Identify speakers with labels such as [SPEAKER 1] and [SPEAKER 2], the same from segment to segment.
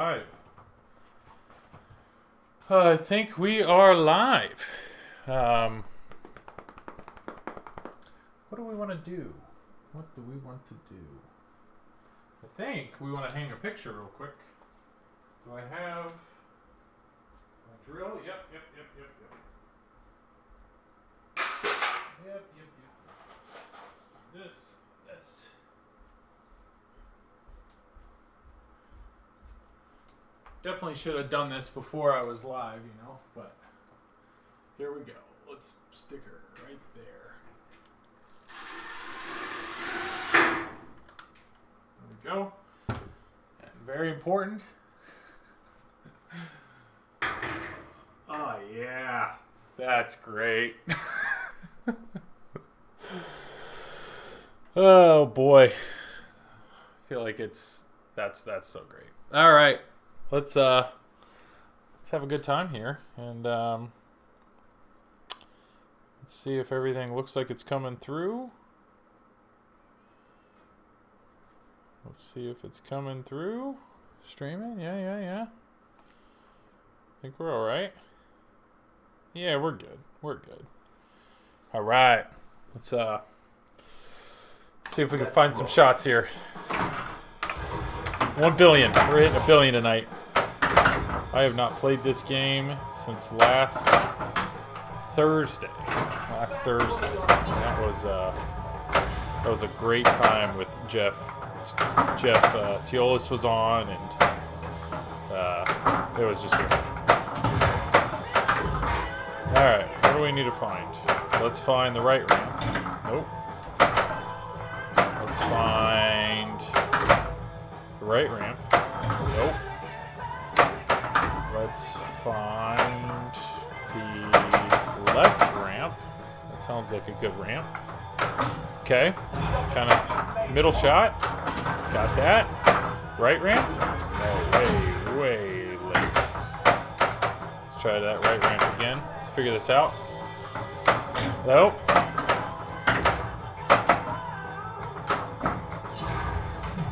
[SPEAKER 1] Live. I think we are live. What do we want to do? What do we want to do? I think we want to hang a picture real quick. Do I have a drill? Yep. Let's do this. Definitely should have done this before I was live, but here we go. Let's stick her right there. There we go. And very important. Oh, yeah. That's great. Oh, boy. I feel like that's so great. All right. Let's have a good time here, and let's see if everything looks like it's coming through. Let's see if it's coming through. Streaming, yeah. I think we're all right. Yeah, we're good. All right, let's see if we can find some shots here. 1 billion. We're hitting 1 billion tonight. I have not played this game since last Thursday. That was a great time with Jeff. Teolis was on, and it was just great. All right, what do we need to find? Let's find the right ramp. Nope. Let's find the right ramp. Nope. Let's find the left ramp. That sounds like a good ramp. Okay. Kind of middle shot. Got that. Right ramp. No, way late. Let's try that right ramp again. Let's figure this out. Nope.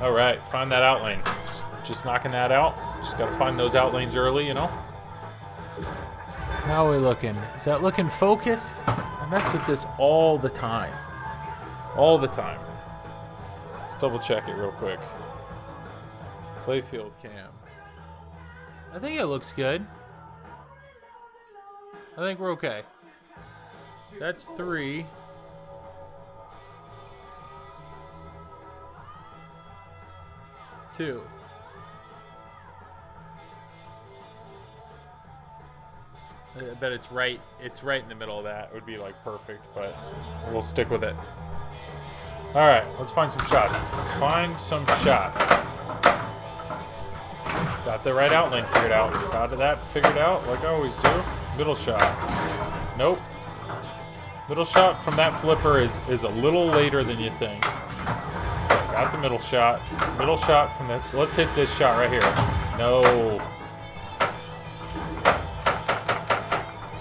[SPEAKER 1] All right, find that out lane. Just knocking that out. Just got to find those out lanes early, How are we looking? Is that looking focus? I mess with this all the time. Let's double check it real quick. Playfield cam. I think it looks good. I think we're okay. That's 3. 2. I bet it's right in the middle of that. It would be like perfect, but we'll stick with it. All right, let's find some shots. Got the right out lane figured out. Got that figured out like I always do. Middle shot. Nope. Middle shot from that flipper is a little later than you think. Got the middle shot. Middle shot from this. Let's hit this shot right here. No.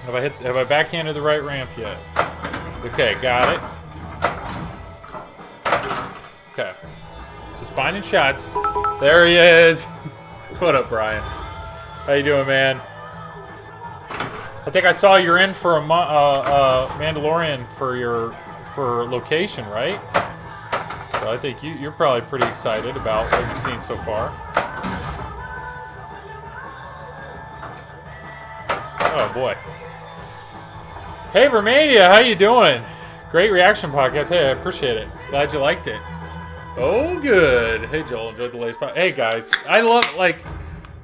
[SPEAKER 1] Have I backhanded the right ramp yet? Okay, got it. Okay. Just finding shots. There he is. What up, Brian? How you doing, man? I think I saw you're in for a Mandalorian for location, right? So I think you're probably pretty excited about what you've seen so far. Oh boy. Hey Romania, how you doing? Great reaction podcast. Hey, I appreciate it. Glad you liked it. Oh, good. Hey Joel, enjoyed the latest podcast. Hey guys, I love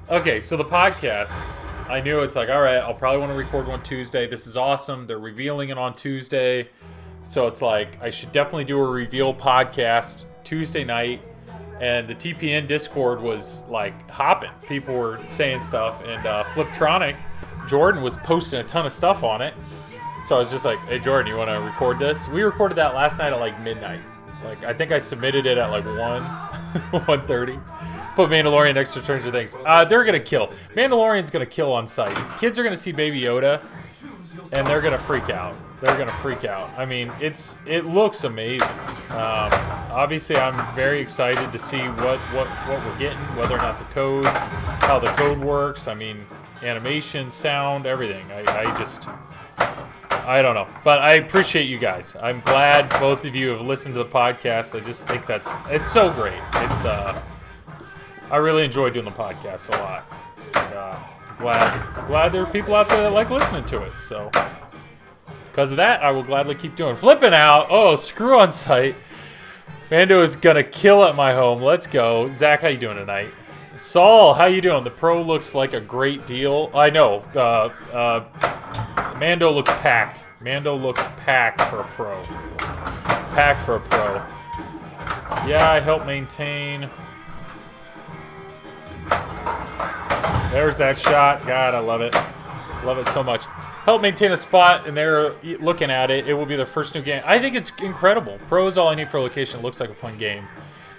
[SPEAKER 1] okay, so the podcast. I knew it's all right, I'll probably want to record one Tuesday. This is awesome. They're revealing it on Tuesday. So it's I should definitely do a reveal podcast Tuesday night. And the TPN Discord was hopping. People were saying stuff. And Fliptronic, Jordan was posting a ton of stuff on it. So I was just hey Jordan, you want to record this? We recorded that last night at midnight. I think I submitted it at 1:30. Put Mandalorian next to Stranger Things. They're going to kill. Mandalorian's going to kill on sight. Kids are going to see Baby Yoda. and they're gonna freak out. They're gonna freak out. I mean, it looks amazing. Obviously, I'm very excited to see what we're getting, whether or not how the code works. I mean, animation, sound, everything. I don't know, but I appreciate you guys. I'm glad both of you have listened to the podcast. I just think it's so great. I really enjoy doing the podcast a lot. And, glad there are people out there that like listening to it. So, because of that, I will gladly keep doing. Flipping out. Oh, screw on site. Mando is gonna kill at my home. Let's go. Zach, how you doing tonight? Saul, how you doing? The Pro looks like a great deal. I know. Mando looks packed. Mando looks packed for a Pro. Packed for a Pro. Yeah, I help maintain. There's that shot. God, I love it. Love it so much. Help maintain a spot, and they're looking at it. It will be their first new game. I think it's incredible. Pro is all I need for a location. It looks like a fun game.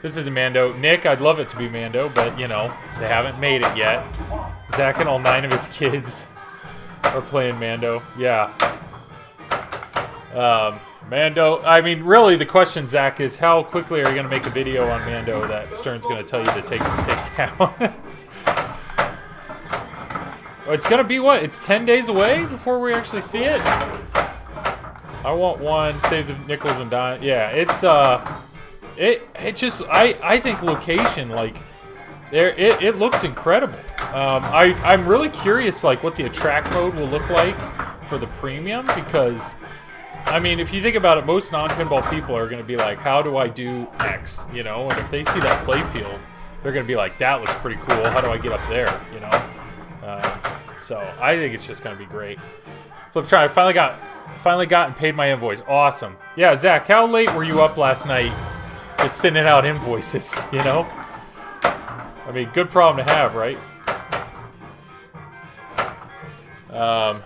[SPEAKER 1] This is a Mando. Nick, I'd love it to be Mando, but, you know, they haven't made it yet. Zach and all 9 of his kids are playing Mando. Yeah. Mando, I mean, really, the question, Zach, is how quickly are you going to make a video on Mando that Stern's going to tell you to take down? It's going to be what? It's 10 days away before we actually see it? I want one, save the nickels and dimes. Yeah, it's, it just, I think location, like, it looks incredible. I'm really curious, like, what the attract mode will look like for the premium, because, I mean, if you think about it, most non-pinball people are going to be like, how do I do X, you know? And if they see that play field, they're going to be like, that looks pretty cool. How do I get up there, you know? So I think it's just going to be great. Flip try. I finally got and paid my invoice. Awesome. Yeah, Zach, how late were you up last night just sending out invoices, you know? I mean, good problem to have, right?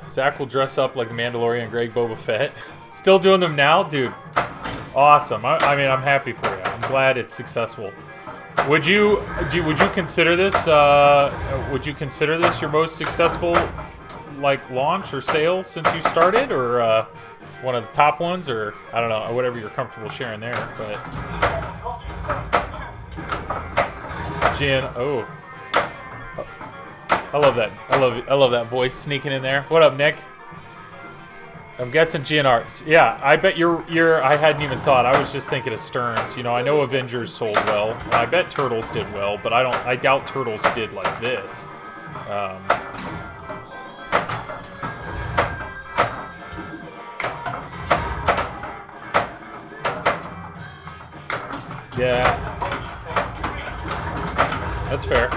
[SPEAKER 1] Zach will dress up like the Mandalorian Greg Boba Fett. Still doing them now? Dude, awesome. I mean, I'm happy for you. I'm glad it's successful. Would you consider this? Would you consider this your most successful, like, launch or sale since you started, or one of the top ones, or I don't know, whatever you're comfortable sharing there? But Jen, oh, I love that. I love that voice sneaking in there. What up, Nick? I'm guessing GNR. Yeah, I bet you're. I hadn't even thought. I was just thinking of Stearns. You know, I know Avengers sold well. I bet Turtles did well, but I doubt Turtles did like this. Yeah, that's fair.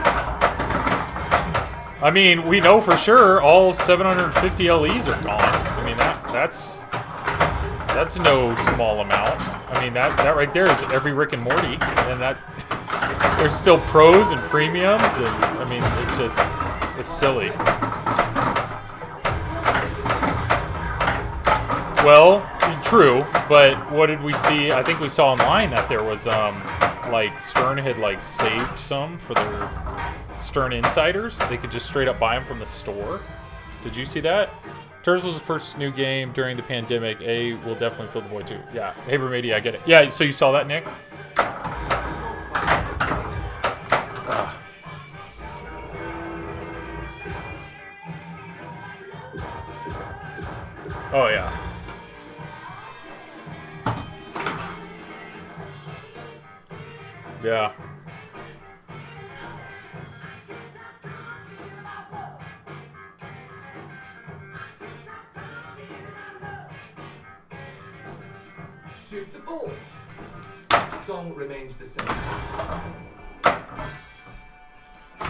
[SPEAKER 1] I mean, we know for sure all 750 LEs are gone. I mean, that's no small amount. I mean, that right there is every Rick and Morty, and that there's still pros and premiums, and I mean, it's silly. Well, true, but what did we see? I think we saw online that there was like Stern had like saved some for their Stern insiders. They could just straight up buy them from the store. Did you see that? Turtles was the first new game during the pandemic. A will definitely fill the void too. Yeah, hey Vermedia, I get it. Yeah, so you saw that, Nick? Oh yeah. Yeah.
[SPEAKER 2] Shoot the ball. Song remains the same.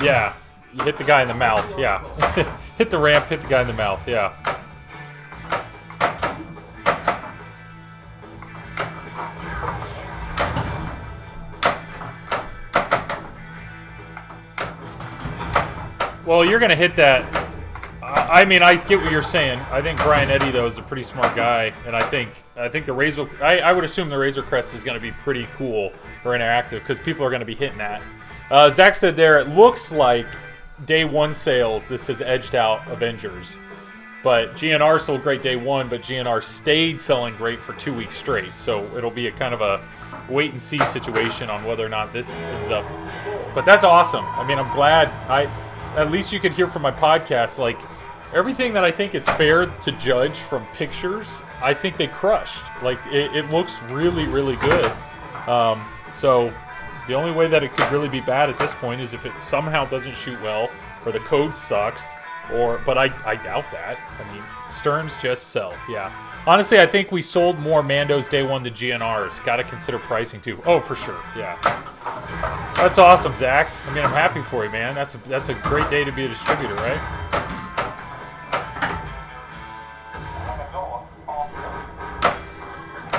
[SPEAKER 1] Yeah. You hit the guy in the mouth. Yeah. Hit the ramp, hit the guy in the mouth. Yeah. Well, you're going to hit that. I mean, I get what you're saying. I think Brian Eddy, though, is a pretty smart guy, and I think the Razor. I would assume the Razor Crest is going to be pretty cool or interactive because people are going to be hitting that. Zach said there, it looks like day one sales. This has edged out Avengers. But GNR sold great day one, but GNR stayed selling great for 2 weeks straight. So it'll be a kind of a wait and see situation on whether or not this ends up. But that's awesome. I mean, I'm glad. At least you could hear from my podcast, like everything that I think it's fair to judge from pictures, I think they crushed. Like it looks really, really good. So the only way that it could really be bad at this point is if it somehow doesn't shoot well or the code sucks. But I doubt that. I mean, Sterns just sell. Yeah. Honestly, I think we sold more Mandos day one than GNRs. Got to consider pricing too. Oh, for sure. Yeah. That's awesome, Zach. I mean, I'm happy for you, man. That's a great day to be a distributor, right?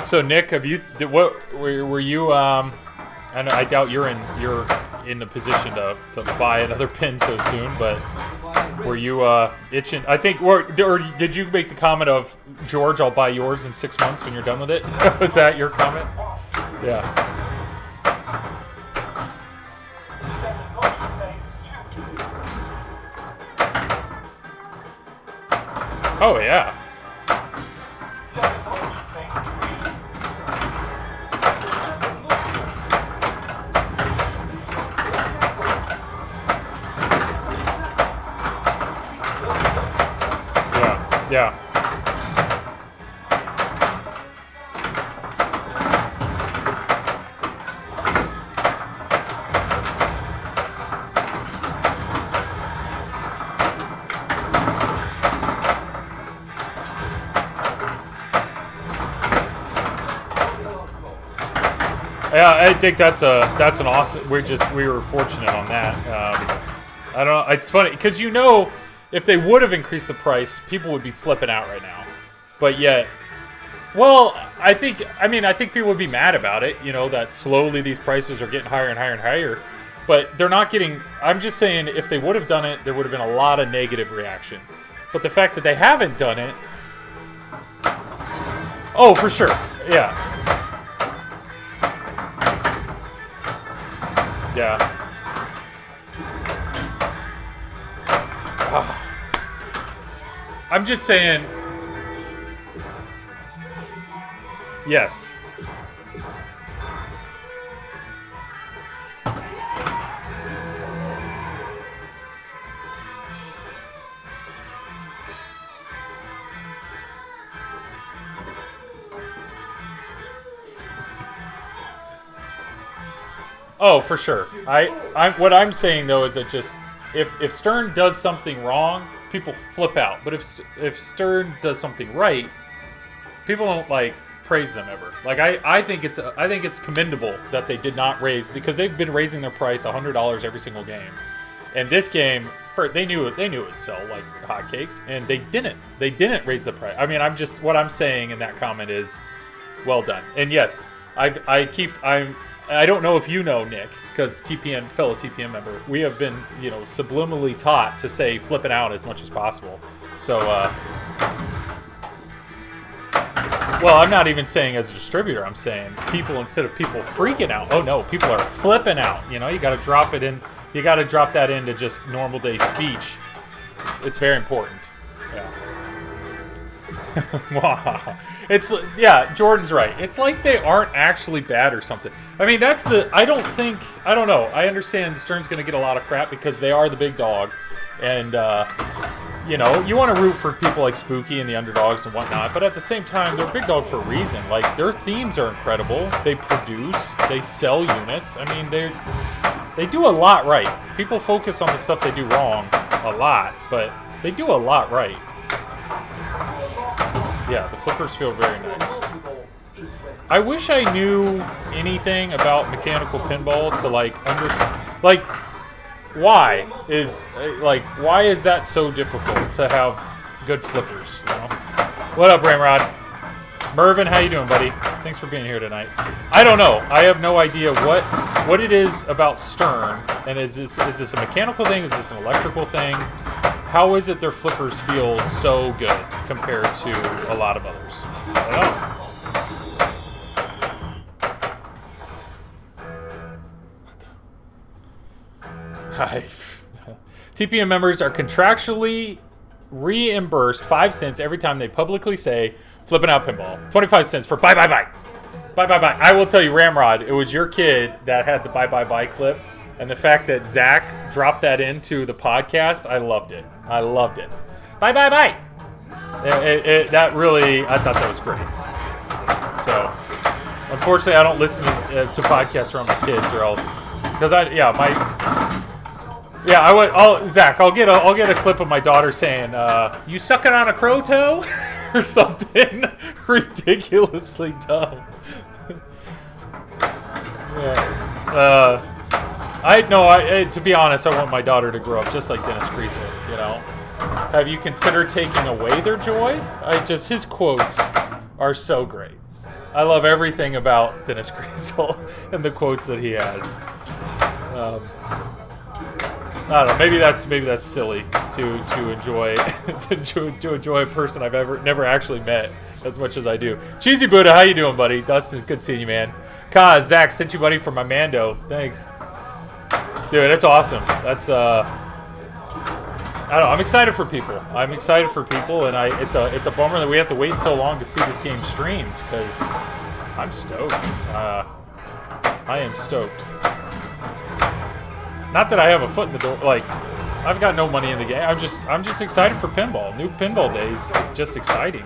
[SPEAKER 1] So Nick, were you? I doubt you're in the position to buy another pin so soon, but were you itching? I think, or did you make the comment of, George, I'll buy yours in 6 months when you're done with it? Was that your comment? Yeah. Oh yeah. Yeah. Yeah, I think that's an awesome. We were fortunate on that. I don't know. It's funny because if they would have increased the price, people would be flipping out right now. But yet, well, I think people would be mad about it. That slowly these prices are getting higher and higher and higher. But they're not getting. I'm just saying, if they would have done it, there would have been a lot of negative reaction. But the fact that they haven't done it, oh, for sure, yeah. Yeah. I'm just saying. Yes. Oh, for sure. What I'm saying though is that just if Stern does something wrong, people flip out. But if Stern does something right, people don't praise them ever. I think it's commendable that they did not raise, because they've been raising their price $100 every single game. And this game, they knew it would sell like hotcakes, and they didn't. They didn't raise the price. I mean, what I'm saying in that comment is, well done. And yes, I don't know if you know, Nick, because fellow TPM member, we have been, subliminally taught to say flipping out as much as possible. So, well, I'm not even saying as a distributor. I'm saying people, instead of people freaking out, oh no, people are flipping out. You got to drop it in. You got to drop that into just normal day speech. It's very important. Yeah. Wow. Jordan's right. It's like they aren't actually bad or something. I mean, I don't know. I understand Stern's going to get a lot of crap because they are the big dog. And, you want to root for people like Spooky and the underdogs and whatnot. But at the same time, they're big dog for a reason. Like, their themes are incredible. They produce. They sell units. I mean, they do a lot right. People focus on the stuff they do wrong a lot. But they do a lot right. Yeah, the flippers feel very nice. I wish I knew anything about mechanical pinball to understand. Why is that so difficult to have good flippers? What up, Ramrod? Mervin, how you doing, buddy? Thanks for being here tonight. I don't know. I have no idea what it is about Stern. And is this a mechanical thing? Is this an electrical thing? How is it their flippers feel so good compared to a lot of others? I don't know. TPM members are contractually reimbursed 5 cents every time they publicly say flipping out pinball. 25 cents for bye bye bye. Bye bye bye. I will tell you, Ramrod, it was your kid that had the bye bye bye clip. And the fact that Zach dropped that into the podcast, I loved it. I loved it. Bye bye bye. That really, I thought that was great. So, unfortunately, I don't listen to podcasts around my kids, or else, because Zach, I'll get a clip of my daughter saying, "You sucking on a crow toe," or something ridiculously dumb. Yeah. To be honest, I want my daughter to grow up just like Dennis Kriesel, you know. Have you considered taking away their joy? His quotes are so great. I love everything about Dennis Kriesel and the quotes that he has. I don't know. Maybe that's silly to enjoy to enjoy a person I've never actually met as much as I do. Cheesy Buddha, how you doing, buddy? Dustin, it's good seeing you, man. Kaz, Zach sent you money for my Mando. Thanks. Dude, that's awesome. That's I don't know. I'm excited for people. And it's a bummer that we have to wait so long to see this game streamed, because I'm stoked. I am stoked. Not that I have a foot in the door. Like, I've got no money in the game. I'm just excited for pinball. New Pinball Days, just exciting.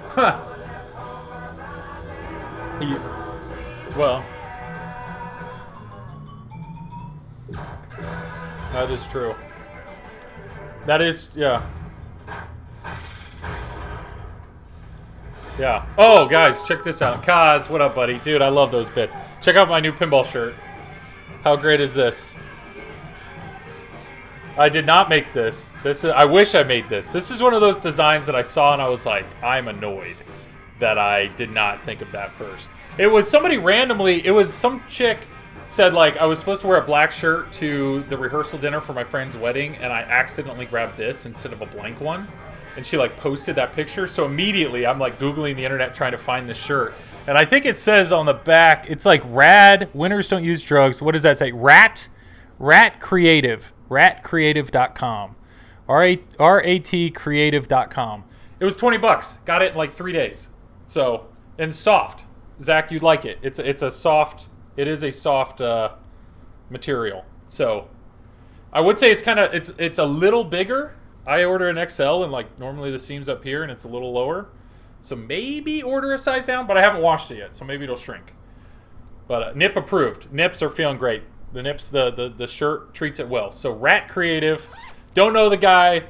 [SPEAKER 1] Huh. Well, that is true. That is, yeah. Yeah. Oh, guys, check this out. Kaz, what up, buddy? Dude, I love those bits. Check out my new pinball shirt. How great is this? I did not make this. I wish I made this. This is one of those designs that I saw and I was like, I'm annoyed that I did not think of that first. It was somebody randomly, it was some chick said, like, I was supposed to wear a black shirt to the rehearsal dinner for my friend's wedding, and I accidentally grabbed this instead of a blank one. And she, like, posted that picture. So immediately I'm, like, Googling the internet trying to find this shirt. And I think it says on the back, it's like rad, winners don't use drugs. What does that say? Rat Creative. Ratcreative.com. R-A-T creative.com. It was $20. Got it in like 3 days. So, and soft. Zach, you'd like it. It is a soft material. So, I would say it's a little bigger. I order an XL, and like normally the seam's up here and it's a little lower. So maybe order a size down, but I haven't washed it yet, so maybe it'll shrink. But nip approved. Nips are feeling great. The nips, the shirt treats it well. So Rat Creative, don't know the guy,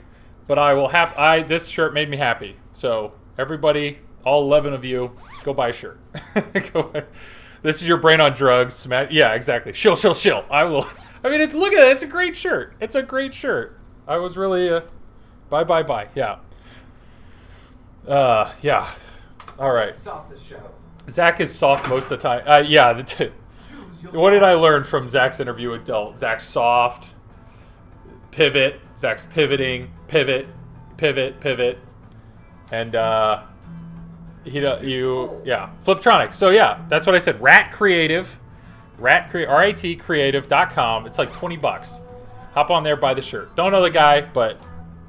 [SPEAKER 1] but this shirt made me happy. So everybody, all 11 of you, go buy a shirt. This is your brain on drugs. Yeah, exactly. Shill. I will. I mean, look at it. It's a great shirt. It's a great shirt. I was really bye. Yeah. Yeah. All right.
[SPEAKER 2] Stop the show.
[SPEAKER 1] Zach is soft most of the time. Yeah. What did I learn from Zach's interview with Delt? Zach's soft, pivot. Zach's pivoting, pivot, and Fliptronics. So yeah, that's what I said. Rat Creative, R-A-T Creative.com. It's like $20. Hop on there, buy the shirt. Don't know the guy, but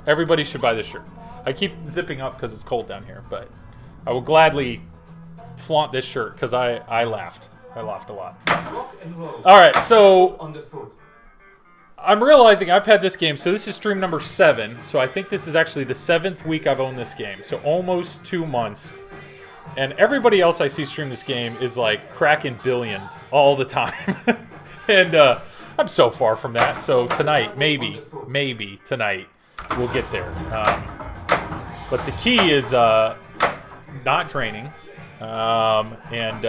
[SPEAKER 1] everybody should buy this shirt. I keep zipping up because it's cold down here, but I will gladly flaunt this shirt because I laughed. I laughed a lot. All right, so I'm realizing I've had this game. So this is stream number 7. So I think this is actually the 7th week I've owned this game. So almost 2 months. And everybody else I see stream this game is like cracking billions all the time. And I'm so far from that. So tonight, maybe tonight, we'll get there. But the key is not draining. And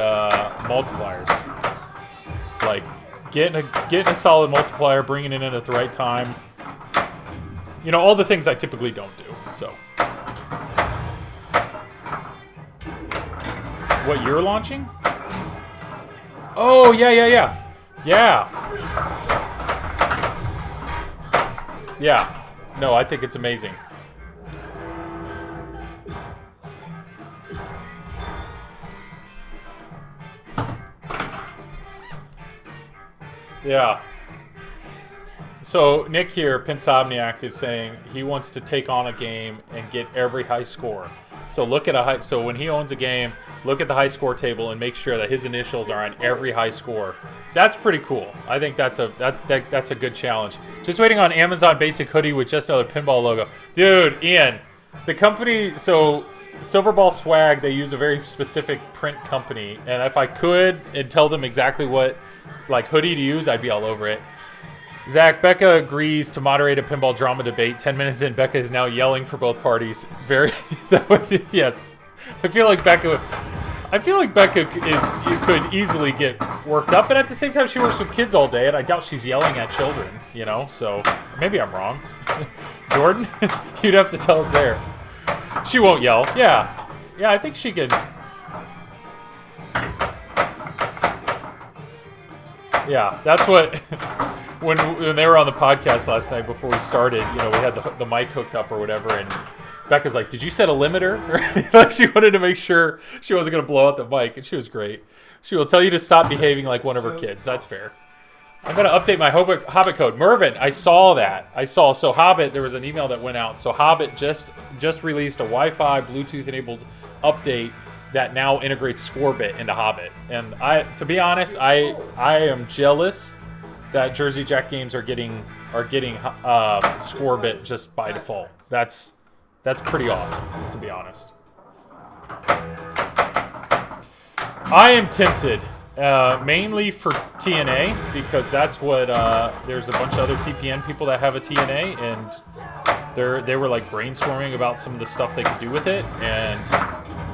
[SPEAKER 1] multipliers, like getting a solid multiplier, bringing it in at the right time. You know, all the things I typically don't do. So, what you're launching? Oh yeah. No, I think it's amazing. Yeah. So Nick here, Pinsomniac, is saying he wants to take on a game and get every high score. So so when he owns a game, look at the high score table and make sure that his initials are on every high score. That's pretty cool. I think that's a good challenge. Just waiting on Amazon Basic hoodie with just another pinball logo. Dude, Ian, the company, so Silverball Swag, they use a very specific print company, and if I could and tell them exactly what like hoodie to use, I'd be all over it. Zach, Becca agrees to moderate a pinball drama debate. 10 minutes in, Becca is now yelling for both parties. Yes. I feel like Becca could easily get worked up, but at the same time, she works with kids all day, and I doubt she's yelling at children, you know? So maybe I'm wrong. Jordan, you'd have to tell us there. She won't yell. Yeah, I think she could. Yeah, that's what. When they were on the podcast last night before we started, you know, we had the mic hooked up or whatever, and Becca's like, "Did you set a limiter?" Like she wanted to make sure she wasn't going to blow out the mic, and she was great. She will tell you to stop behaving like one of her kids. That's fair. I'm going to update my Hobbit code. Mervin, I saw that. So Hobbit, there was an email that went out. So Hobbit just released a Wi-Fi Bluetooth-enabled update that now integrates Scorebit into Hobbit. And to be honest, I am jealous that Jersey Jack games are getting Scorebit just by default. That's pretty awesome, to be honest. I am tempted, mainly for TNA, because that's what there's a bunch of other TPN people that have a TNA, and they were like brainstorming about some of the stuff they could do with it, and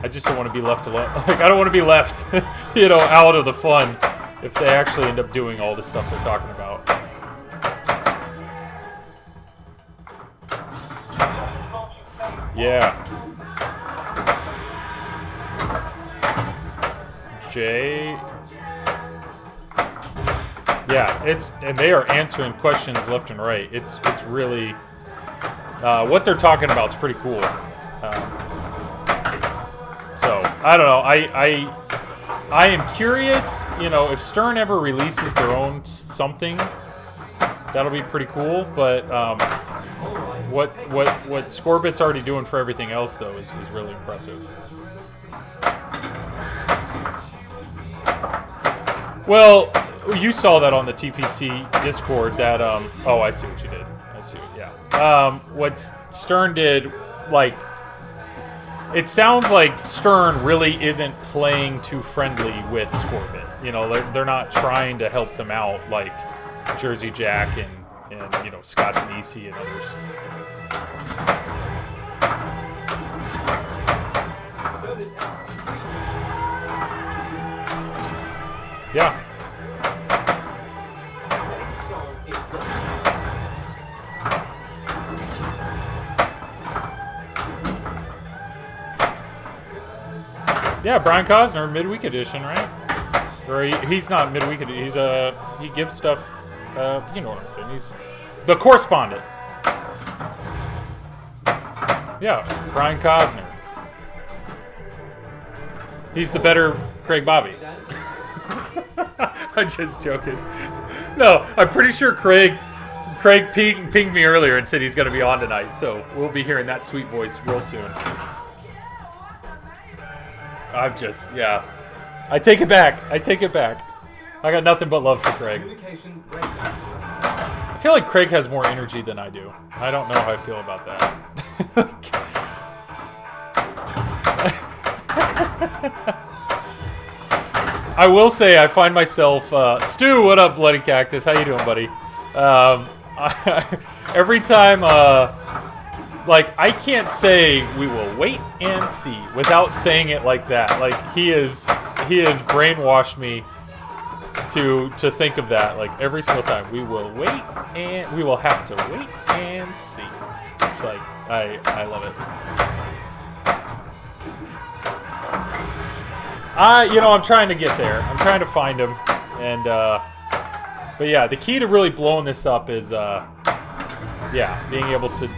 [SPEAKER 1] I just don't want to be left alone. Like I don't want to be left, out of the fun if they actually end up doing all the stuff they're talking about. Yeah. Jay. Yeah, and they are answering questions left and right. It's really what they're talking about is pretty cool. So I don't know. I am curious. If Stern ever releases their own something, that'll be pretty cool. But what Scorebit's already doing for everything else though is really impressive. Well, you saw that on the TPC Discord that oh, I see what you did. Yeah. What Stern did, like, it sounds like Stern really isn't playing too friendly with Scorebit. They're not trying to help them out like Jersey Jack and Scott Denisi and others. Yeah. Yeah, Brian Cosner, midweek edition, right? Or he's not midweek edition. He gives stuff. You know what I'm saying? He's the correspondent. Yeah, Brian Cosner. He's the better Craig Bobby. I'm just joking. No, I'm pretty sure Craig pinged me earlier and said he's going to be on tonight, so we'll be hearing that sweet voice real soon. Yeah. I take it back. I got nothing but love for Craig. I feel like Craig has more energy than I do. I don't know how I feel about that. I will say I find myself... Stu, what up, Bloody Cactus? How you doing, buddy? Every time... I can't say we will wait and see without saying it like that. Like, he has brainwashed me to think of that. Like, every single time. We will have to wait and see. It's like, I love it. I'm trying to get there. I'm trying to find him. And, but yeah, the key to really blowing this up is, being able to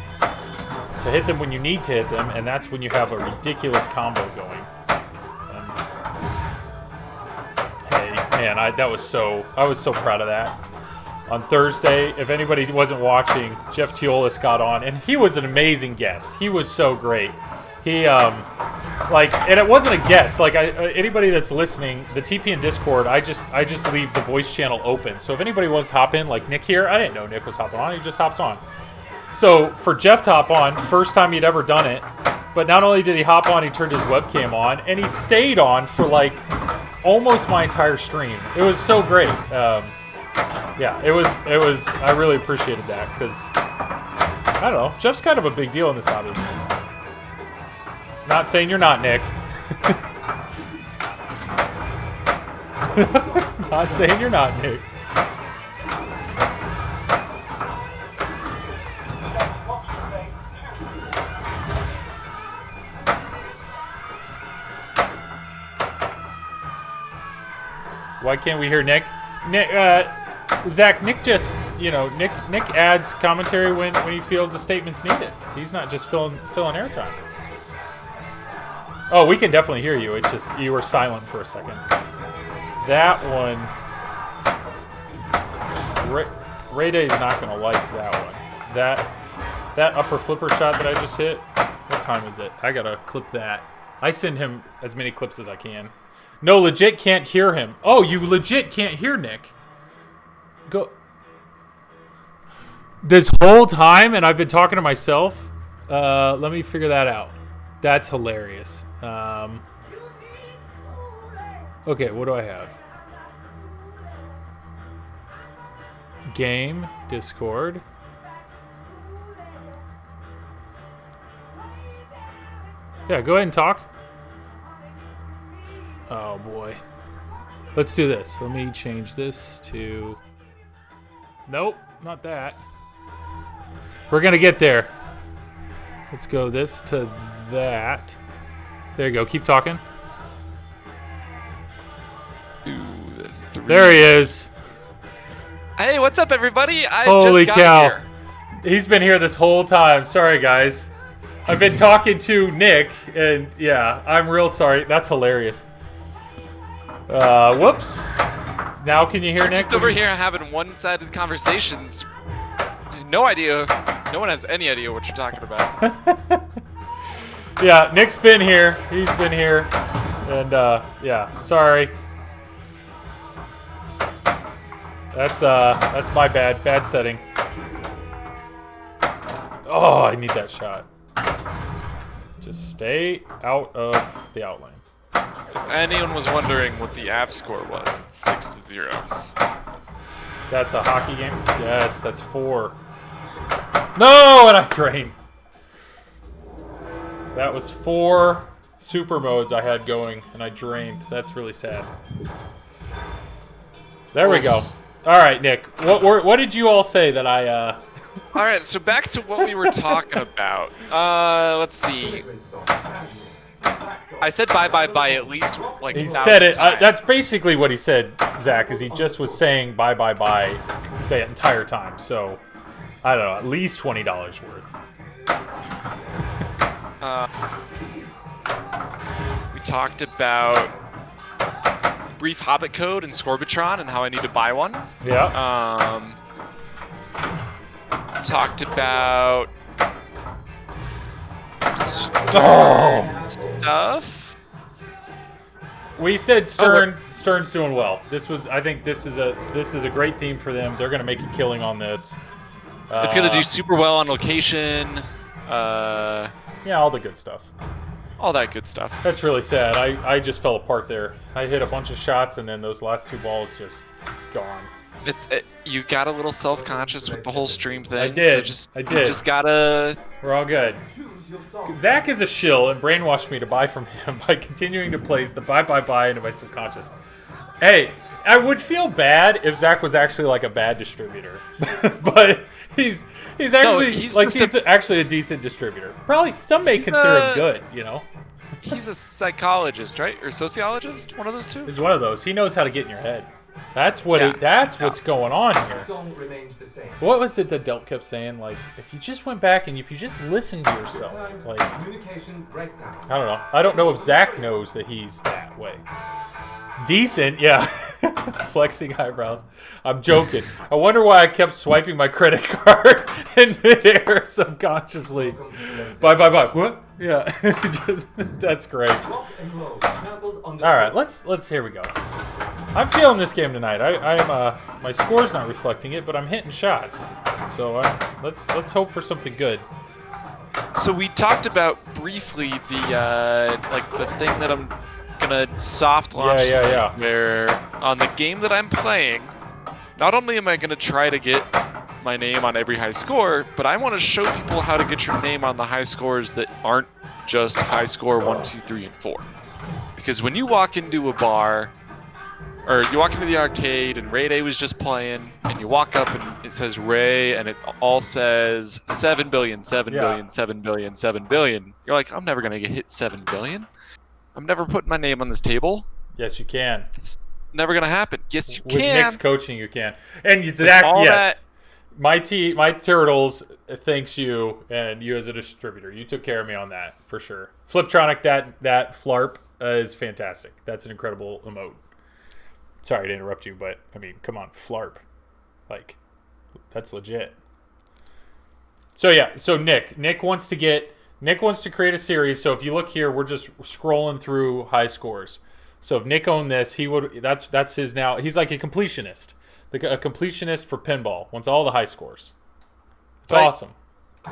[SPEAKER 1] hit them when you need to hit them, and that's when you have a ridiculous combo going. And, hey, man, I was so proud of that. on Thursday. If anybody wasn't watching, Jeff Teolis got on, and he was an amazing guest. He was so great. He and it wasn't a guest. Like anybody that's listening, the TPN Discord, I just leave the voice channel open. So if anybody wants to hop in, like Nick here, I didn't know Nick was hopping on. He just hops on. So for Jeff to hop on, first time he'd ever done it. But not only did he hop on, he turned his webcam on, and he stayed on for like almost my entire stream. It was so great. Yeah, it was. I really appreciated that because I don't know. Jeff's kind of a big deal in this hobby. Not saying you're not, Nick. Not saying you're not, Nick. Why can't we hear Nick? Nick, Zach, Nick just, Nick adds commentary when he feels the statement's needed. He's not just filling airtime. Oh, we can definitely hear you. It's just you were silent for a second. That one, Ray Day's not gonna like that one. That upper flipper shot that I just hit. What time is it? I gotta clip that. I send him as many clips as I can. No, legit can't hear him. Oh, you legit can't hear Nick. Go. This whole time, and I've been talking to myself. Let me figure that out. That's hilarious. Okay, what do I have? Game, Discord. Yeah, go ahead and talk. Oh boy. Let's do this. Let me change this to... Nope, not that. We're gonna get there. Let's go this to that. There you go. Keep talking.
[SPEAKER 3] 2, 3.
[SPEAKER 1] There he is.
[SPEAKER 3] Hey, what's up, everybody? I
[SPEAKER 1] Holy
[SPEAKER 3] just got
[SPEAKER 1] cow.
[SPEAKER 3] here.
[SPEAKER 1] He's been here this whole time. Sorry, guys. I've been talking to Nick, and yeah, I'm real sorry. That's hilarious. Whoops. Now can you hear Nick?
[SPEAKER 3] Just over here having one-sided conversations. No idea. No one has any idea what you're talking about.
[SPEAKER 1] Yeah, Nick's been here. He's been here. And, yeah, sorry. That's my bad. Bad setting. Oh, I need that shot. Just stay out of the outline.
[SPEAKER 3] If anyone was wondering what the app score was, it's 6-0.
[SPEAKER 1] That's a hockey game? Yes, that's 4. No, and I drained. That was 4 super modes I had going, and I drained. That's really sad. There we go. All right, Nick. What did you all say that I...
[SPEAKER 3] All right, so back to what we were talking about. Let's see. I said bye at least like
[SPEAKER 1] He
[SPEAKER 3] 1,000
[SPEAKER 1] said it.
[SPEAKER 3] times.
[SPEAKER 1] That's basically what he said, Zach, is he just was saying bye the entire time. So, I don't know, at least $20 worth.
[SPEAKER 3] We talked about Brief Hobbit Code and Scorbitron and how I need to buy one.
[SPEAKER 1] Yeah.
[SPEAKER 3] Talked about stuff.
[SPEAKER 1] We said Stern's doing well. I think this is a great theme for them. They're gonna make a killing on this.
[SPEAKER 3] It's gonna do super well on location.
[SPEAKER 1] Yeah, all the good stuff.
[SPEAKER 3] All that good stuff.
[SPEAKER 1] That's really sad. I just fell apart there. I hit a bunch of shots and then those last 2 balls just gone.
[SPEAKER 3] You got a little self-conscious with the whole stream thing.
[SPEAKER 1] I did.
[SPEAKER 3] So
[SPEAKER 1] I did.
[SPEAKER 3] You just gotta.
[SPEAKER 1] We're all good. Zach is a shill and brainwashed me to buy from him by continuing to place the buy into my subconscious. Hey, I would feel bad if Zach was actually like a bad distributor, but he's actually he's actually a decent distributor. Probably some may consider him good, you know.
[SPEAKER 3] He's a psychologist, right, or sociologist? One of those two.
[SPEAKER 1] He's one of those. He knows how to get in your head. That's what. That's what's going on here.
[SPEAKER 2] Song remains the same.
[SPEAKER 1] What was it that Delt kept saying? Like, if you just went back and if you just listened to yourself, like,
[SPEAKER 2] Communication breakdown.
[SPEAKER 1] I don't know. I don't know if Zach knows that he's that way. Decent, yeah. Flexing eyebrows. I'm joking. I wonder why I kept swiping my credit card in midair subconsciously. Bye. What? Yeah. That's great.
[SPEAKER 2] Rock and roll. Trampled on the
[SPEAKER 1] All right,
[SPEAKER 2] floor.
[SPEAKER 1] let's here we go. I'm feeling this game tonight. I'm my score's not reflecting it, but I'm hitting shots. So let's hope for something good.
[SPEAKER 3] So we talked about briefly the like the thing that I'm gonna soft launch
[SPEAKER 1] Yeah.
[SPEAKER 3] tonight, where on the game that I'm playing, not only am I gonna try to get my name on every high score, but I want to show people how to get your name on the high scores that aren't just high score 1, 2, 3, and 4. Because when you walk into a bar, or you walk into the arcade and Ray Day was just playing, and you walk up and it says Ray, and it all says 7 billion, 7
[SPEAKER 1] Yeah.
[SPEAKER 3] billion, 7 billion, 7 billion. You're like, I'm never gonna get hit 7 billion. I'm never putting my name on this table.
[SPEAKER 1] Yes, you can.
[SPEAKER 3] It's never gonna happen. Yes, you
[SPEAKER 1] With
[SPEAKER 3] can.
[SPEAKER 1] Nick's coaching, you can. And Zach,
[SPEAKER 3] all
[SPEAKER 1] yes. My Turtles thanks you, and you as a distributor. You took care of me on that for sure. Fliptronic, that flarp is fantastic. That's an incredible emote. Sorry to interrupt you, but I mean, come on, flarp, like that's legit. So yeah, so Nick wants to create a series. So if you look here, we're just scrolling through high scores. So if Nick owned this, he would. That's his now. He's like a completionist. A completionist for pinball. Wants all the high scores. It's awesome.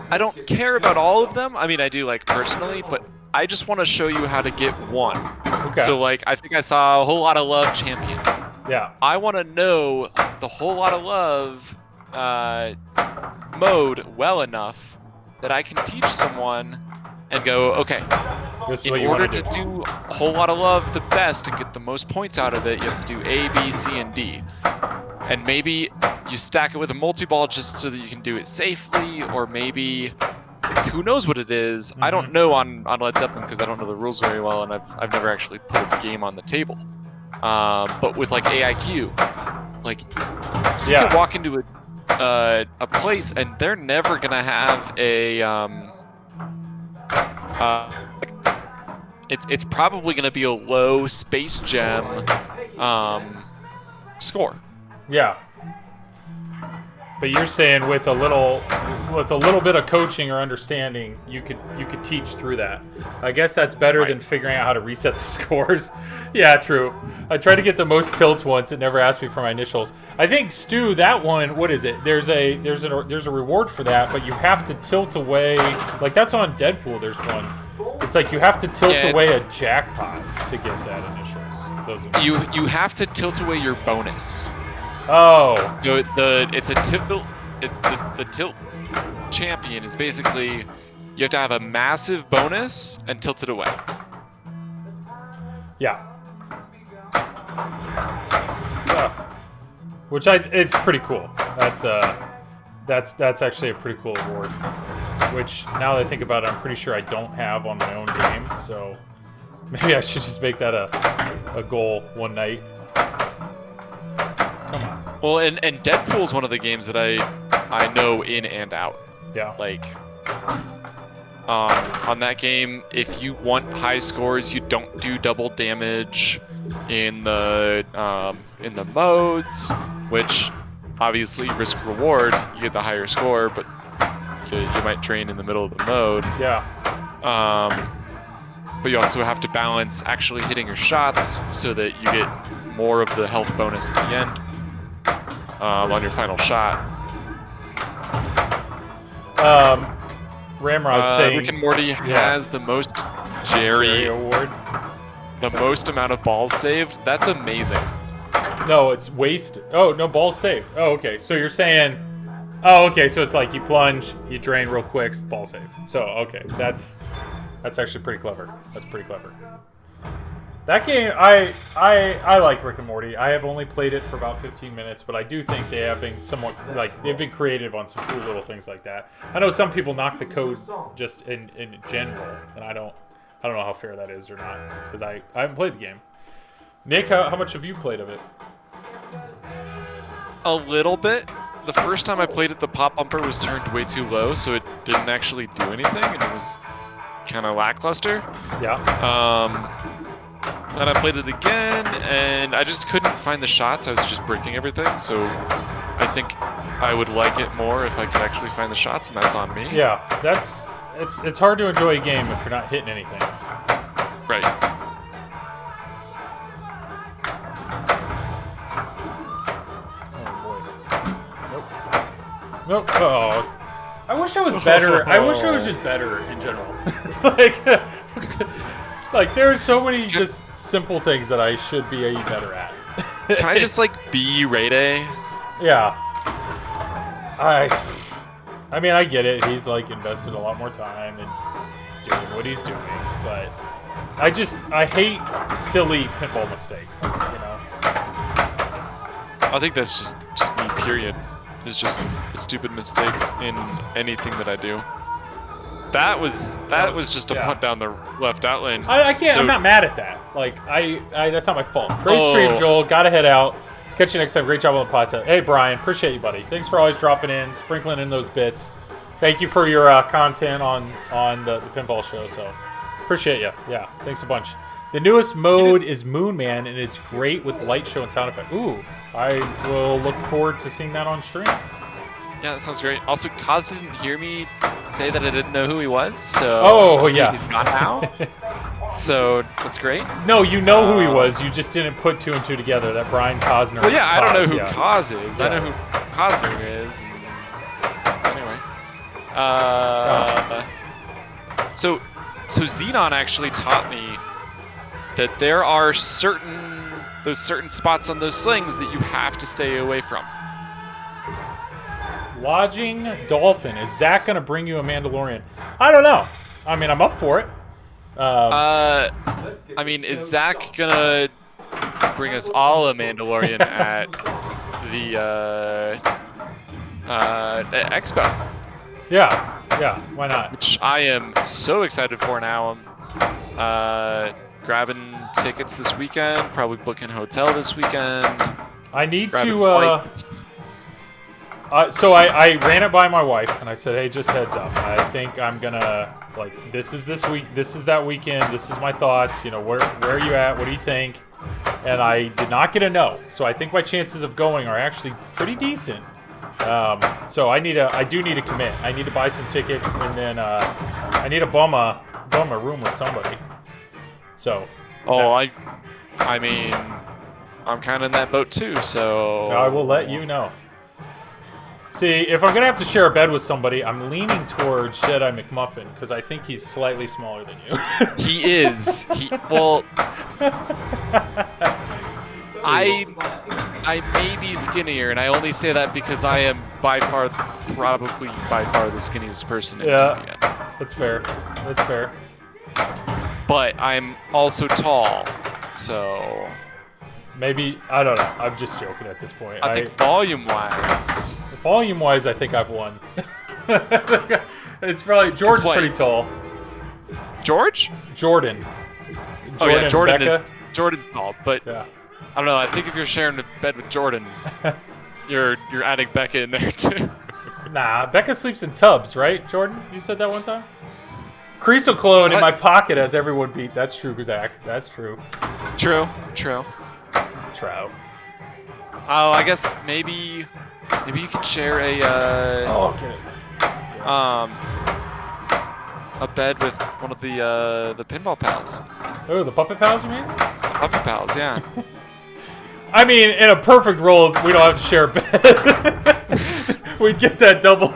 [SPEAKER 3] I don't care about all of them. I mean, I do like personally, but I just want to show you how to get one.
[SPEAKER 1] Okay.
[SPEAKER 3] So like, I think I saw a whole lot of love champion.
[SPEAKER 1] Yeah.
[SPEAKER 3] I want to know the whole lot of love mode well enough that I can teach someone and go, okay,
[SPEAKER 1] This is
[SPEAKER 3] in
[SPEAKER 1] what you
[SPEAKER 3] order
[SPEAKER 1] want
[SPEAKER 3] to do a whole lot of love the best and get the most points out of it, you have to do A, B, C, and D. And maybe you stack it with a multi-ball just so that you can do it safely, or maybe who knows what it is. I don't know on Led Zeppelin because I don't know the rules very well, and I've never actually put a game on the table. But with like AIQ, like you can walk into a place and they're never gonna have a it's probably gonna be a low Space Gem score.
[SPEAKER 1] Yeah. But you're saying with a little bit of coaching or understanding, you could teach through that. I guess that's better than figuring out how to reset the scores. Yeah, true. I tried to get the most tilts once. It never asked me for my initials. I think Stu, that one, what is it? There's a reward for that, but you have to tilt away. Like that's on Deadpool. There's one. It's like you have to tilt away a jackpot to get that initials. Those initials.
[SPEAKER 3] You have to tilt away your bonus.
[SPEAKER 1] Oh.
[SPEAKER 3] So it's a tilt. The tilt champion is basically you have to have a massive bonus and tilt it away.
[SPEAKER 1] Yeah. Which it's pretty cool. That's actually a pretty cool award. Which now that I think about it, I'm pretty sure I don't have on my own game. So maybe I should just make that a goal one night. Come on.
[SPEAKER 3] Well, and Deadpool is one of the games that I know in and out.
[SPEAKER 1] Yeah.
[SPEAKER 3] Like on that game, if you want high scores, you don't do double damage in the modes, which obviously risk reward, you get the higher score, but you might drain in the middle of the mode.
[SPEAKER 1] Yeah.
[SPEAKER 3] But you also have to balance actually hitting your shots so that you get more of the health bonus at the end on your final shot.
[SPEAKER 1] Ramrod saying
[SPEAKER 3] Rick and Morty has the most Jerry
[SPEAKER 1] award.
[SPEAKER 3] The most amount of balls saved. That's amazing.
[SPEAKER 1] No, it's waste. Oh no, balls saved. Oh, okay. So you're saying, oh, okay. So it's like you plunge, you drain real quick, ball save. So okay, that's actually pretty clever. That's pretty clever. That game, I like Rick and Morty. I have only played it for about 15 minutes, but I do think they have been somewhat they've been creative on some cool little things like that. I know some people knock the code just in general, and I don't know how fair that is or not because I haven't played the game. Nick, how much have you played of it?
[SPEAKER 3] A little bit. The first time I played it, the pop bumper was turned way too low, so it didn't actually do anything, and it was kind of lackluster.
[SPEAKER 1] Yeah.
[SPEAKER 3] Then I played it again, and I just couldn't find the shots. I was just breaking everything, so I think I would like it more if I could actually find the shots, and that's on me.
[SPEAKER 1] Yeah, it's hard to enjoy a game if you're not hitting anything.
[SPEAKER 3] Right.
[SPEAKER 1] Oh boy. Nope. Oh. I wish I was better. I wish I was just better in general. like there are so many just simple things that I should be better at.
[SPEAKER 3] Can I just like be Ray Day?
[SPEAKER 1] Yeah. I mean, I get it. He's like invested a lot more time in doing what he's doing, but I hate silly pinball mistakes, you know.
[SPEAKER 3] I think that's just me, period. It's just the stupid mistakes in anything that I do. That was just a punt down the left out lane.
[SPEAKER 1] I can't. So, I'm not mad at that. Like that's not my fault. Great stream, Joel. Gotta head out. Catch you next time. Great job on the podcast. Hey, Brian. Appreciate you, buddy. Thanks for always dropping in, sprinkling in those bits. Thank you for your content on the pinball show. So appreciate you. Yeah. Thanks a bunch. The newest mode is Moon Man, and it's great with light show and sound effect. Ooh, I will look forward to seeing that on stream.
[SPEAKER 3] Yeah, that sounds great. Also, Kaz didn't hear me say that I didn't know who he was, so...
[SPEAKER 1] Oh, yeah.
[SPEAKER 3] He's gone now. So, that's great.
[SPEAKER 1] No, you know who he was. You just didn't put two and two together, that Brian Cosner.
[SPEAKER 3] Well, yeah, I don't know who
[SPEAKER 1] yeah.
[SPEAKER 3] Kaz is.
[SPEAKER 1] Yeah.
[SPEAKER 3] I know who Cosner is. Anyway. So Xenon actually taught me that there are certain spots on those slings that you have to stay away from.
[SPEAKER 1] Lodging Dolphin. Is Zach going to bring you a Mandalorian? I don't know. I mean, I'm up for it.
[SPEAKER 3] I mean, is Zach going to bring us all a Mandalorian at the Expo?
[SPEAKER 1] Yeah, why not?
[SPEAKER 3] Which I am so excited for now. I'm grabbing tickets this weekend, probably booking a hotel this weekend.
[SPEAKER 1] I need to... So I ran it by my wife, and I said, hey, just heads up. I think I'm going to, like, this is that weekend. This is my thoughts. You know, where are you at? What do you think? And I did not get a no. So I think my chances of going are actually pretty decent. So I do need to commit. I need to buy some tickets, and then I need to bum a room with somebody. So.
[SPEAKER 3] I mean, I'm kind of in that boat too. So.
[SPEAKER 1] I will let you know. See, if I'm gonna have to share a bed with somebody, I'm leaning towards Jedi McMuffin because I think he's slightly smaller than you.
[SPEAKER 3] He is. I may be skinnier, and I only say that because I am probably by far the skinniest person in TPN.
[SPEAKER 1] That's fair.
[SPEAKER 3] But I'm also tall, so...
[SPEAKER 1] Maybe, I don't know. I'm just joking at this point.
[SPEAKER 3] I think volume-wise...
[SPEAKER 1] Volume-wise, I think I've won. It's probably... George's pretty tall.
[SPEAKER 3] George?
[SPEAKER 1] Jordan.
[SPEAKER 3] Oh, yeah,
[SPEAKER 1] Becca.
[SPEAKER 3] Jordan's tall, but... Yeah. I don't know, I think if you're sharing a bed with Jordan, you're adding Becca in there too.
[SPEAKER 1] Nah, Becca sleeps in tubs, right, Jordan? You said that one time? Creasel clone in my pocket as everyone beat. That's true, Zach. That's true.
[SPEAKER 3] True.
[SPEAKER 1] Trout.
[SPEAKER 3] Oh, I guess maybe you could share a a bed with one of the pinball pals.
[SPEAKER 1] Oh, the puppet pals, you mean?
[SPEAKER 3] Puppet pals, yeah.
[SPEAKER 1] I mean, in a perfect world, we don't have to share a bed. We'd get that double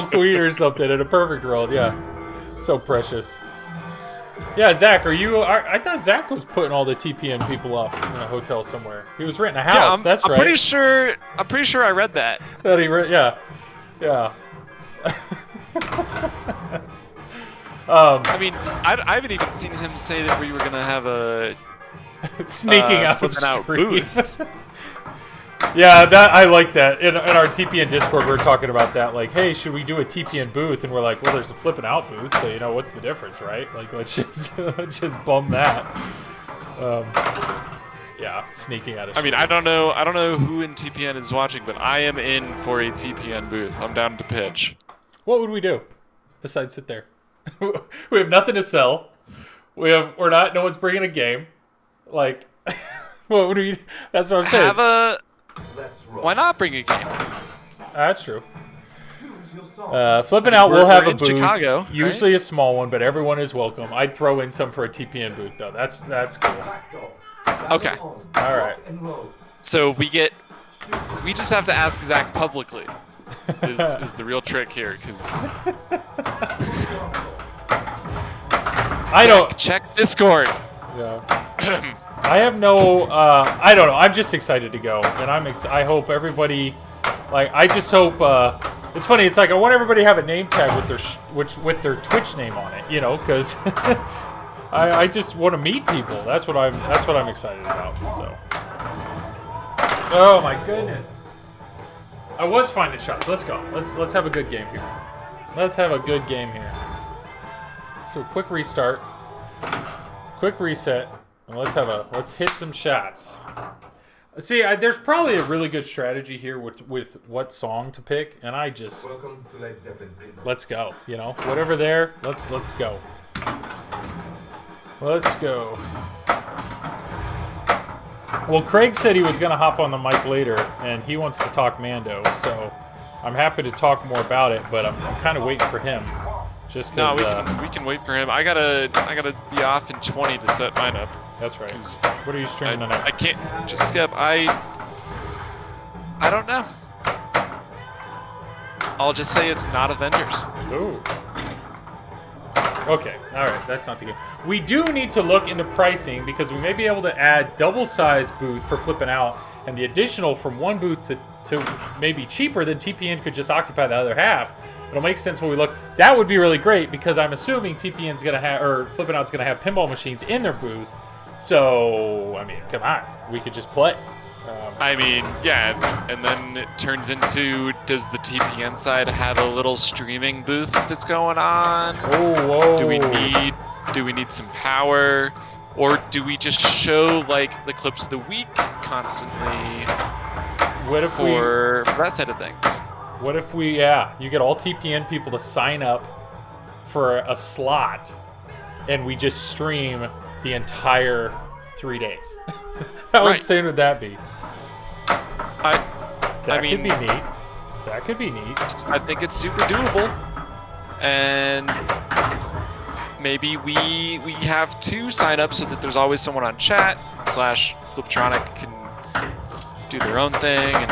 [SPEAKER 1] queen or something in a perfect world, yeah. So precious. Yeah, Zach, I thought Zach was putting all the TPN people up in a hotel somewhere. He was renting a house. That's right.
[SPEAKER 3] I'm pretty sure I read that.
[SPEAKER 1] Yeah.
[SPEAKER 3] I mean, I haven't even seen him say that we were gonna have a
[SPEAKER 1] sneaking out
[SPEAKER 3] booth.
[SPEAKER 1] Yeah, I like that. In our TPN Discord, we were talking about that. Like, hey, should we do a TPN booth? And we're like, well, there's a flipping out booth, so what's the difference, right? Like, let's just bum that. Yeah, sneaking out of.
[SPEAKER 3] I mean, I don't know who in TPN is watching, but I am in for a TPN booth. I'm down to pitch.
[SPEAKER 1] What would we do besides sit there? We have nothing to sell. No one's bringing a game. Like, what would we? That's what I'm saying.
[SPEAKER 2] Let's roll.
[SPEAKER 3] Why not bring a game?
[SPEAKER 1] That's true.
[SPEAKER 2] Choose your song.
[SPEAKER 1] Flipping out, we'll have
[SPEAKER 3] we're
[SPEAKER 1] a
[SPEAKER 3] in
[SPEAKER 1] booth.
[SPEAKER 3] Chicago,
[SPEAKER 1] Usually a small one, but everyone is welcome. I'd throw in some for a TPN booth though. That's cool.
[SPEAKER 2] Black dog.
[SPEAKER 3] Okay.
[SPEAKER 2] On.
[SPEAKER 1] All right.
[SPEAKER 2] Rock and roll.
[SPEAKER 3] So we just have to ask Zach publicly. Is the real trick here? Because
[SPEAKER 1] I don't.
[SPEAKER 3] check Discord.
[SPEAKER 1] Yeah. I have no. I don't know. I'm just excited to go, and I hope everybody. Like, I just hope. It's funny. It's like I want everybody to have a name tag with with their Twitch name on it. You know, because I just want to meet people. That's what I'm excited about. So. Oh my goodness. I was finding shots. Let's go. Let's have a good game here. Let's have a good game here. So quick restart. Quick reset. And let's hit some shots. See, there's probably a really good strategy here with what song to pick, and I just
[SPEAKER 2] Welcome to Zeppelin.
[SPEAKER 1] let's go. You know, whatever there. Let's go. Let's go. Well, Craig said he was gonna hop on the mic later, and he wants to talk Mando. So I'm happy to talk more about it, but I'm kind of waiting for him. Just
[SPEAKER 3] No,
[SPEAKER 1] because
[SPEAKER 3] we can wait for him. I gotta be off in 20 to set mine up.
[SPEAKER 1] that's right.
[SPEAKER 3] 'Cause
[SPEAKER 1] What are you streaming tonight?
[SPEAKER 3] I can't just skip. I don't know. I'll just say it's not Avengers.
[SPEAKER 1] Ooh. Okay, alright, that's not the game. We do need to look into pricing because we may be able to add double-sized booth for flipping out, and the additional from one booth to maybe cheaper than TPN could just occupy the other half. It'll make sense when we look. That would be really great because I'm assuming TPN's gonna have, or flipping out's gonna have pinball machines in their booth. So, I mean, come on, we could just play.
[SPEAKER 3] I mean, yeah, and then it turns into, does the TPN side have a little streaming booth that's going on?
[SPEAKER 1] Oh, whoa.
[SPEAKER 3] Do we need some power, or do we just show like the clips of the week constantly
[SPEAKER 1] What if
[SPEAKER 3] for that side of things?
[SPEAKER 1] What if you get all TPN people to sign up for a slot, and we just stream the entire 3 days? How
[SPEAKER 3] Right.
[SPEAKER 1] insane would that be?
[SPEAKER 3] I mean,
[SPEAKER 1] could be neat. That could be neat.
[SPEAKER 3] I think it's super doable, and maybe we have two sign up so that there's always someone on chat / Fliptronic can do their own thing, and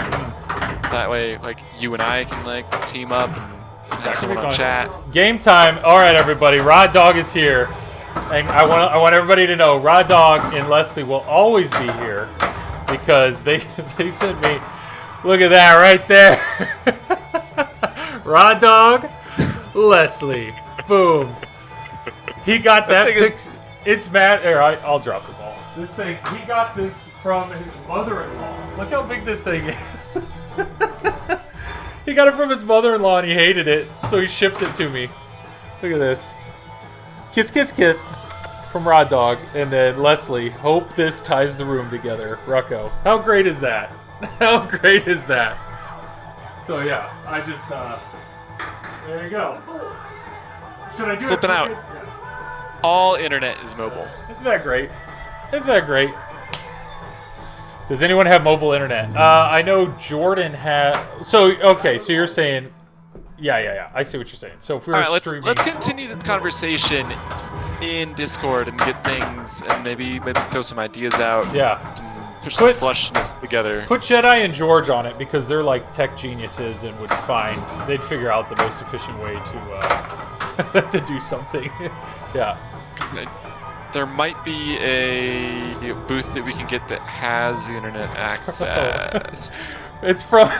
[SPEAKER 3] that way, like, you and I can like team up and have someone on chat.
[SPEAKER 1] Game time. All right, everybody. Rod Dog is here, and I want everybody to know Rod Dog and Leslie will always be here because they sent me. Look at that right there. Rod Dog, Leslie. Boom. He got that picture. It's Matt. Here, I'll drop the ball. This thing, he got this from his mother-in-law. Look how big this thing is. He got it from his mother-in-law and he hated it, so he shipped it to me. Look at this. Kiss, kiss, kiss from Rod Dog. And then Leslie, hope this ties the room together. Rucko. How great is that? How great is that? So yeah, I just, there you go. Should I do
[SPEAKER 3] Flipping
[SPEAKER 1] it?
[SPEAKER 3] out.
[SPEAKER 1] Yeah.
[SPEAKER 3] All internet is mobile.
[SPEAKER 1] Isn't that great? Isn't that great? Does anyone have mobile internet? I know Jordan had. So okay, so you're saying, yeah. I see what you're saying. So if we were
[SPEAKER 3] All right,
[SPEAKER 1] streaming,
[SPEAKER 3] let's continue this conversation in Discord and get things, and maybe throw some ideas out.
[SPEAKER 1] yeah.
[SPEAKER 3] Put some flushness together.
[SPEAKER 1] Put Jedi and George on it because they're like tech geniuses and they'd figure out the most efficient way to to do something. Yeah.
[SPEAKER 3] There might be a booth that we can get that has the internet access.
[SPEAKER 1] It's from.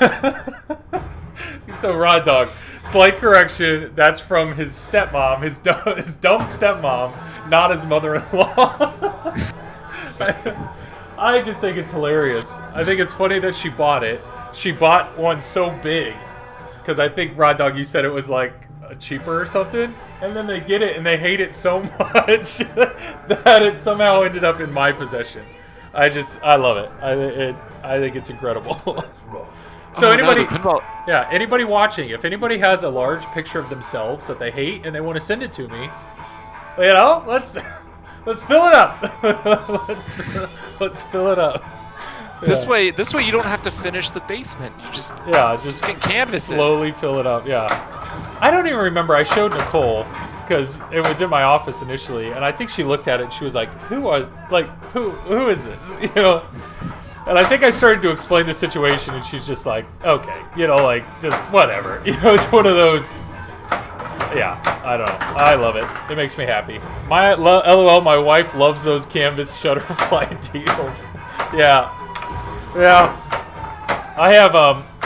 [SPEAKER 1] So Rod Dog, slight correction. That's from his stepmom, his dumb stepmom, not his mother-in-law. I just think it's hilarious. I think it's funny that she bought it. She bought one so big because I think Rod Dog, you said it was like cheaper or something, and then they get it and they hate it so much that it somehow ended up in my possession. I love it. I think it's incredible. So anybody watching, if anybody has a large picture of themselves that they hate and they want to send it to me, you know, Let's fill it up. let's fill it up.
[SPEAKER 3] This way you don't have to finish the basement. You just get canvases.
[SPEAKER 1] Slowly fill it up. Yeah. I don't even remember. I showed Nicole because it was in my office initially, and I think she looked at it and she was like, "Who is this?" You know. And I think I started to explain the situation, and she's just like, "Okay, you know, like just whatever." You know, it's one of those. Yeah, I don't know. I love it. It makes me happy. LOL, my wife loves those canvas shutterfly deals. Yeah. Yeah. I have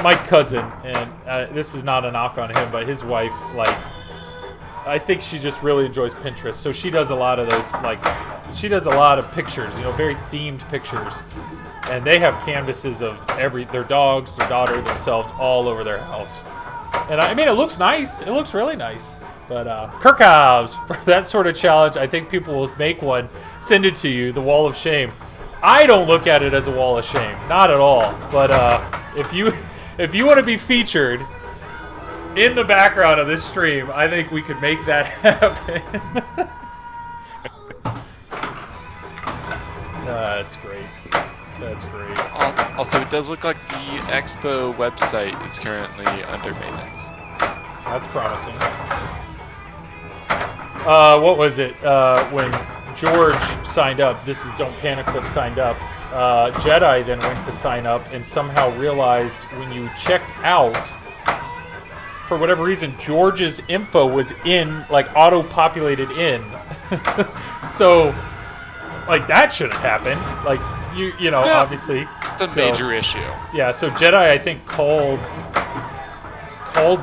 [SPEAKER 1] my cousin, and this is not a knock on him, but his wife, like, I think she just really enjoys Pinterest. So she does a lot of those, like, she does a lot of pictures, you know, very themed pictures. And they have canvases of their dogs, their daughter, themselves, all over their house. And I mean, it looks nice. It looks really nice. But Kirkhouse, for that sort of challenge, I think people will make one, send it to you, the Wall of Shame. I don't look at it as a wall of shame, not at all. But if you want to be featured in the background of this stream, I think we could make that happen. That's great. That's great.
[SPEAKER 3] Also, it does look like the Expo website is currently under maintenance.
[SPEAKER 1] That's promising. What was it? When George signed up, this is Don't Panic Clip signed up, Jedi then went to sign up and somehow realized when you checked out, for whatever reason, George's info was in, like, auto-populated in. So, like, that shouldn't happen. Like, you know, yeah, obviously.
[SPEAKER 3] It's a major issue.
[SPEAKER 1] Yeah, so Jedi, I think, called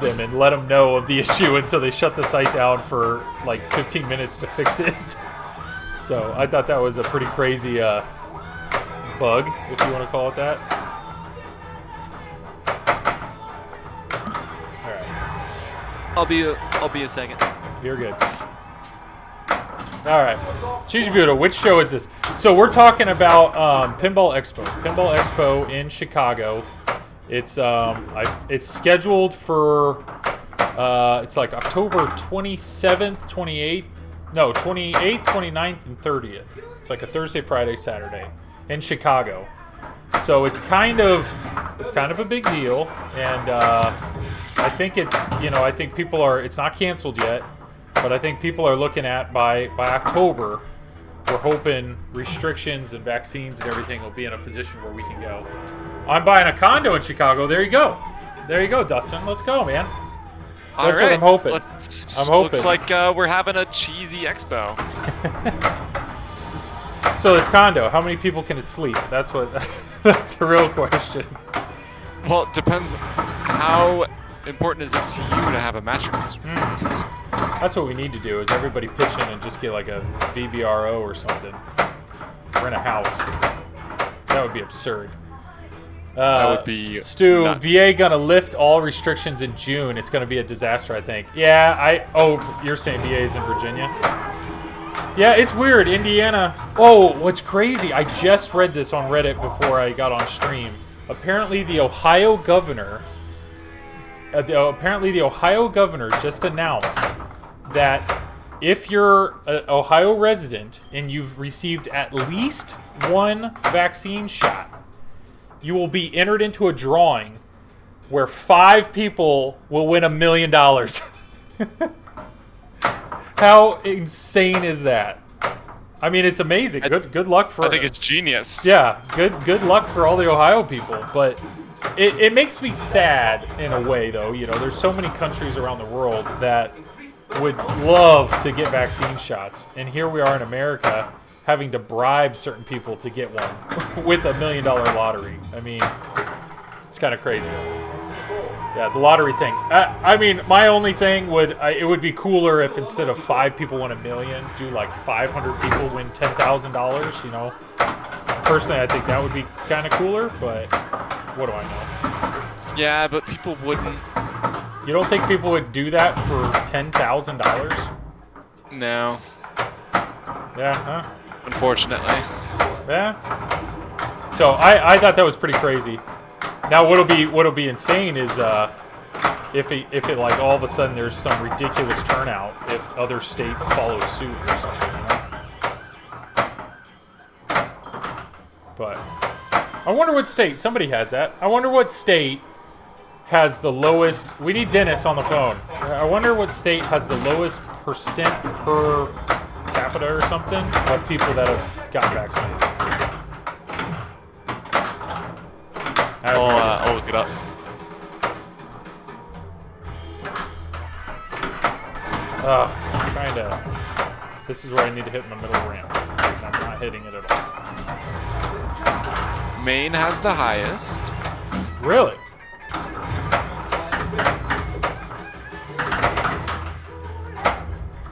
[SPEAKER 1] them and let them know of the issue, and so they shut the site down for, like, 15 minutes to fix it. So I thought that was a pretty crazy bug, if you want to call it that. All right.
[SPEAKER 4] I'll be a second.
[SPEAKER 1] You're good. All right. Chichibuto, which show is this? So we're talking about Pinball Expo. Pinball Expo in Chicago. It's scheduled for it's like October 27th, 28th. No, 28th, 29th, and 30th. It's like a Thursday, Friday, Saturday in Chicago. So it's kind of a big deal, and I think I think people are. It's not canceled yet, but I think people are looking at by October. We're hoping restrictions and vaccines and everything will be in a position where we can go. I'm buying a condo in Chicago. There you go. There you go, Dustin. Let's go, man. That's what I'm hoping. I'm hoping.
[SPEAKER 3] Looks like we're having a cheesy expo.
[SPEAKER 1] So this condo, how many people can it sleep? That's that's the real question.
[SPEAKER 3] Well, it depends. How important is it to you to have a mattress?
[SPEAKER 1] That's what we need to do. Is everybody pitch in and just get like a VBRO or something? Rent a house. That would be absurd.
[SPEAKER 3] That would be
[SPEAKER 1] Stu,
[SPEAKER 3] nuts.
[SPEAKER 1] VA gonna lift all restrictions in June. It's gonna be a disaster, I think. Yeah, you're saying VA is in Virginia? Yeah, it's weird. Indiana. Oh, what's crazy? I just read this on Reddit before I got on stream. Apparently, the Ohio governor just announced that if you're an Ohio resident and you've received at least one vaccine shot, you will be entered into a drawing where 5 people will win $1 million. How insane is that? I mean, it's amazing. Good luck for.
[SPEAKER 3] I think it's genius.
[SPEAKER 1] Yeah, good luck for all the Ohio people. But it makes me sad in a way, though. You know, there's so many countries around the world that would love to get vaccine shots, and here we are in America having to bribe certain people to get one with $1 million lottery. I mean, it's kind of crazy. Yeah, the lottery thing. I mean, my only thing it would be cooler if instead of 5 people win $1 million, do like 500 people win $10,000. You know, personally, I think that would be kind of cooler. But what do I know?
[SPEAKER 3] Yeah, but people wouldn't.
[SPEAKER 1] You don't think people would do that for $10,000?
[SPEAKER 3] No.
[SPEAKER 1] Yeah, huh?
[SPEAKER 3] Unfortunately.
[SPEAKER 1] Yeah. So I thought that was pretty crazy. Now what'll be insane is if it like all of a sudden there's some ridiculous turnout if other states follow suit or something. You know? but I wonder what state. Somebody has that. I wonder what state has the lowest. We need Dennis on the phone. I wonder what state has the lowest percent per capita or something of people that have gotten vaccinated.
[SPEAKER 3] I'll look it up.
[SPEAKER 1] Trying to. This is where I need to hit my middle ramp. And I'm not hitting it at all.
[SPEAKER 3] Maine has the highest.
[SPEAKER 1] Really?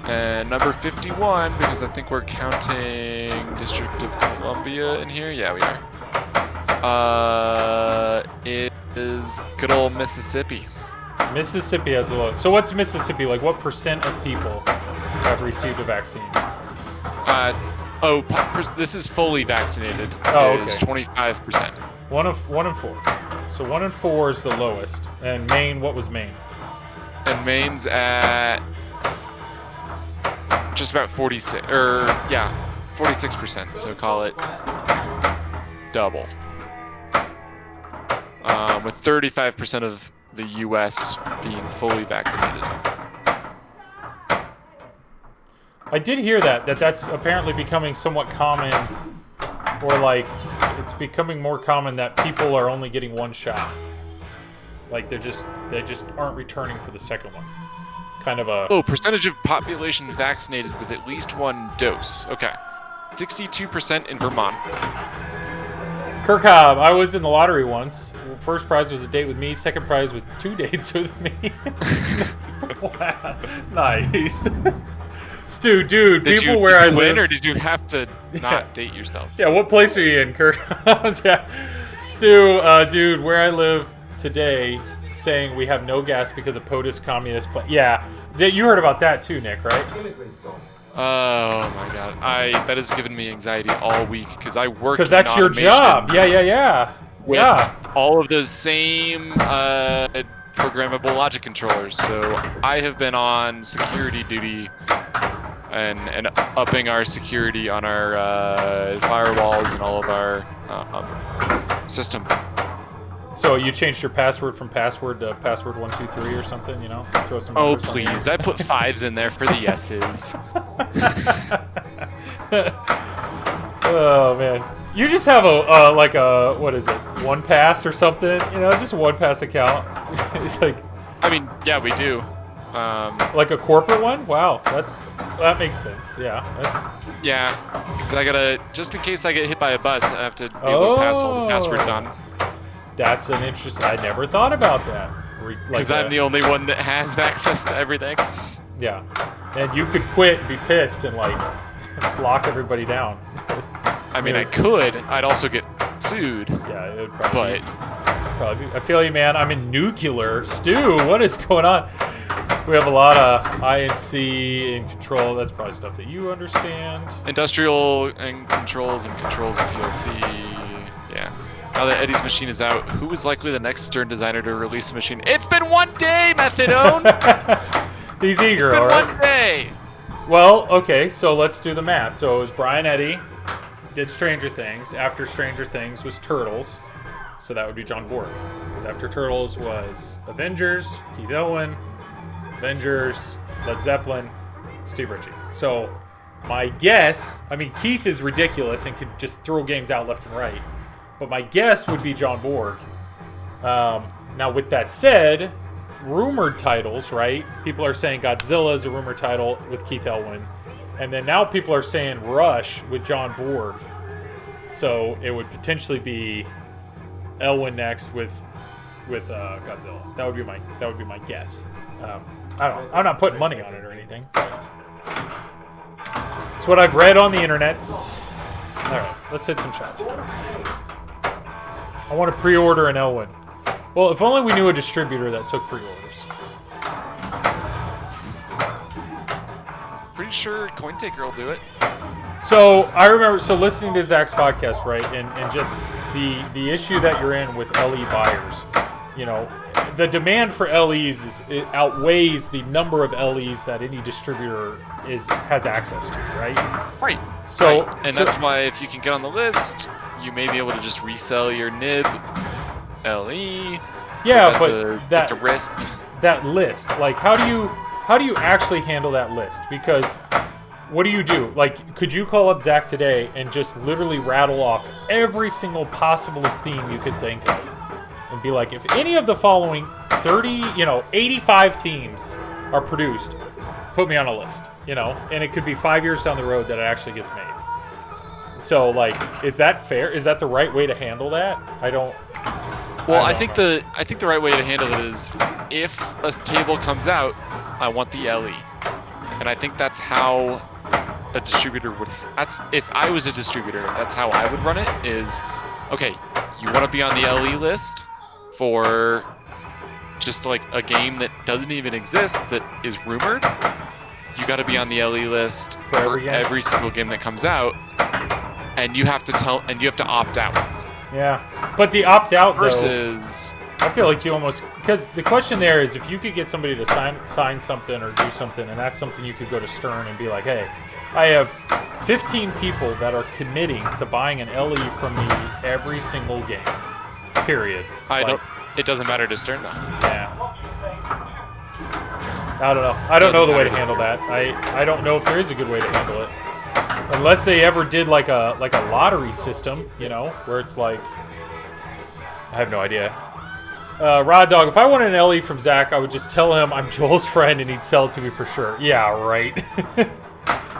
[SPEAKER 3] And number 51, because I think we're counting District of Columbia in here. Yeah, we are. It is good old Mississippi.
[SPEAKER 1] Mississippi has the lowest. So what's Mississippi like? What percent of people have received a vaccine?
[SPEAKER 3] This is fully vaccinated.
[SPEAKER 1] Oh,
[SPEAKER 3] It is 25%.
[SPEAKER 1] One in four. So 1 in 4 is the lowest. And Maine, what was Maine?
[SPEAKER 3] And Maine's at just about 46%. So call it double. With 35% of the U.S. being fully vaccinated.
[SPEAKER 1] I did hear that's apparently becoming somewhat common, or like it's becoming more common that people are only getting one shot. Like they just aren't returning for the second one. Kind of a
[SPEAKER 3] Percentage of population vaccinated with at least one dose. Okay. 62% in Vermont.
[SPEAKER 1] Kirk Hobb, I was in the lottery once. First prize was a date with me. Second prize was 2 dates with me. Wow. Nice. Stu, dude,
[SPEAKER 3] Did
[SPEAKER 1] people
[SPEAKER 3] you
[SPEAKER 1] where I
[SPEAKER 3] win,
[SPEAKER 1] live.
[SPEAKER 3] or did you have to not date yourself?
[SPEAKER 1] Yeah, what place are you in, Kirk? Yeah. Stu, dude, where I live today, saying we have no gas because of POTUS communist. Yeah, you heard about that too, Nick, right?
[SPEAKER 3] Oh my god, that has given me anxiety all week because I work.
[SPEAKER 1] Because that's your job. Yeah.
[SPEAKER 3] With all of those same programmable logic controllers, so I have been on security duty and upping our security on our firewalls and all of our system.
[SPEAKER 1] So you changed your password from password to password 123 or something, you know? Throw some
[SPEAKER 3] Oh
[SPEAKER 1] numbers on there.
[SPEAKER 3] please, I put 5s in there for the yeses.
[SPEAKER 1] Oh man, you just have a like a what is it? 1Pass or something? You know, just a 1Pass account. It's like.
[SPEAKER 3] I mean, yeah, we do.
[SPEAKER 1] Like a corporate one? Wow, that makes sense. Yeah,
[SPEAKER 3] Yeah, because I gotta, just in case I get hit by a bus, I have to be able to pass all the passwords on.
[SPEAKER 1] That's an interesting. I never thought about that.
[SPEAKER 3] Because I'm the only one that has access to everything.
[SPEAKER 1] Yeah, and you could quit and be pissed and like lock everybody down.
[SPEAKER 3] I mean, I could. I'd also get sued.
[SPEAKER 1] Yeah, it would probably. I feel you, man. I'm in nuclear. Stu, what is going on? We have a lot of INC and control. That's probably stuff that you understand.
[SPEAKER 3] Industrial and controls and PLC. Yeah. Now that Eddie's machine is out, who is likely the next Stern designer to release a machine? It's been 1 day, Methadone!
[SPEAKER 1] He's eager,
[SPEAKER 3] It's been
[SPEAKER 1] all right?
[SPEAKER 3] 1 day!
[SPEAKER 1] Well, okay, so let's do the math. So it was Brian Eddy, did Stranger Things. After Stranger Things was Turtles. So that would be John Borg. Because after Turtles was Avengers, Keith Owen, Avengers, Led Zeppelin, Steve Ritchie. So my guess, I mean, Keith is ridiculous and could just throw games out left and right. But my guess would be John Borg. Now, with that said, rumored titles, right? People are saying Godzilla is a rumored title with Keith Elwin. And then now people are saying Rush with John Borg. So it would potentially be Elwin next with Godzilla. That would be my guess. I'm not putting money on it or anything. It's what I've read on the internet. All right, let's hit some shots. I want to pre-order an Elwin. Well, if only we knew a distributor that took pre-orders.
[SPEAKER 3] Pretty sure CoinTaker will do it.
[SPEAKER 1] So I remember listening to Zach's podcast, right, and just the issue that you're in with LE buyers. You know, the demand for LEs it outweighs the number of LEs that any distributor has access to, right?
[SPEAKER 3] Right.
[SPEAKER 1] So
[SPEAKER 3] right. And that's why if you can get on the list, you may be able to just resell your nib LE.
[SPEAKER 1] Yeah,
[SPEAKER 3] that's a risk.
[SPEAKER 1] That list, like, how do you actually handle that list? Because what do? Like, could you call up Zach today and just literally rattle off every single possible theme you could think of, and be like, if any of the following 85 themes are produced, put me on a list, and it could be 5 years down the road that it actually gets made. So, like, is that fair? Is that the right way to handle that?
[SPEAKER 3] I think the right way to handle it is, if a table comes out, I want the LE, and I think that's how a distributor would. If I was a distributor, that's how I would run it. Is, okay, you want to be on the LE list for just like a game that doesn't even exist, that is rumored. You got to be on the LE list for every single game that comes out, and you have to opt out.
[SPEAKER 1] Yeah, but the opt out
[SPEAKER 3] versus,
[SPEAKER 1] I feel like you almost, because the question there is, if you could get somebody to sign something or do something, and that's something you could go to Stern and be like, hey, I have 15 people that are committing to buying an LE from me every single game. Period.
[SPEAKER 3] It doesn't matter to Stern though.
[SPEAKER 1] Yeah. I don't know. I don't know the way to handle that. I don't know if there is a good way to handle it. Unless they ever did like a lottery system, where it's like, I have no idea. Rod Dog, if I wanted an LE from Zach, I would just tell him I'm Joel's friend and he'd sell it to me for sure. Yeah, right.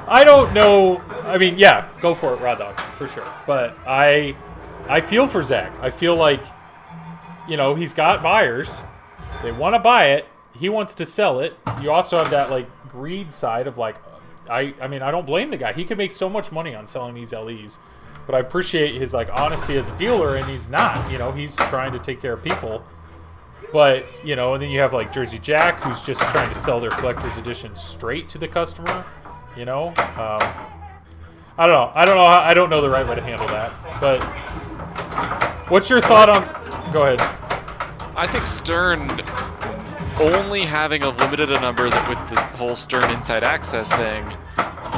[SPEAKER 1] I don't know. I mean, yeah, go for it, Rod Dog, for sure. But I feel for Zach. I feel like, he's got buyers. They want to buy it. He wants to sell it. You also have that, like, greed side of, like, I mean, I don't blame the guy. He could make so much money on selling these LEs. But I appreciate his, like, honesty as a dealer, and he's not. He's trying to take care of people. But, and then you have, like, Jersey Jack, who's just trying to sell their collector's edition straight to the customer. I don't know. I don't know the right way to handle that. But what's your thought on? Go ahead.
[SPEAKER 3] I think Stern only having a limited number that with the whole Stern Inside Access thing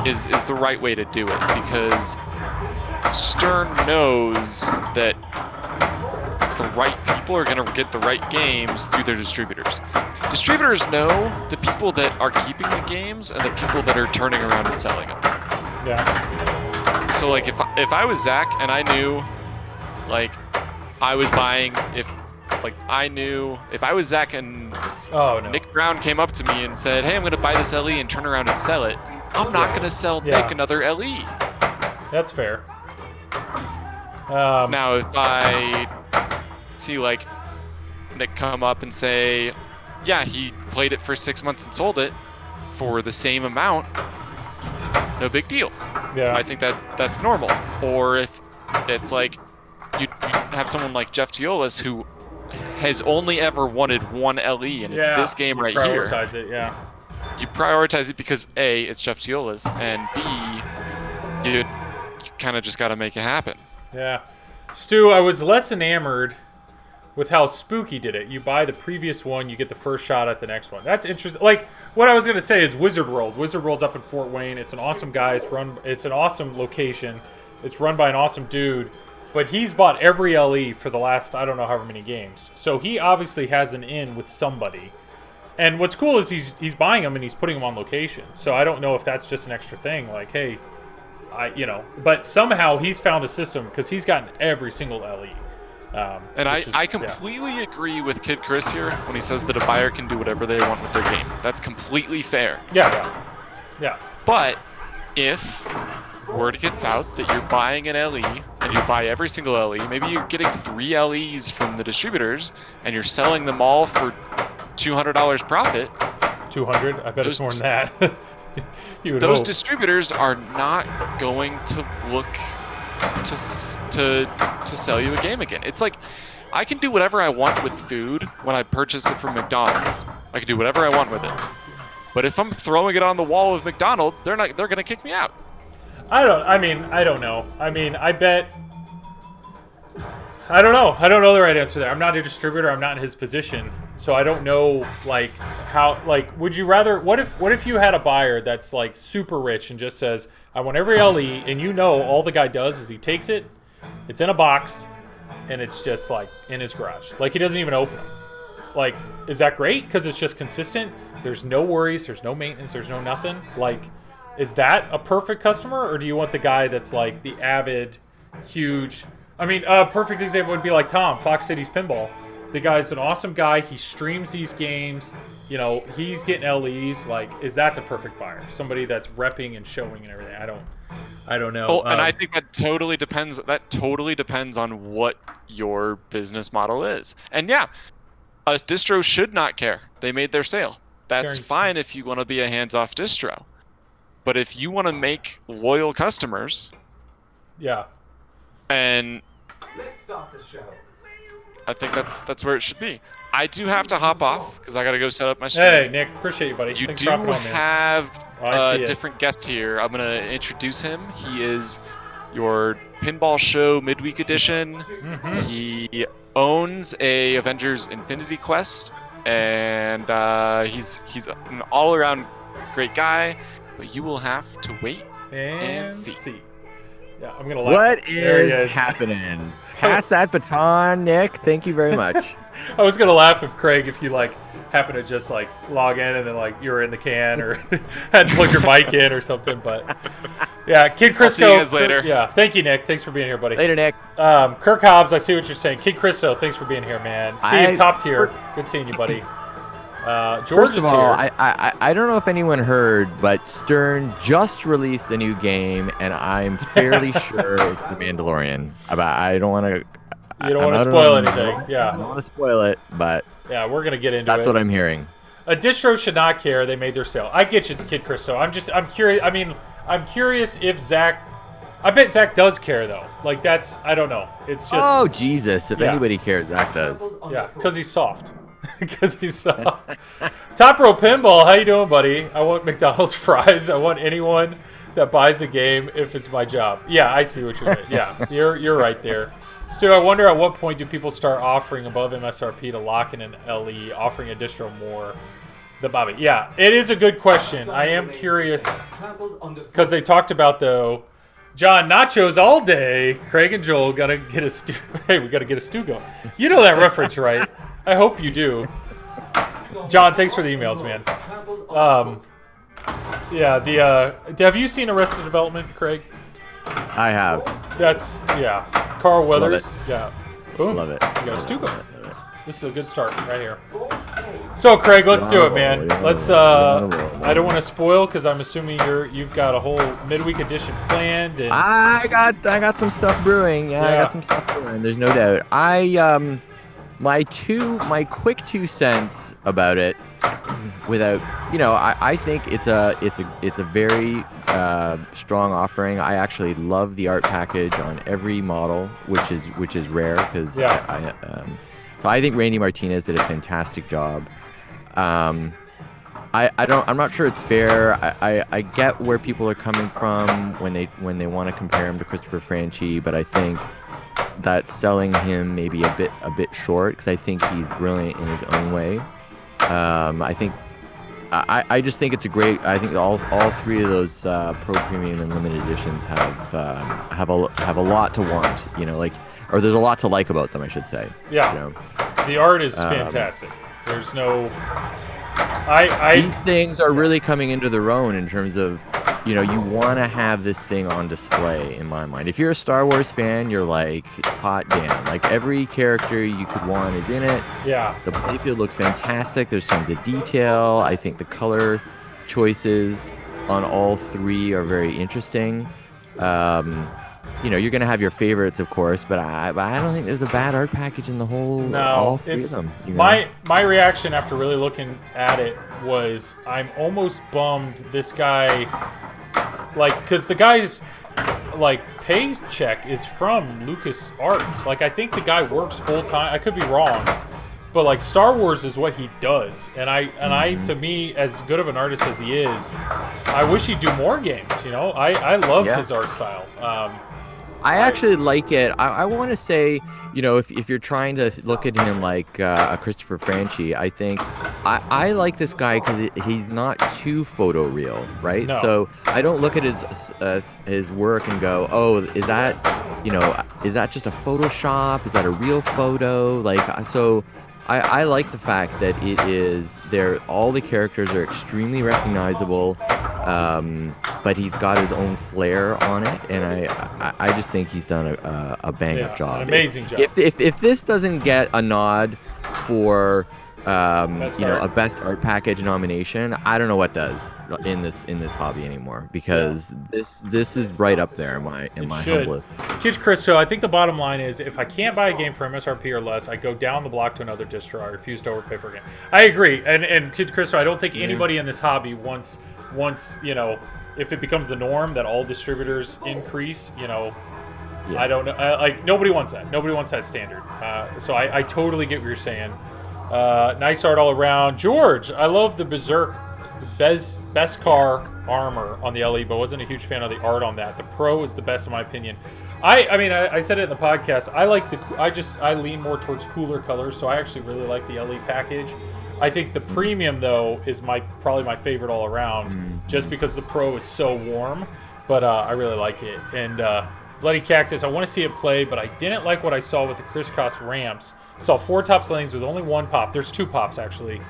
[SPEAKER 3] is the right way to do it, because Stern knows that the right people are going to get the right games through their distributors. Distributors know the people that are keeping the games and the people that are turning around and selling them.
[SPEAKER 1] Yeah.
[SPEAKER 3] So, like, if I was Zach and I knew, like, I was buying, if I was Zach and Nick Brown came up to me and said, hey, I'm going to buy this LE and turn around and sell it, I'm not going to sell Nick another LE.
[SPEAKER 1] That's fair.
[SPEAKER 3] Now, if I see, like, Nick come up and say, yeah, he played it for 6 months and sold it for the same amount, no big deal.
[SPEAKER 1] Yeah.
[SPEAKER 3] I think that's normal. Or if it's like you have someone like Jeff Teolis who has only ever wanted one LE, and it's this game right here.
[SPEAKER 1] Prioritize it, yeah.
[SPEAKER 3] You prioritize it because A, it's Jeff Teolis, and B, you kind of just got to make it happen.
[SPEAKER 1] Yeah. Stu, I was less enamored with how Spooky did it. You buy the previous one, you get the first shot at the next one. That's interesting. Like, what I was going to say is Wizard World. Wizard World's up in Fort Wayne. It's an awesome guy. It's an awesome location. It's run by an awesome dude. But he's bought every LE for the last, I don't know however many games. So he obviously has an in with somebody. And what's cool is he's buying them and he's putting them on location. So I don't know if that's just an extra thing. Like, hey, but somehow he's found a system because he's gotten every single LE.
[SPEAKER 3] And I completely agree with Kid Chris here when he says that a buyer can do whatever they want with their game. That's completely fair.
[SPEAKER 1] Yeah.
[SPEAKER 3] But if word gets out that you're buying an LE and you buy every single LE, maybe you're getting 3 LEs from the distributors and you're selling them all for $200 profit.
[SPEAKER 1] 200? I bet it's more than that.
[SPEAKER 3] Those distributors are not going to look to sell you a game again. It's like, I can do whatever I want with food when I purchase it from McDonald's. I can do whatever I want with it. But if I'm throwing it on the wall of McDonald's, they're going to kick me out.
[SPEAKER 1] I don't know. I don't know. I don't know the right answer there. I'm not a distributor. I'm not in his position. So I don't know, like, how, like, would you rather, what if you had a buyer that's, like, super rich and just says, I want every LE, and all the guy does is he takes it, It's in a box, and it's just like in his garage. Like he doesn't even open them. Like, is that great? Because it's just consistent. There's no worries. There's no maintenance. There's no nothing. Like, is that a perfect customer, or do you want the guy that's like the avid, huge? I mean, a perfect example would be like Tom, Fox Cities Pinball. The guy's an awesome guy. He streams these games. You know, he's getting LEs. Like, is that the perfect buyer? Somebody that's repping and showing and everything. I don't know.
[SPEAKER 3] Oh, and I think that totally depends. That totally depends on what your business model is. And yeah, a distro should not care. They made their sale. That's fine if you want to be a hands-off distro. But if you want to make loyal customers,
[SPEAKER 1] yeah,
[SPEAKER 2] let's start the show.
[SPEAKER 3] I think that's where it should be. I do have to hop off because I got to go set up my stream.
[SPEAKER 1] Hey, Nick, appreciate you, buddy.
[SPEAKER 3] You
[SPEAKER 1] Thanks
[SPEAKER 3] do
[SPEAKER 1] for hopping on, man.
[SPEAKER 3] have
[SPEAKER 1] I see
[SPEAKER 3] a different guest here. I'm going to introduce him. He is your Pinball Show Midweek Edition.
[SPEAKER 1] Mm-hmm.
[SPEAKER 3] He owns a Avengers Infinity Quest, and he's an all-around great guy. But you will have to wait and see.
[SPEAKER 1] Yeah, I'm going to laugh.
[SPEAKER 4] What is happening? Pass that baton, Nick. Thank you very much.
[SPEAKER 1] I was going to laugh if Craig, if you like happen to just like log in and then like you were in the can or had to plug your mic in or something. But yeah, Kid Christo.
[SPEAKER 3] I'll see you guys later.
[SPEAKER 1] Yeah, thank you, Nick. Thanks for being here, buddy.
[SPEAKER 4] Later, Nick.
[SPEAKER 1] Kirk Hobbs, I see what you're saying. Kid Christo, thanks for being here, man. Steve, top tier. Good seeing you, buddy. George
[SPEAKER 4] First of
[SPEAKER 1] is
[SPEAKER 4] all,
[SPEAKER 1] here.
[SPEAKER 4] I don't know if anyone heard, but Stern just released a new game, and I'm fairly sure it's The Mandalorian. I don't want to.
[SPEAKER 1] You don't want to spoil anything. Yeah.
[SPEAKER 4] I don't want to spoil it, but
[SPEAKER 1] yeah, we're gonna get into
[SPEAKER 4] that's
[SPEAKER 1] it.
[SPEAKER 4] what I'm hearing.
[SPEAKER 1] A distro should not care. They made their sale. I get you, Kid Christo. I'm curious. I mean, I'm curious if Zach. I bet Zach does care though. Like that's. I don't know. It's just.
[SPEAKER 4] Oh Jesus! If
[SPEAKER 1] yeah.
[SPEAKER 4] anybody cares, Zach does.
[SPEAKER 1] Yeah, because he's soft. Because he's soft. Top Row Pinball, how you doing, buddy? I want McDonald's fries. I want anyone that buys a game if it's my job. Yeah, I see what you're saying. Yeah, you're right there. Stu, I wonder at what point do people start offering above MSRP to lock in an LE, offering a distro more than Bobby? Yeah, it is a good question. I am curious because they talked about, though, John, nachos all day. Craig and Joel got to get a stew. Hey, we got to get a stew going. You know that reference, right? I hope you do. John, thanks for the emails, man. Yeah, have you seen Arrested Development, Craig?
[SPEAKER 4] I have.
[SPEAKER 1] That's, yeah. Carl Weathers.
[SPEAKER 4] Love it.
[SPEAKER 1] Yeah. Boom.
[SPEAKER 4] Love it.
[SPEAKER 1] You got a stew going. This is a good start right here. So, Craig, let's do it, man. Let's. I don't want to spoil because I'm assuming you've got a whole midweek edition planned. And
[SPEAKER 4] I got some stuff brewing. Yeah, I got some stuff brewing. There's no doubt. My quick 2 cents about it, without I think it's a very strong offering. I actually love the art package on every model, which is rare because so I think Randy Martinez did a fantastic job. I'm not sure it's fair. I get where people are coming from when they want to compare him to Christopher Franchi, but I think that's selling him maybe a bit short because I think he's brilliant in his own way. I just think it's a great. I think all 3 of those Pro Premium and limited editions have a lot to want. Or there's a lot to like about them, I should say.
[SPEAKER 1] Yeah. The art is fantastic. There's no.
[SPEAKER 4] These things are really coming into their own in terms of, you want to have this thing on display, in my mind. If you're a Star Wars fan, you're like, hot damn. Like, every character you could want is in it.
[SPEAKER 1] Yeah.
[SPEAKER 4] The playfield looks fantastic. There's tons of detail. I think the color choices on all 3 are very interesting. You're going to have your favorites, of course, but I don't think there's a bad art package in the whole, all 3 of them.
[SPEAKER 1] My reaction after really looking at it was I'm almost bummed this guy, because the guy's, paycheck is from Lucas Arts. I think the guy works full-time. I could be wrong, but, Star Wars is what he does. And I, to me, as good of an artist as he is, I wish he'd do more games, I love his art style.
[SPEAKER 4] I actually like it. I want to say, if you're trying to look at him like a Christopher Franchi, I think I like this guy because he's not too photoreal, right?
[SPEAKER 1] No.
[SPEAKER 4] So I don't look at his work and go, oh, is that just a Photoshop? Is that a real photo? Like, so I like the fact that it is there. All the characters are extremely recognizable, but he's got his own flair on it, and I just think he's done a bang up job.
[SPEAKER 1] An amazing job.
[SPEAKER 4] If this doesn't get a nod for a best art package nomination, I don't know what does in this hobby anymore, because this is right up there in my humblest.
[SPEAKER 1] Kid Christo, I think the bottom line is, if I can't buy a game for MSRP or less, I go down the block to another distro. I refuse to overpay for a game. I agree, and Kid Christo, I don't think anybody in this hobby wants if it becomes the norm that all distributors increase, I don't know. Like, nobody wants that. Nobody wants that standard. So I totally get what you're saying. Nice art all around. George, I love the Berserk, the Beskar armor on the LE, but wasn't a huge fan of the art on that. The Pro is the best in my opinion. I said it in the podcast. I lean more towards cooler colors, so I actually really like the LE package. I think the Premium, though, is probably my favorite all around, just because the Pro is so warm, but I really like it. And Bloody Cactus, I want to see it play, but I didn't like what I saw with the crisscross ramps. Saw 4 top lanes with only 1 pop. There's 2 pops, actually.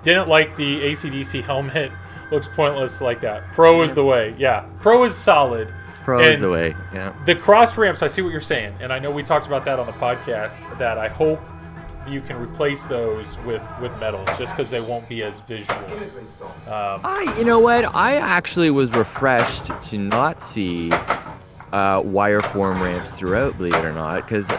[SPEAKER 1] Didn't like the AC/DC helmet. Looks pointless like that. Pro is the way. Yeah. Pro is solid.
[SPEAKER 4] Pro is the way. Yeah.
[SPEAKER 1] The cross ramps, I see what you're saying. And I know we talked about that on the podcast, that I hope you can replace those with metal, just because they won't be as visual.
[SPEAKER 4] You know what? I actually was refreshed to not see wire form ramps throughout, believe it or not, because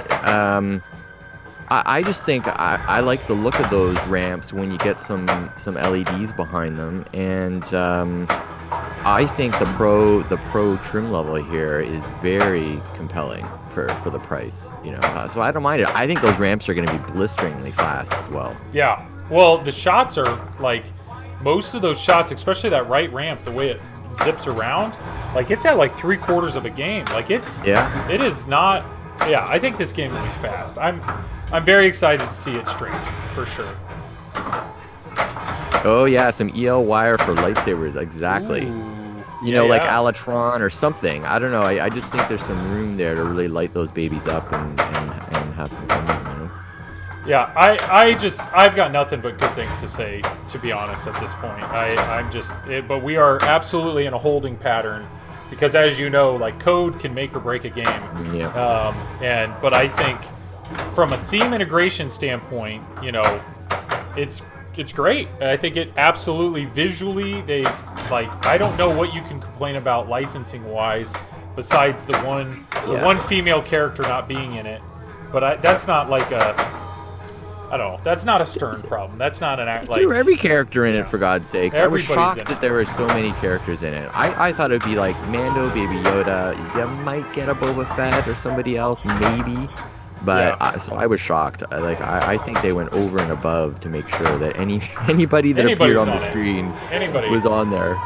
[SPEAKER 4] I just think I like the look of those ramps when you get some LEDs behind them, and I think the pro trim level here is very compelling for the price, so I don't mind it. I think those ramps are going to be blisteringly fast as well.
[SPEAKER 1] Yeah, well, the shots are like, most of those shots, especially that right ramp, the way it zips around, like, it's at like 3/4 of a game. Like, it is not. Yeah, I think this game will be fast. I'm very excited to see it streamed, for sure.
[SPEAKER 4] Oh yeah, some EL wire for lightsabers, exactly.
[SPEAKER 1] Ooh.
[SPEAKER 4] Like Alatron or something. I don't know. I just think there's some room there to really light those babies up and have some fun.
[SPEAKER 1] Yeah, I've got nothing but good things to say, to be honest, at this point. But we are absolutely in a holding pattern, because, as you know, like, code can make or break a game.
[SPEAKER 4] Yeah.
[SPEAKER 1] But I think from a theme integration standpoint, it's great. I think it absolutely visually, I don't know what you can complain about licensing wise, besides the one female character not being in it. But that's not like I don't know. That's not a Stern problem. That's not an act.
[SPEAKER 4] Threw every character in it, for God's sakes. I was
[SPEAKER 1] Everybody's
[SPEAKER 4] shocked that there were so many characters in it. I thought it'd be like Mando, Baby Yoda. You might get a Boba Fett or somebody else, maybe. But so I was shocked. I think they went over and above to make sure that anybody that appeared on the screen was on there.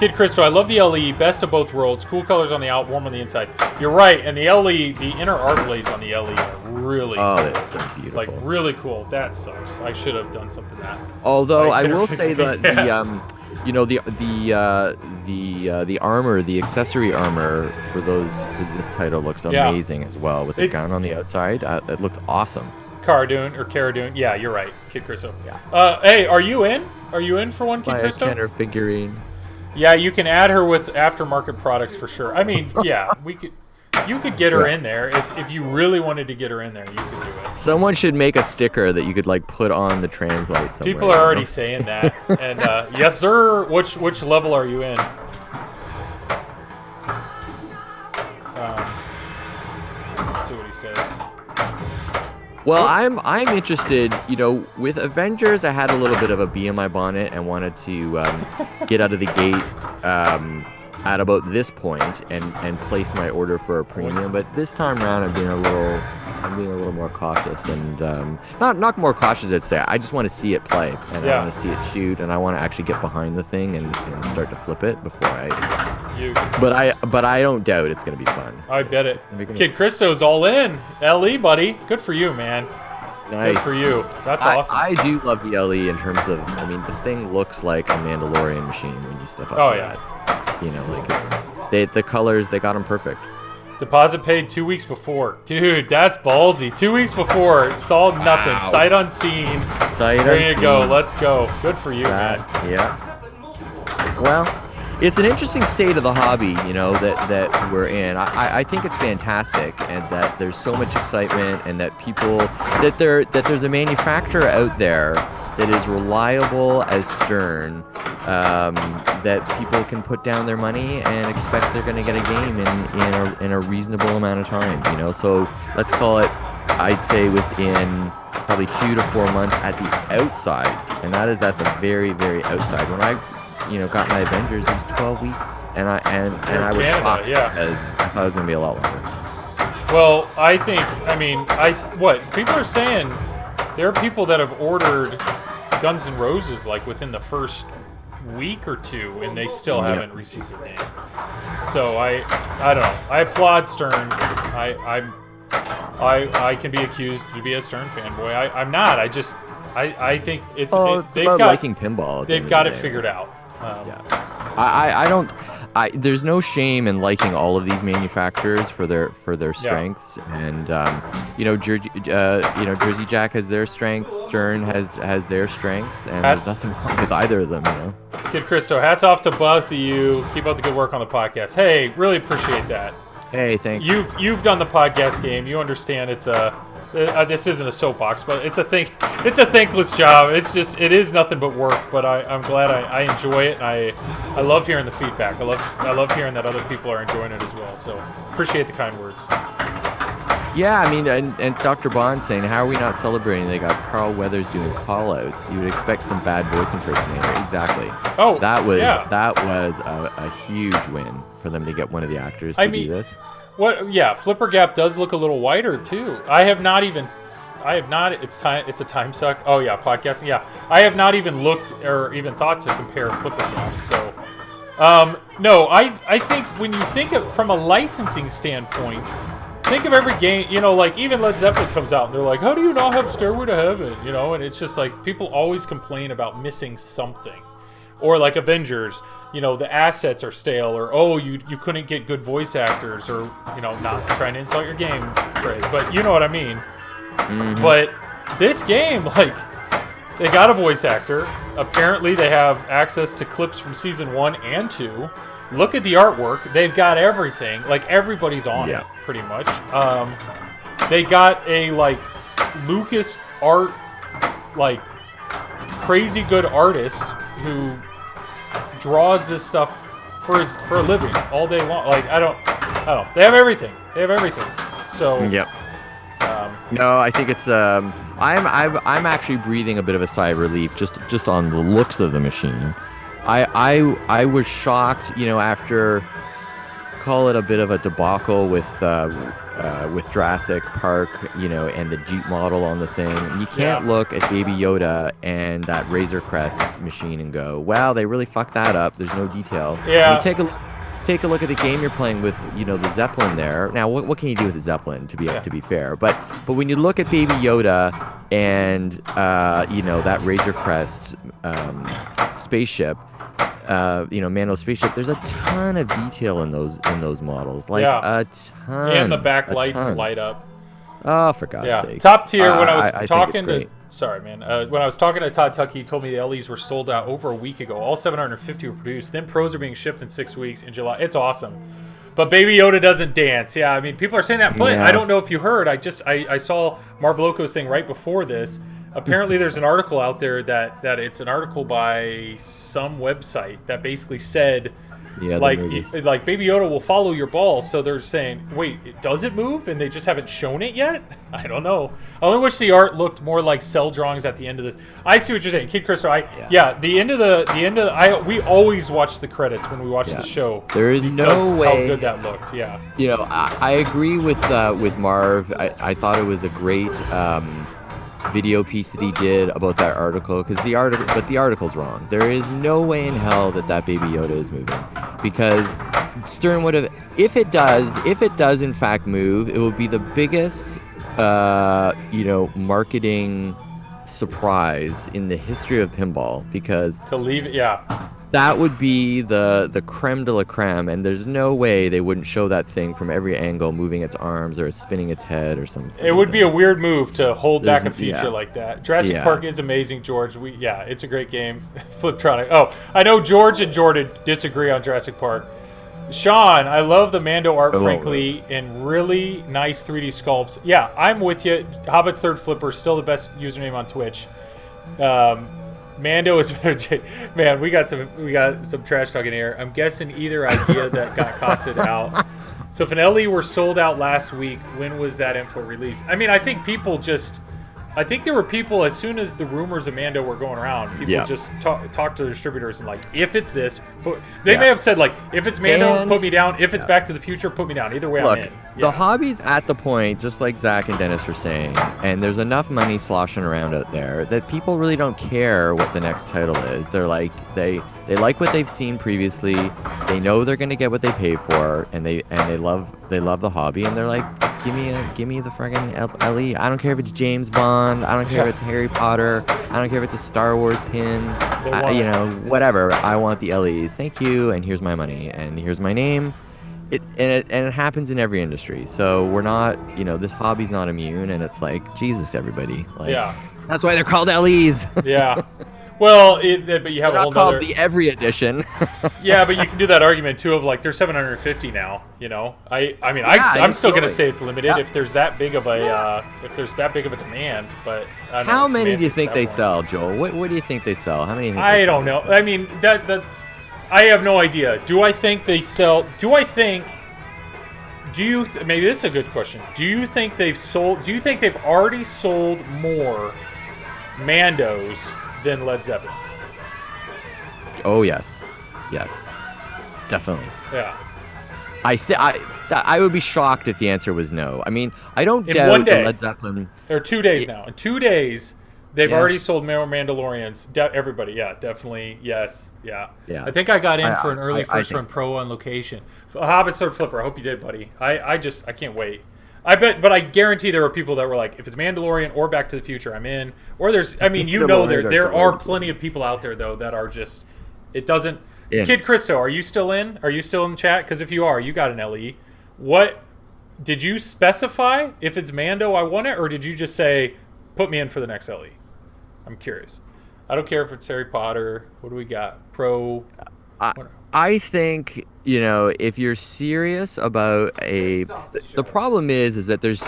[SPEAKER 1] Kid Christo, I love the LE, best of both worlds. Cool colors on the out, warm on the inside. You're right, and the LE, the inner art blades on the LE are really cool.
[SPEAKER 4] They're beautiful.
[SPEAKER 1] Like, really cool. That sucks. I should have done something that.
[SPEAKER 4] Although I will say that the armor, the accessory armor for this title looks amazing as well, with the gown on the outside. It looked awesome.
[SPEAKER 1] Cara Dune. Yeah, you're right, Kid Christo. Yeah. Hey, are you in? Are you in for one, Kid Christo?
[SPEAKER 4] Kenner figurine.
[SPEAKER 1] Yeah, you can add her with aftermarket products for sure. I mean, yeah, you could get her in there if you really wanted to get her in there. You could do it.
[SPEAKER 4] Someone should make a sticker that you could put on the translate somewhere.
[SPEAKER 1] People are already saying that. And yes, sir. Which level are you in? Let's see what he says.
[SPEAKER 4] Well, I'm interested. With Avengers, I had a little bit of a bee in my bonnet and wanted to get out of the gate at about this point and place my order for a premium. But this time around, I'm being a little more cautious, and not more cautious, I'd say. I just want to see it play, and I want to see it shoot, and I want to actually get behind the thing and start to flip it before I. But I don't doubt it's gonna be fun.
[SPEAKER 1] I bet it. Kid Christo's all in. LE, buddy. Good for you, man. Good for you. That's awesome.
[SPEAKER 4] I do love the LE in terms of, I mean, the thing looks like a Mandalorian machine when you step up.
[SPEAKER 1] Oh,
[SPEAKER 4] to
[SPEAKER 1] yeah.
[SPEAKER 4] that. You know, like the colors, they got them perfect.
[SPEAKER 1] Deposit paid 2 weeks before. Dude, that's ballsy. 2 weeks before. Saw nothing. Sight unseen. There you go. Let's go. Good for you, man.
[SPEAKER 4] Yeah. Well, it's an interesting state of the hobby, you know, that we're in. I think it's fantastic, and that there's so much excitement, and that there's a manufacturer out there that is reliable as Stern, that people can put down their money and expect they're going to get a game in a reasonable amount of time, you know. So let's call it, I'd say, within probably 2 to 4 months at the outside, and that is at the very, very outside. When I got my Avengers, it was 12 weeks, and I was shocked because I thought it was gonna be a lot longer.
[SPEAKER 1] Well, people are saying, there are people that have ordered Guns N' Roses like within the first week or two, and they still haven't received their game. So I don't know. I applaud Stern. I can be accused to be a Stern fanboy. I'm not. I think it's
[SPEAKER 4] about liking pinball.
[SPEAKER 1] They've got it figured out.
[SPEAKER 4] I don't. There's no shame in liking all of these manufacturers for their strengths, and Jersey Jack has their strengths, Stern has their strengths, and there's nothing wrong with either of them, you know.
[SPEAKER 1] Kid Christo, hats off to both of you. Keep up the good work on the podcast. Hey, really appreciate that.
[SPEAKER 4] Hey, thanks.
[SPEAKER 1] You've done the podcast game. You understand it's this isn't a soapbox, but it's a thankless job. It is nothing but work. But I'm glad I enjoy it. And I love hearing the feedback. I love hearing that other people are enjoying it as well. So appreciate the kind words.
[SPEAKER 4] Yeah, I mean, and Dr. Bond saying, how are we not celebrating? They got Carl Weathers doing call-outs. You would expect some bad voice impersonator. Exactly. Oh, that was a huge win for them to get one of the actors to do this.
[SPEAKER 1] What? Yeah, Flipper Gap does look a little wider too. It's a time suck. Oh yeah, podcasting. Yeah, I have not even looked or even thought to compare Flipper Gaps. So, no, I think when you think of from a licensing standpoint, think of every game. You know, like even Led Zeppelin comes out and they're like, "How do you not have Stairway to Heaven?" You know, and it's just like people always complain about missing something, or like Avengers. You know, the assets are stale, or you couldn't get good voice actors, or not trying to insult your game, Craig, but you know what I mean. Mm-hmm. But this game, like, they got a voice actor. Apparently, they have access to clips from season 1 and 2. Look at the artwork; they've got everything. Like everybody's on it, pretty much. They got a Lucas art, crazy good artist who draws this stuff for a living all day long. Like I don't. They have everything. So
[SPEAKER 4] yep. No, I think it's. I'm actually breathing a bit of a sigh of relief just on the looks of the machine. I was shocked, after call it a bit of a debacle with Jurassic Park, and the Jeep model on the thing. You can't look at Baby Yoda and that Razor Crest machine and go, wow, they really fucked that up. There's no detail.
[SPEAKER 1] Yeah.
[SPEAKER 4] And you take a look at the game you're playing with, the Zeppelin there. Now, what can you do with the Zeppelin, to be fair? But when you look at Baby Yoda and, that Razor Crest spaceship, Mando spaceship, there's a ton of detail in those models, a ton.
[SPEAKER 1] And the backlights light up.
[SPEAKER 4] Oh, for God's sake!
[SPEAKER 1] Top tier. When I was talking to, sorry man, when I was talking to Todd Tucky, he told me the LEs were sold out over a week ago. All 750 were produced. Then pros are being shipped in 6 weeks in July. It's awesome. But Baby Yoda doesn't dance. Yeah, I mean, people are saying that. But I don't know if you heard. I saw Marv Loco's thing right before this. Apparently, there's an article out there that it's an article by some website that basically said, like Baby Yoda will follow your ball. So they're saying, wait, does it move? And they just haven't shown it yet? I don't know. I only wish the art looked more like cell drawings at the end of this. I see what you're saying, Kid Christo. We always watch the credits when we watch the show.
[SPEAKER 4] There is no way
[SPEAKER 1] how good that looked. Yeah.
[SPEAKER 4] I agree with Marv. I thought it was a great video piece that he did about that article, but the article's wrong. There is no way in hell that Baby Yoda is moving, because Stern would have, if it does in fact move, it will be the biggest, marketing surprise in the history of pinball, because
[SPEAKER 1] To leave it, yeah.
[SPEAKER 4] that would be the creme de la creme, and there's no way they wouldn't show that thing from every angle, moving its arms or spinning its head or something.
[SPEAKER 1] It would be a weird move to hold back a feature
[SPEAKER 4] yeah.
[SPEAKER 1] like that. Jurassic
[SPEAKER 4] Yeah.
[SPEAKER 1] Park is amazing, George. It's a great game. Fliptronic. Oh, I know George and Jordan disagree on Jurassic Park. Sean, I love the Mando art, frankly, and really nice 3D sculpts. Yeah, I'm with you. Hobbit's Third Flipper, still the best username on Twitch. Mando is better. Man, we got some trash talking here. I'm guessing either idea that got costed out. So if an LE were sold out last week, when was that info released? I mean, I think there were people, as soon as the rumors of Mando were going around, people just talk to the distributors and like, if it's this, they may have said like, if it's Mando, put me down. If it's Back to the Future, put me down. Either way,
[SPEAKER 4] Look,
[SPEAKER 1] I'm in.
[SPEAKER 4] the hobby's at the point, just like Zach and Dennis were saying, and there's enough money sloshing around out there that people really don't care what the next title is. They're like, they like what they've seen previously. They know they're gonna get what they pay for, and they love the hobby, and they're like, just give me the friggin' LE. I don't care if it's James Bond. I don't care if it's Harry Potter. I don't care if it's a Star Wars pin. Whatever. I want the LEs. Thank you, and here's my money, and here's my name. It happens in every industry. So we're not, this hobby's not immune, and it's like, Jesus, everybody. Like, that's why they're called LEs.
[SPEAKER 1] Yeah. Well, but you have
[SPEAKER 4] they're
[SPEAKER 1] a whole
[SPEAKER 4] not called
[SPEAKER 1] nother...
[SPEAKER 4] the every edition.
[SPEAKER 1] Yeah, but you can do that argument too of like there's 750 now. I'm still gonna say it's limited if there's that big of a demand. But
[SPEAKER 4] how many do you think they sell, Joel? What do you think they sell? How many?
[SPEAKER 1] I don't know. I mean that I have no idea. Do I think they sell? Maybe this is a good question. Do you think they've already sold more Mandos than Led Zeppelins?
[SPEAKER 4] Oh yes, definitely.
[SPEAKER 1] Yeah.
[SPEAKER 4] I would be shocked if the answer was no. I mean, I don't
[SPEAKER 1] In
[SPEAKER 4] doubt
[SPEAKER 1] one day.
[SPEAKER 4] Led Zeppelin.
[SPEAKER 1] Or 2 days now. In 2 days, they've already sold more Mandalorians. Everybody, definitely, yes, yeah. I think I got in for an early first run pro on location. Hobbit Third Flipper. I hope you did, buddy. I can't wait. But I guarantee there are people that were like, if it's Mandalorian or Back to the Future, I'm in. Or there are plenty of people out there though that are just, it doesn't. Yeah. Kid Christo, are you still in? Are you still in the chat? Because if you are, you got an LE. What did you specify? If it's Mando, I want it, or did you just say, put me in for the next LE? I'm curious. I don't care if it's Harry Potter. What do we got? Pro.
[SPEAKER 4] I think, if you're serious about the problem is that there's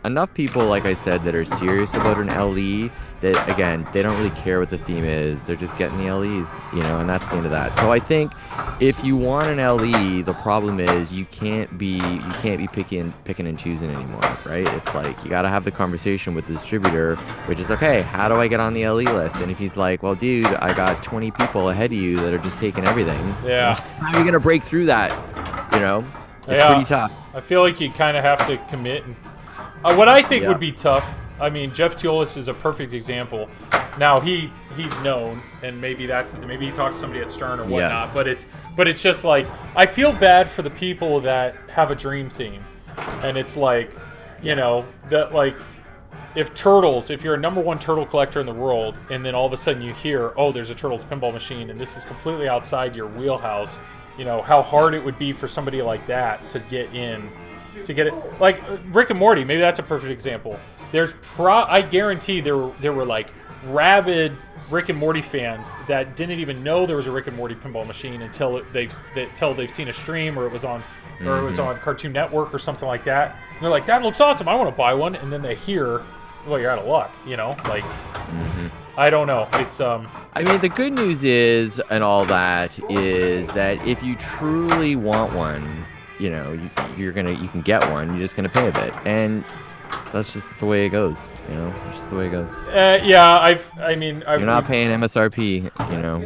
[SPEAKER 4] enough people, like I said, that are serious about an LE that, again, they don't really care what the theme is. They're just getting the LEs, and that's the end of that. So I think if you want an LE, the problem is you can't be picking and choosing anymore, right? It's like you got to have the conversation with the distributor, which is, okay, how do I get on the LE list? And if he's like, well, dude, I got 20 people ahead of you that are just taking everything.
[SPEAKER 1] Yeah.
[SPEAKER 4] How are you gonna break through that? It's pretty tough.
[SPEAKER 1] I feel like you kind of have to commit. And, what I think would be tough. I mean, Jeff Teolis is a perfect example. Now he's known, and maybe he talked to somebody at Stern or whatnot. Yes. But it's just like, I feel bad for the people that have a dream theme, and it's like, that like. If you're a #1 turtle collector in the world, and then all of a sudden you hear, oh, there's a Turtles pinball machine, and this is completely outside your wheelhouse, how hard it would be for somebody like that to get in, to get it. Like Rick and Morty, maybe that's a perfect example. I guarantee there were like rabid Rick and Morty fans that didn't even know there was a Rick and Morty pinball machine until they've seen a stream, or it was on Cartoon Network or something like that. And they're like, that looks awesome, I want to buy one. And then they hear, well, you're out of luck, like, I don't know. It's I
[SPEAKER 4] mean, the good news is, and all that is that if you truly want one, you can get one. You're just gonna pay a bit, and that's just the way it goes. It's just the way it goes.
[SPEAKER 1] You're
[SPEAKER 4] not paying MSRP.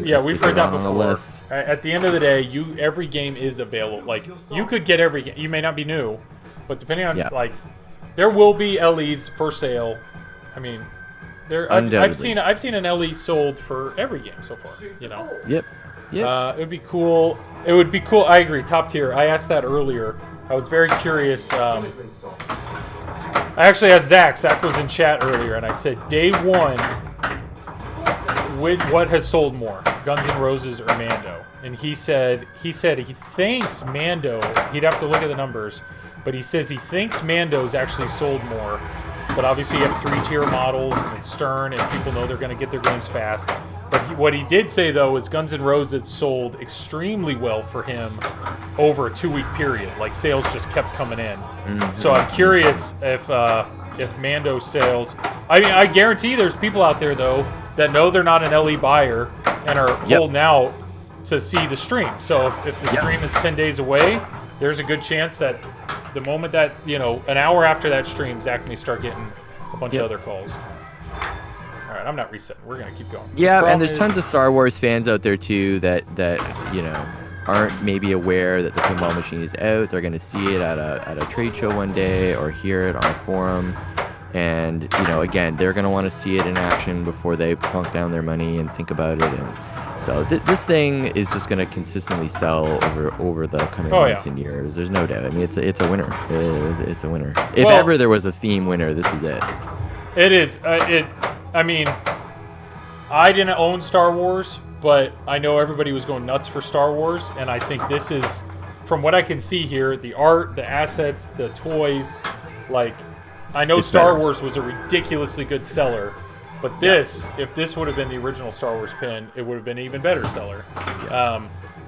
[SPEAKER 1] Yeah, we've heard that before.
[SPEAKER 4] On the list.
[SPEAKER 1] At the end of the day, every game is available. Like, you could get every game. You may not be new, but depending on there will be LEs for sale. I mean, I've seen an LE sold for every game so far.
[SPEAKER 4] Yep. Yeah.
[SPEAKER 1] It would be cool. It would be cool. I agree. Top tier. I asked that earlier. I was very curious. I actually asked Zach. Zach was in chat earlier, and I said, day one, what has sold more, Guns N' Roses or Mando? And he said he thinks Mando. He'd have to look at the numbers, but he says he thinks Mando's actually sold more. But obviously, you have 3-tier models, and it's Stern, and people know they're going to get their games fast. But what he did say, though, is Guns N' Roses sold extremely well for him over a 2-week period. Like, sales just kept coming in. Mm-hmm. So I'm curious if Mando sales... I mean, I guarantee there's people out there, though, that know they're not an LE buyer and are holding out to see the stream. So if the stream is 10 days away, there's a good chance that the moment that, an hour after that stream, Zach may start getting a bunch of other calls. All right, I'm not resetting. We're going to keep going.
[SPEAKER 4] Yeah, and there's tons of Star Wars fans out there, too, that aren't maybe aware that the pinball machine is out. They're going to see it at a trade show one day or hear it on a forum. And, again, they're going to want to see it in action before they plunk down their money and think about it. And so this thing is just going to consistently sell over the coming months and years. There's no doubt. I mean, it's a winner. It's a winner. If ever there was a theme winner, this is it.
[SPEAKER 1] It is. I mean, I didn't own Star Wars, but I know everybody was going nuts for Star Wars, and I think this is, from what I can see here, the art, the assets, the toys, like, I know Star Wars was a ridiculously good seller, but if this would have been the original Star Wars pin, it would have been an even better seller.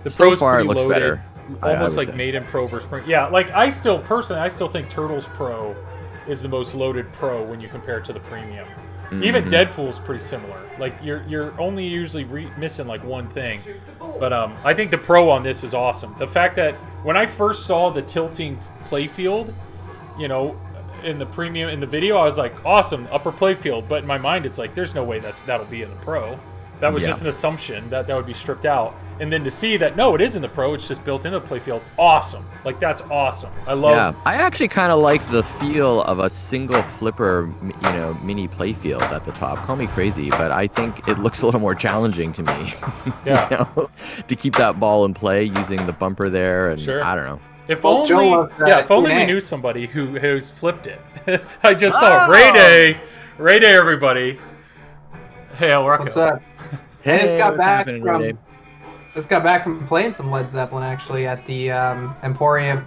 [SPEAKER 1] The
[SPEAKER 4] so
[SPEAKER 1] Pro's
[SPEAKER 4] far,
[SPEAKER 1] pretty
[SPEAKER 4] it looks
[SPEAKER 1] loaded,
[SPEAKER 4] better.
[SPEAKER 1] almost like made in Pro versus Pro. Yeah, like I still think Turtles Pro is the most loaded Pro when you compare it to the premium. Mm-hmm. Even Deadpool's pretty similar. Like you're only usually missing like one thing, but I think the Pro on this is awesome. The fact that when I first saw the tilting playfield, in the premium, in the video, I was like, awesome, upper playfield. But in my mind, it's like, there's no way that'll be in the Pro. That was just an assumption that would be stripped out. And then to see that, no, it is in the Pro, it's just built into the playfield. Awesome. Like, that's awesome. I love
[SPEAKER 4] Yeah, I actually kind of like the feel of a single flipper, mini playfield at the top. Call me crazy, but I think it looks a little more challenging to me.
[SPEAKER 1] Yeah.
[SPEAKER 4] To keep that ball in play using the bumper there, and I don't know.
[SPEAKER 1] If only we knew somebody who's flipped it. I just saw Ray Day, everybody. Hey, El Rocco.
[SPEAKER 5] What's up?
[SPEAKER 4] Hey,
[SPEAKER 5] I
[SPEAKER 4] just
[SPEAKER 5] got back from playing some Led Zeppelin actually at the Entertainment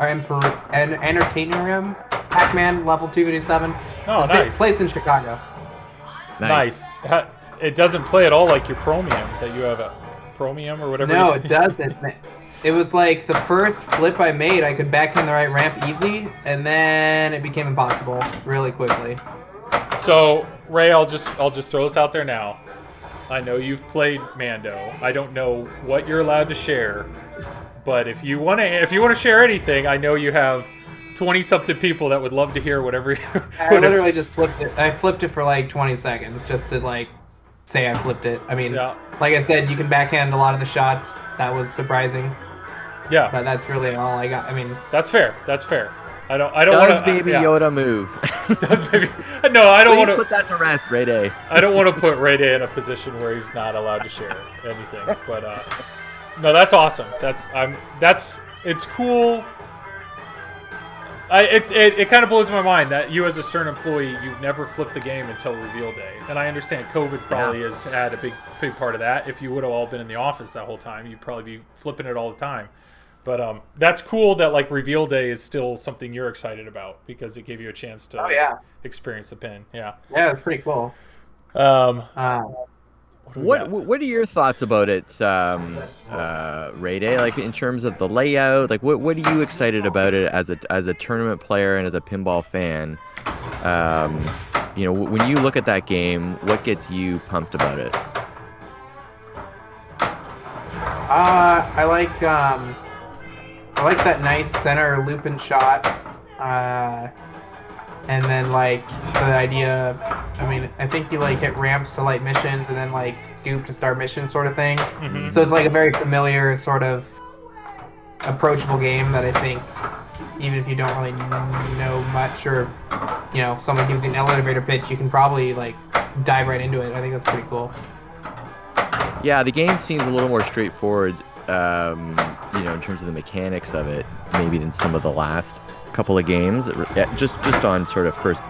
[SPEAKER 5] Pac-Man level 257.
[SPEAKER 1] Oh, nice.
[SPEAKER 5] Place in Chicago.
[SPEAKER 1] Nice. It doesn't play at all like your Promium that you have at Promium or whatever.
[SPEAKER 5] No, it doesn't. It was like the first flip I made, I could back in the right ramp easy, and then it became impossible really quickly.
[SPEAKER 1] So, Ray, I'll just throw this out there now. I know you've played Mando. I don't know what you're allowed to share, but if you want to share anything, I know you have 20-something people that would love to hear whatever.
[SPEAKER 5] I literally just flipped it. I flipped it for like 20 seconds just to like say I flipped it. I mean, like I said, you can backhand a lot of the shots. That was surprising.
[SPEAKER 1] Yeah,
[SPEAKER 5] but that's really all I got. I mean,
[SPEAKER 1] that's fair. I don't want to.
[SPEAKER 4] Does Baby Yoda move?
[SPEAKER 1] Does Baby? No, I don't want to
[SPEAKER 4] put that to rest, Ray Day.
[SPEAKER 1] I don't want to put Ray Day in a position where he's not allowed to share anything. But no, that's awesome. It's cool. It kind of blows my mind that you, as a Stern employee, you've never flipped the game until reveal day. And I understand COVID probably has had a big part of that. If you would have all been in the office that whole time, you'd probably be flipping it all the time. But that's cool that like reveal day is still something you're excited about because it gave you a chance to experience the pin. Yeah,
[SPEAKER 5] it's pretty cool.
[SPEAKER 4] What are your thoughts about it, Ray Day? Like in terms of the layout, like what are you excited about it as a tournament player and as a pinball fan? When you look at that game, what gets you pumped about it?
[SPEAKER 5] I like that nice center looping shot, and then like the idea. I mean, I think you like hit ramps to light missions, and then like scoop to start missions, sort of thing. Mm-hmm. So it's like a very familiar sort of approachable game that I think, even if you don't really know much, or someone gives you an elevator pitch, you can probably like dive right into it. I think that's pretty cool.
[SPEAKER 4] Yeah, the game seems a little more straightforward, in terms of the mechanics of it, maybe than some of the last couple of games. Just on sort of first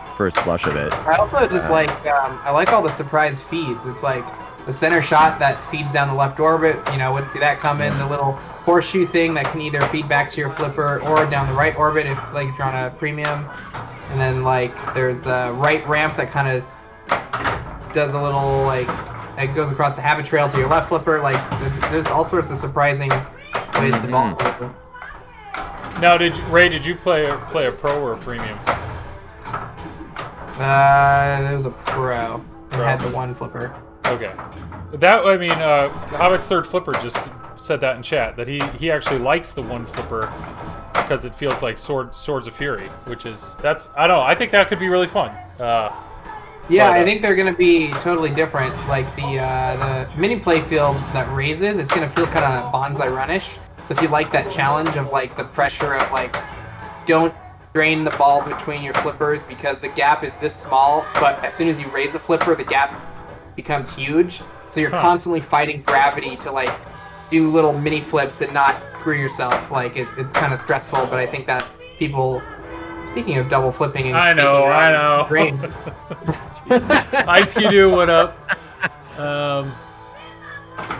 [SPEAKER 4] blush of it.
[SPEAKER 5] I also just I like all the surprise feeds. It's like the center shot that feeds down the left orbit. Wouldn't see that coming. The little horseshoe thing that can either feed back to your flipper or down the right orbit if you're on a premium. And then there's a right ramp that kind of does a little it goes across the habit trail to your left flipper. There's all sorts of surprising ways to vault flipper.
[SPEAKER 1] Now, did you play a pro or a premium?
[SPEAKER 5] It was a pro. It had the one flipper.
[SPEAKER 1] Okay. Hobbit's third flipper just said that in chat, that he actually likes the one flipper because it feels like Swords of Fury, I don't know, I think that could be really fun.
[SPEAKER 5] I think they're going to be totally different. Like the mini playfield that raises, it's going to feel kind of bonsai runish. So if you like that challenge of the pressure of don't drain the ball between your flippers because the gap is this small, but as soon as you raise the flipper, the gap becomes huge. So you're constantly fighting gravity to do little mini flips and not screw yourself. It's kind of stressful, but I think that people, speaking of double flipping and
[SPEAKER 1] I know.
[SPEAKER 5] Brain.
[SPEAKER 1] Ice Skidoo, what up?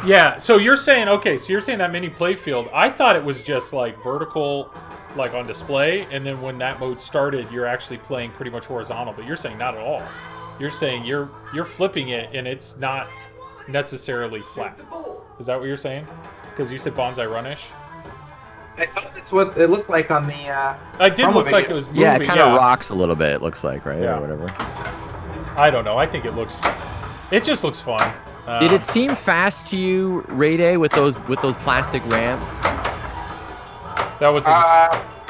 [SPEAKER 1] Yeah, so you're saying that mini playfield, I thought it was just vertical, on display, and then when that mode started, you're actually playing pretty much horizontal, but you're saying not at all. You're saying you're flipping it, and it's not necessarily flat. Is that what you're saying? Because you said bonsai runish?
[SPEAKER 5] I thought that's what it looked like on the
[SPEAKER 1] it did look like it was moving.
[SPEAKER 4] Yeah, it kind of rocks a little bit, it looks like, right?
[SPEAKER 1] Yeah.
[SPEAKER 4] Or whatever.
[SPEAKER 1] I don't know. I think it just looks fun.
[SPEAKER 4] Did it seem fast to you, Ray Day, with those plastic ramps?
[SPEAKER 1] That was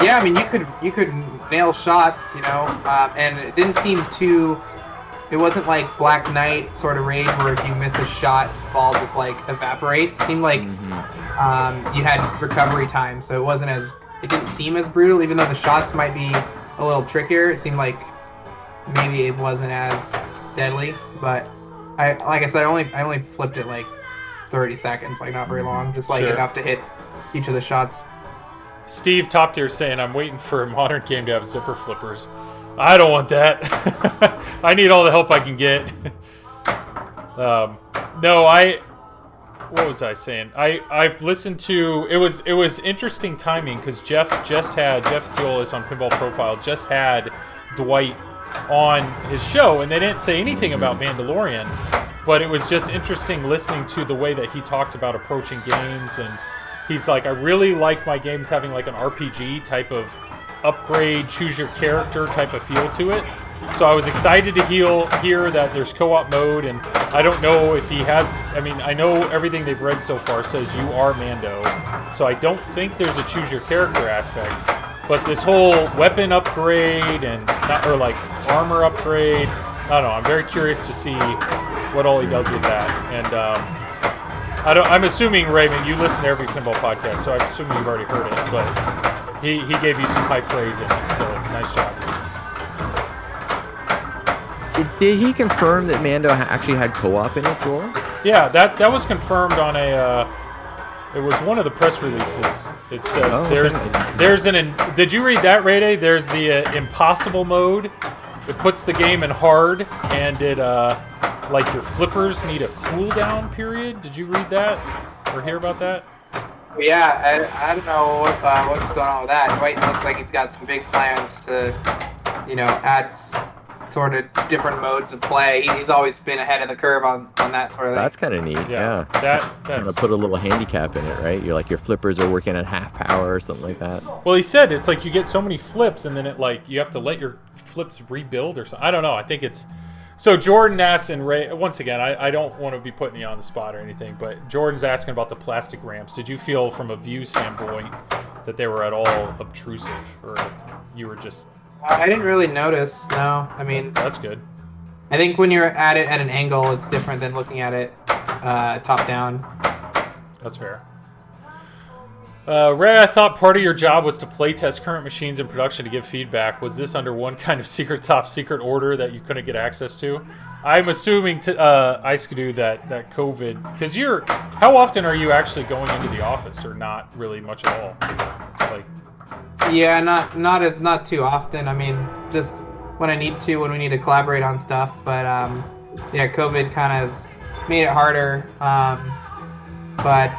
[SPEAKER 5] yeah, I mean you could nail shots, and it didn't seem too. It wasn't like Black Knight sort of rage where if you miss a shot, the ball just evaporates. It seemed like you had recovery time, so it didn't seem as brutal, even though the shots might be a little trickier. It seemed like maybe it wasn't as deadly, but I said, I only flipped it 30 seconds, not very long, just
[SPEAKER 1] Sure.
[SPEAKER 5] enough to hit each of the shots.
[SPEAKER 1] Steve Top Tier saying, I'm waiting for a modern game to have zipper flippers. I don't want that. I need all the help I can get. What was I saying? I've listened to, it was interesting timing because Jeff Theolis on Pinball Profile just had Dwight on his show, and they didn't say anything about Mandalorian, but it was just interesting listening to the way that he talked about approaching games, and he's like, I really like my games having an RPG type of upgrade, choose your character type of feel to it. So I was excited to hear that there's co-op mode, and I don't know if he has. I mean, I know everything they've read so far says you are Mando, so I don't think there's a choose your character aspect. But this whole weapon upgrade and armor upgrade, I don't know. I'm very curious to see what all he does with that. And I'm assuming, Raven, you listen to every pinball podcast, so I'm assuming you've already heard it. But he gave you some high praise in it, so nice job.
[SPEAKER 4] Did he confirm that Mando actually had co-op in it, Joel?
[SPEAKER 1] Yeah, that was confirmed on a. It was one of the press releases. It said Did you read that, Ray Day? There's the impossible mode. It puts the game in hard, and it your flippers need a cooldown period. Did you read that or hear about that?
[SPEAKER 5] Yeah, I don't know what's going on with that. Dwight looks like he's got some big plans to, add sort of different modes of play. He's always been ahead of the curve on that sort of thing.
[SPEAKER 4] That's kind of neat. Yeah.
[SPEAKER 1] That's
[SPEAKER 4] gonna put a little handicap in it, right? You're your flippers are working at half power or something like that.
[SPEAKER 1] Well, he said it's you get so many flips, and then it you have to let your flips rebuild or something. I don't know. I think it's. So Jordan asks, and Ray, once again, I don't want to be putting you on the spot or anything, but Jordan's asking about the plastic ramps. Did you feel from a view standpoint that they were at all obtrusive, or you were just...
[SPEAKER 5] I didn't really notice, no. I mean...
[SPEAKER 1] That's good.
[SPEAKER 5] I think when you're at it at an angle, it's different than looking at it top down.
[SPEAKER 1] That's fair. Ray, I thought part of your job was to play test current machines in production to give feedback. Was this under one kind of secret top secret order that you couldn't get access to? I'm assuming Ice could do that COVID, because how often are you actually going into the office, or not really much at all? Like,
[SPEAKER 5] Yeah, not too often. I mean, just when I need to, when we need to collaborate on stuff. But yeah, COVID kind of made it harder. But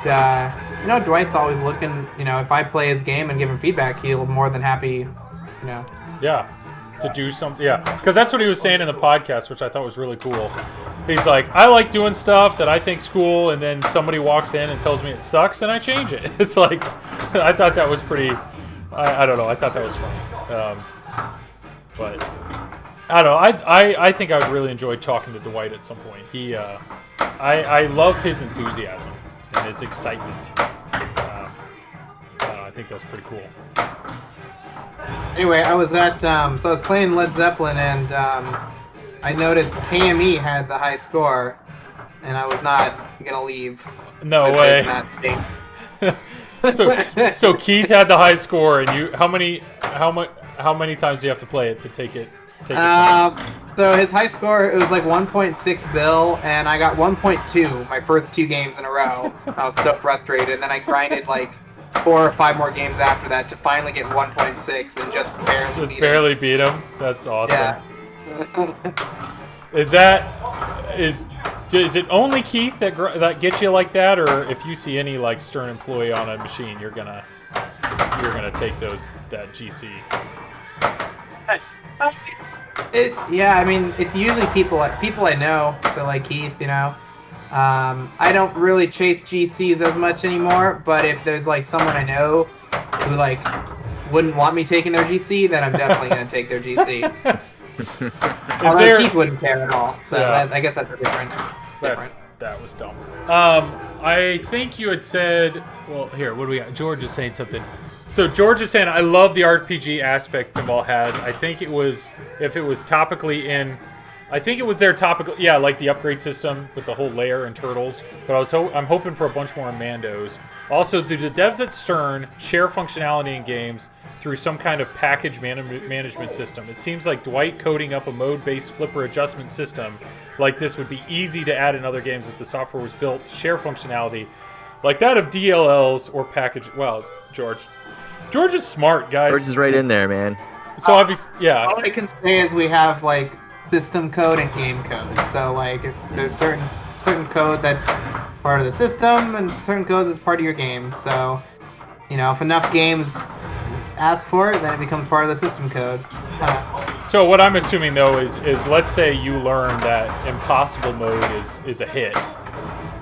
[SPEAKER 5] Dwight's always looking. If I play his game and give him feedback, he'll be more than happy.
[SPEAKER 1] Yeah, to do something. Yeah, because that's what he was saying in the podcast, which I thought was really cool. He's like, I like doing stuff that I think's cool, and then somebody walks in and tells me it sucks, and I change it. It's like, I thought that was pretty. I don't know. I thought that was funny. But I don't know. I think I would really enjoy talking to Dwight at some point. I love his enthusiasm and his excitement. I think that's pretty cool.
[SPEAKER 5] Anyway, I was playing Led Zeppelin, and I noticed KME had the high score, and I was not gonna leave.
[SPEAKER 1] No way. So Keith had the high score, and you how many times do you have to play it to take it?
[SPEAKER 5] So his high score, it was like 1.6 bill, and I got 1.2 my first 2 games in a row. I was so frustrated, and then I grinded like 4 or 5 more games after that to finally get 1.6 and just barely
[SPEAKER 1] beat him. That's awesome.
[SPEAKER 5] Yeah.
[SPEAKER 1] Is it only Keith that gets you like that, or if you see any like stern employee on a machine, you're gonna take that GC?
[SPEAKER 5] I mean, it's usually people I know, so like Keith, I don't really chase GCs as much anymore, but if there's like someone I know who like wouldn't want me taking their GC, then I'm definitely gonna take their GC. Keith wouldn't care at all, so yeah. I guess that's a different.
[SPEAKER 1] That was dumb. I think you had said, well, here, what do we got? George is saying something. So George is saying, I love the RPG aspect Pinball has. I think it was, if it was topically in, I think it was their topical, yeah, like the upgrade system with the whole layer and turtles. But I'm hoping for a bunch more Mandos. Also, do the devs at Stern share functionality in games through some kind of package management system? It seems like Dwight coding up a mode-based flipper adjustment system like this would be easy to add in other games if the software was built to share functionality like that of DLLs or package. Well, George is smart, guys.
[SPEAKER 4] George is right in there, man.
[SPEAKER 1] So obviously, yeah.
[SPEAKER 5] All I can say is we have like system code and game code. So like if there's certain code that's part of the system and certain code that's part of your game. So if enough games ask for it, then it becomes part of the system code.
[SPEAKER 1] So what I'm assuming though is let's say you learn that impossible mode is a hit.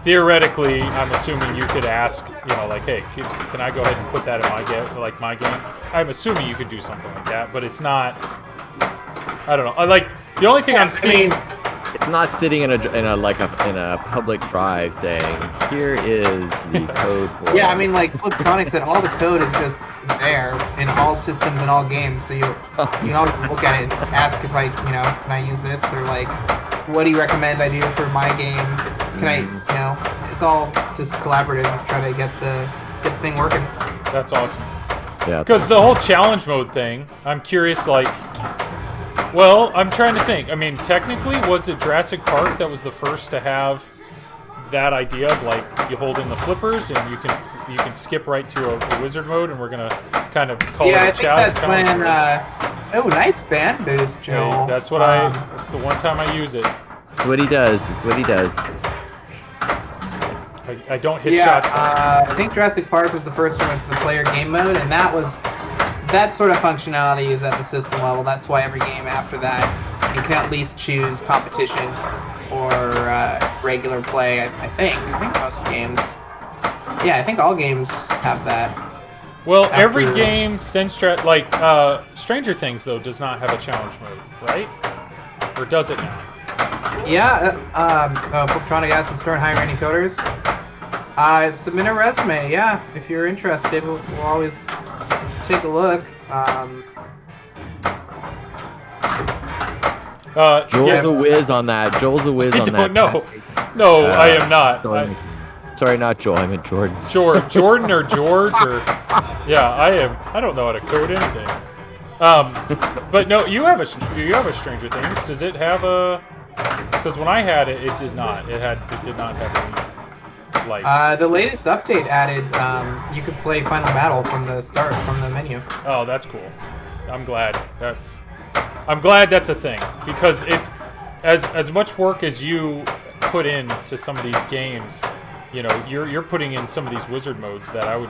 [SPEAKER 1] Theoretically, I'm assuming you could ask, like, hey, can I go ahead and put that in my game? I'm assuming you could do something like that, but it's not. I don't know. Like the only thing I'm seeing.
[SPEAKER 4] It's not sitting in a public drive saying, here is the code for.
[SPEAKER 5] Yeah, I mean, like Fliptronics said, all the code is just there in all systems and all games, so you can always look at it and ask if can I use this, or like, what do you recommend I do for my game? Can I, it's all just collaborative to try to get the thing working.
[SPEAKER 1] That's awesome.
[SPEAKER 4] Yeah.
[SPEAKER 1] Because the whole challenge mode thing, I'm curious, like, well, I'm trying to think. I mean, technically, was it Jurassic Park that was the first to have that idea of, like, you hold in the flippers and you can skip right to a wizard mode, and we're going to kind of call it a challenge?
[SPEAKER 5] Yeah, I think that's when, nice band boost, Joel.
[SPEAKER 1] Hey, that's what that's the one time I use it.
[SPEAKER 4] It's what he does. It's what he does.
[SPEAKER 1] I don't hit shots.
[SPEAKER 5] I think Jurassic Park was the first one with the player game mode, and that sort of functionality is at the system level. That's why every game after that, you can at least choose competition or regular play. I think most games. Yeah, I think all games have that.
[SPEAKER 1] Well, every game since Stranger Things though does not have a challenge mode, right? Or does it now?
[SPEAKER 5] Yeah, Fliptronic Acid Store and hiring any coders. Submit a resume, yeah, if you're interested. We'll always take a look.
[SPEAKER 4] Joel's a whiz on that. Joel's a whiz on that.
[SPEAKER 1] No, I am not.
[SPEAKER 4] Sorry, not Joel. I meant Jordan.
[SPEAKER 1] Jordan or George or yeah, I don't know how to code anything. But no, you have a Stranger Things. Does it have a? Because when I had it, it did not. It did not have any light.
[SPEAKER 5] The latest update added you could play Final Battle from the start, from the menu.
[SPEAKER 1] Oh, that's cool. I'm glad that's a thing, because it's as much work as you put into some of these games. You know, you're putting in some of these wizard modes that I would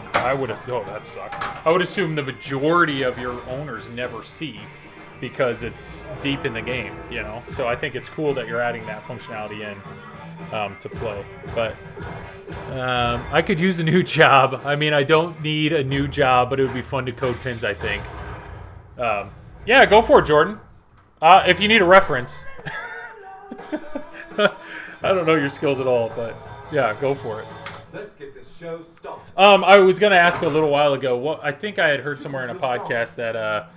[SPEAKER 1] oh, that sucked. I would assume the majority of your owners never see because it's deep in the game, you know. So I think it's cool that you're adding that functionality in to play. But I could use a new job. I mean, I don't need a new job, but it would be fun to code pins, I think. Yeah, go for it, Jordan. If you need a reference. I don't know your skills at all, but yeah, go for it.
[SPEAKER 2] Let's get this show started.
[SPEAKER 1] I was gonna ask a little while ago. I think I had heard somewhere in a podcast that,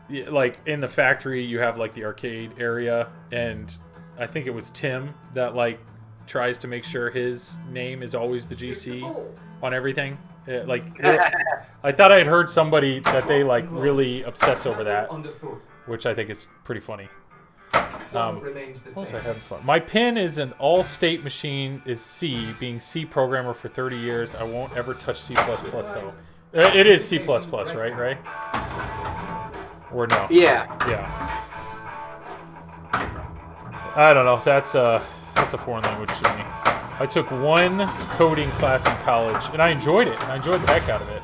[SPEAKER 1] like in the factory, you have like the arcade area, and I think it was Tim that like tries to make sure his name is always the GC on everything. I thought I had heard somebody that they like really obsess over that, which I think is pretty funny. What was I having fun? My pin is an all-state machine, is C, being C programmer for 30 years. I won't ever touch C++ though. It is C++, right? Or no?
[SPEAKER 5] Yeah.
[SPEAKER 1] Yeah. I don't know. That's a foreign language to me. I took one coding class in college, and I enjoyed it. I enjoyed the heck out of it.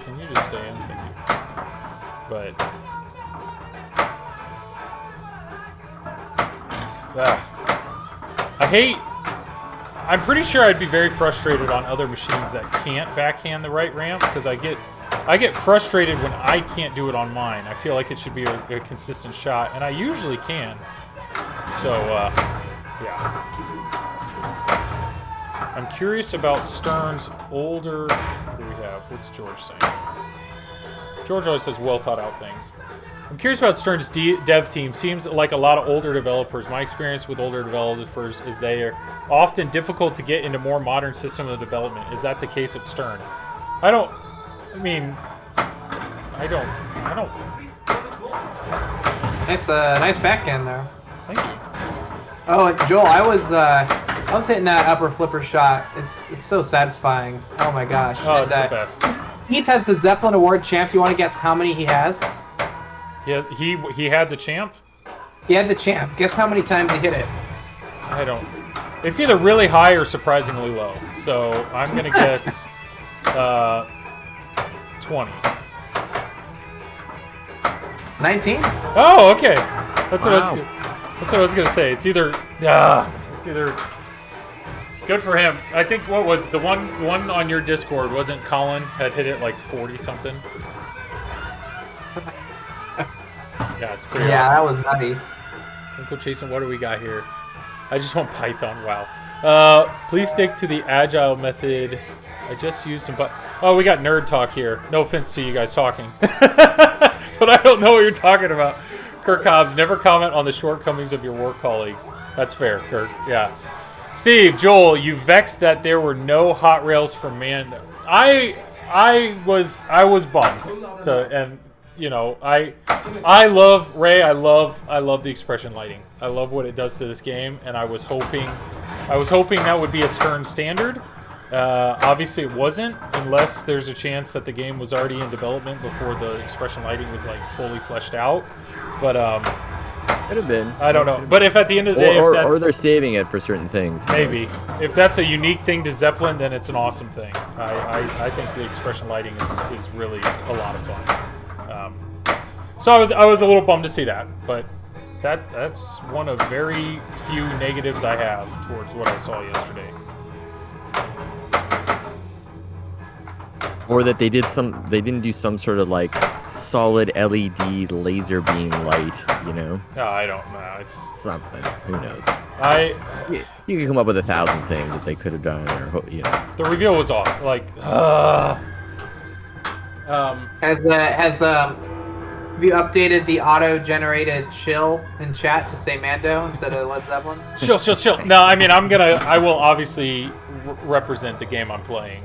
[SPEAKER 1] Can you just stay in? Thank you. But I'm pretty sure I'd be very frustrated on other machines that can't backhand the right ramp, because I get frustrated when I can't do it on mine. I feel like it should be a consistent shot, and I usually can. So yeah. I'm curious about Stern's older. What do we have? What's George saying? George always says well thought out things. I'm curious about Stern's dev team. Seems like a lot of older developers. My experience with older developers is they are often difficult to get into more modern system of development. Is that the case at Stern? I don't.
[SPEAKER 5] Nice backhand there.
[SPEAKER 1] Thank you.
[SPEAKER 5] Oh, Joel, I was hitting that upper flipper shot. It's so satisfying. Oh my gosh.
[SPEAKER 1] Oh, it's the best.
[SPEAKER 5] Heath has the Zeppelin Award champ. You want to guess how many he has?
[SPEAKER 1] Yeah, he had the champ?
[SPEAKER 5] He had the champ. Guess how many times he hit it?
[SPEAKER 1] I don't. It's either really high or surprisingly low. So I'm gonna guess 20.
[SPEAKER 5] 19?
[SPEAKER 1] Oh, okay. That's what I was gonna say. It's either good for him. I think what was the one on your Discord, wasn't Colin had hit it like 40 something? Yeah, it's pretty
[SPEAKER 5] Yeah,
[SPEAKER 1] awesome.
[SPEAKER 5] that was nutty.
[SPEAKER 1] Uncle Jason, what do we got here? I just want Python. Wow. Please stick to the agile method. I just used some oh, we got nerd talk here. No offense to you guys talking. But I don't know what you're talking about. Kirk Hobbs, never comment on the shortcomings of your work colleagues. That's fair, Kirk. Yeah. Steve, Joel, you vexed that there were no hot rails for man. I was bummed and you know, I love Ray. I love the expression lighting. I love what it does to this game, and I was hoping that would be a Stern standard. Obviously, it wasn't, unless there's a chance that the game was already in development before the expression lighting was like fully fleshed out. But
[SPEAKER 4] could have been.
[SPEAKER 1] I don't know. But if at the end of the day,
[SPEAKER 4] or they're saving it for certain things.
[SPEAKER 1] Maybe if that's a unique thing to Zeppelin, then it's an awesome thing. I think the expression lighting is really a lot of fun. So I was a little bummed to see that, but that's one of very few negatives I have towards what I saw yesterday.
[SPEAKER 4] Or that they didn't do some sort of like solid LED laser beam light, you know?
[SPEAKER 1] No, I don't know. It's
[SPEAKER 4] something. Who knows? You can come up with 1,000 things that they could have done, or you know.
[SPEAKER 1] The reveal was awesome. Like,
[SPEAKER 5] Have you updated the auto-generated chill in chat to say Mando instead of Led Zeppelin?
[SPEAKER 1] Chill. No, I mean, I will obviously represent the game I'm playing.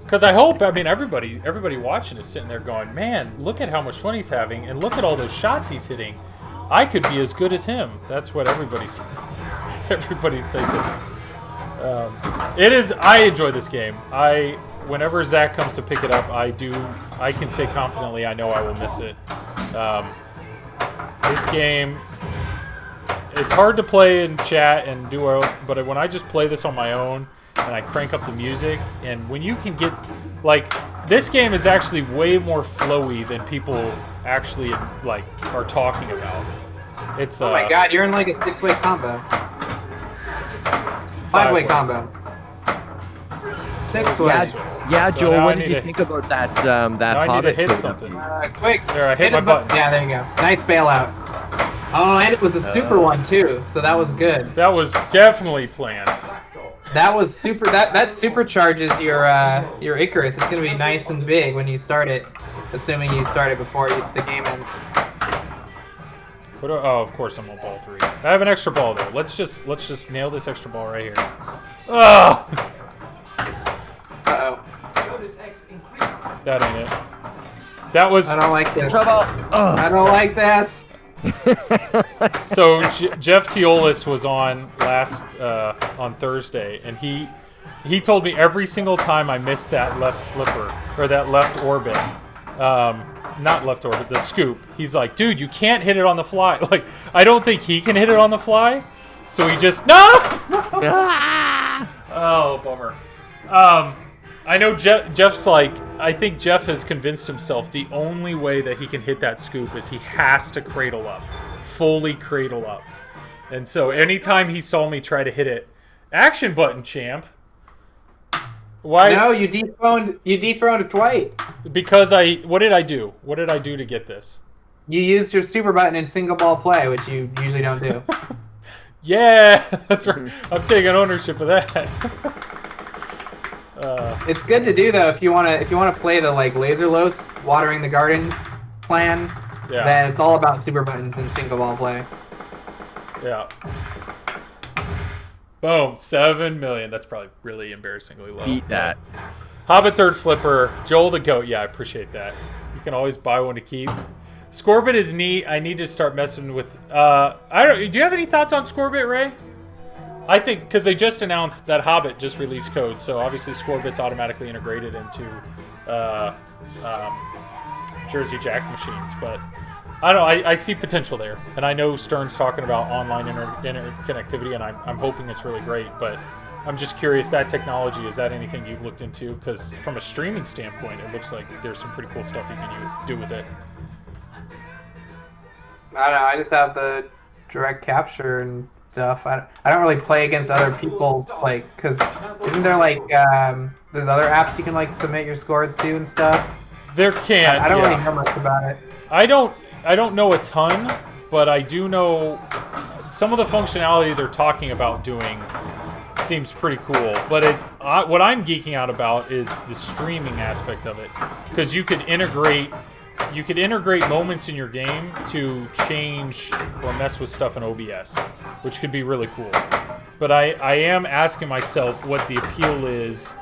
[SPEAKER 1] Because I hope, I mean, everybody watching is sitting there going, man, look at how much fun he's having, and look at all those shots he's hitting. I could be as good as him. That's what everybody's thinking. It is. I enjoy this game. Whenever Zach comes to pick it up, I can say confidently I know I will miss it. This game, it's hard to play in chat and but when I just play this on my own and I crank up the music, and when you can get, like, this game is actually way more flowy than people actually, like, are talking about. It's
[SPEAKER 5] oh my god, you're in like a 6-way combo. 5-way combo. 6-way.
[SPEAKER 4] Yeah,
[SPEAKER 1] So
[SPEAKER 4] Joel,
[SPEAKER 1] now
[SPEAKER 4] what
[SPEAKER 1] I
[SPEAKER 4] did
[SPEAKER 1] need
[SPEAKER 4] you
[SPEAKER 1] to-
[SPEAKER 4] think about that
[SPEAKER 1] now I need to
[SPEAKER 4] Hobbit
[SPEAKER 1] hit
[SPEAKER 4] code?
[SPEAKER 1] something.
[SPEAKER 5] Quick.
[SPEAKER 1] There, I hit my
[SPEAKER 5] the
[SPEAKER 1] button.
[SPEAKER 5] Yeah, there you go. Nice bailout. Oh, and it was a super one too, so that was good.
[SPEAKER 1] That was definitely planned.
[SPEAKER 5] That was super. That supercharges your Icarus. It's gonna be nice and big when you start it, assuming you start it before the game ends.
[SPEAKER 1] Oh, of course I'm on ball 3. I have an extra ball though. Let's just nail this extra ball right here. Oh,
[SPEAKER 5] Uh-oh.
[SPEAKER 2] Notice X increased.
[SPEAKER 1] that ain't it. That was
[SPEAKER 5] I don't like this.
[SPEAKER 4] Trouble.
[SPEAKER 5] I don't like this.
[SPEAKER 1] so. Jeff Teolis was on on Thursday, and he told me every single time I missed that left flipper or that left orbit, not left orbit, the scoop. He's like, dude, you can't hit it on the fly. Like, I don't think he can hit it on the fly, so he just Oh, bummer. I know Jeff's like, I think Jeff has convinced himself the only way that he can hit that scoop is he has to cradle up, fully cradle up. And so anytime he saw me try to hit it, action button, champ. Why?
[SPEAKER 5] No, you dethroned Dwight.
[SPEAKER 1] Because what did I do? What did I do to get this?
[SPEAKER 5] You used your super button in single ball play, which you usually don't do.
[SPEAKER 1] Yeah, that's right. I'm taking ownership of that.
[SPEAKER 5] It's good to do though if you wanna play the like Laserlos watering the garden plan.
[SPEAKER 1] Yeah.
[SPEAKER 5] Then it's all about super buttons in single ball play.
[SPEAKER 1] Yeah. Boom, 7 million. That's probably really embarrassingly low.
[SPEAKER 4] Eat that.
[SPEAKER 1] Hobbit third flipper, Joel the goat. Yeah, I appreciate that. You can always buy one to keep. Scorbit is neat. I need to start messing with. Do you have any thoughts on Scorbit, Ray? I think because they just announced that Hobbit just released code, so obviously Scorbit's automatically integrated into Jersey Jack machines. But I don't know. I see potential there, and I know Stern's talking about online interconnectivity, and I'm hoping it's really great. But I'm just curious, that technology, is that anything you've looked into? Because from a streaming standpoint, it looks like there's some pretty cool stuff you can do with it.
[SPEAKER 5] I don't know. I just have the direct capture and stuff. I don't really play against other people, like, because isn't there like there's other apps you can like submit your scores to and stuff?
[SPEAKER 1] There can.
[SPEAKER 5] I don't really know much about it.
[SPEAKER 1] I don't know a ton, but I do know some of the functionality they're talking about doing seems pretty cool. But it's what I'm geeking out about is the streaming aspect of it, because you could integrate moments in your game to change or mess with stuff in OBS, which could be really cool. But I am asking myself what the appeal is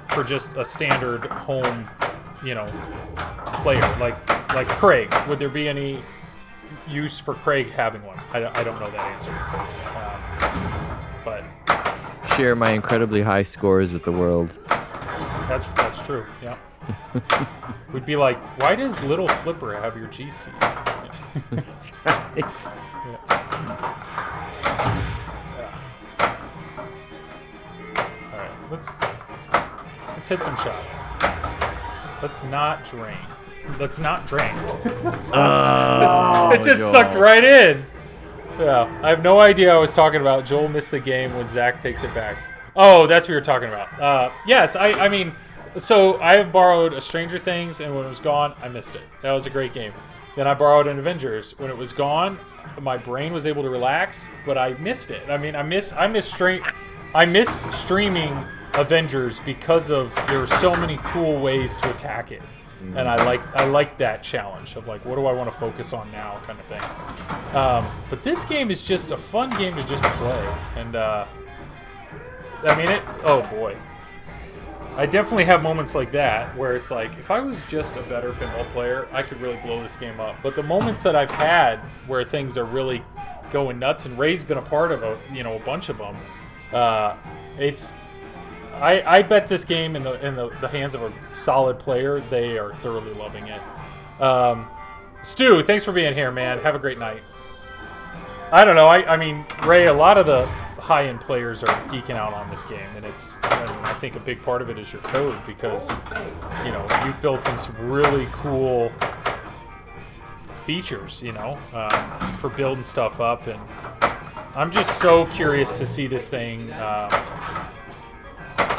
[SPEAKER 1] for just a standard home, player like Craig. Would there be any use for Craig having one? I don't know that answer. But
[SPEAKER 4] Share my incredibly high scores with the world.
[SPEAKER 1] that's true. Yeah. We'd be like, why does Little Flipper have your GC?
[SPEAKER 4] That's right.
[SPEAKER 1] Yeah. All right, let's hit some shots. Let's not drain. It just
[SPEAKER 4] Joel.
[SPEAKER 1] sucked right in. Yeah, I have no idea I was talking about. Joel missed the game when Zach takes it back. Oh, that's what you're talking about. Yes, I mean, so I have borrowed a Stranger Things, and when it was gone, I missed it. That was a great game. Then I borrowed an Avengers. When it was gone, my brain was able to relax, but I missed it. I mean, I miss streaming Avengers because of there are so many cool ways to attack it. and I like that challenge of like, what do I want to focus on now, kind of thing. But this game is just a fun game to just play, and I mean it. Oh boy. I definitely have moments like that where it's like, if I was just a better pinball player, I could really blow this game up. But the moments that I've had where things are really going nuts, and Ray's been a part of a bunch of them, I bet this game in the hands of a solid player, they are thoroughly loving it. Stu, thanks for being here, man. Have a great night. I don't know. I mean, Ray, a lot of the high-end players are geeking out on this game, and I think a big part of it is your code, because you've built in some really cool features, for building stuff up, and I'm just so curious to see this thing.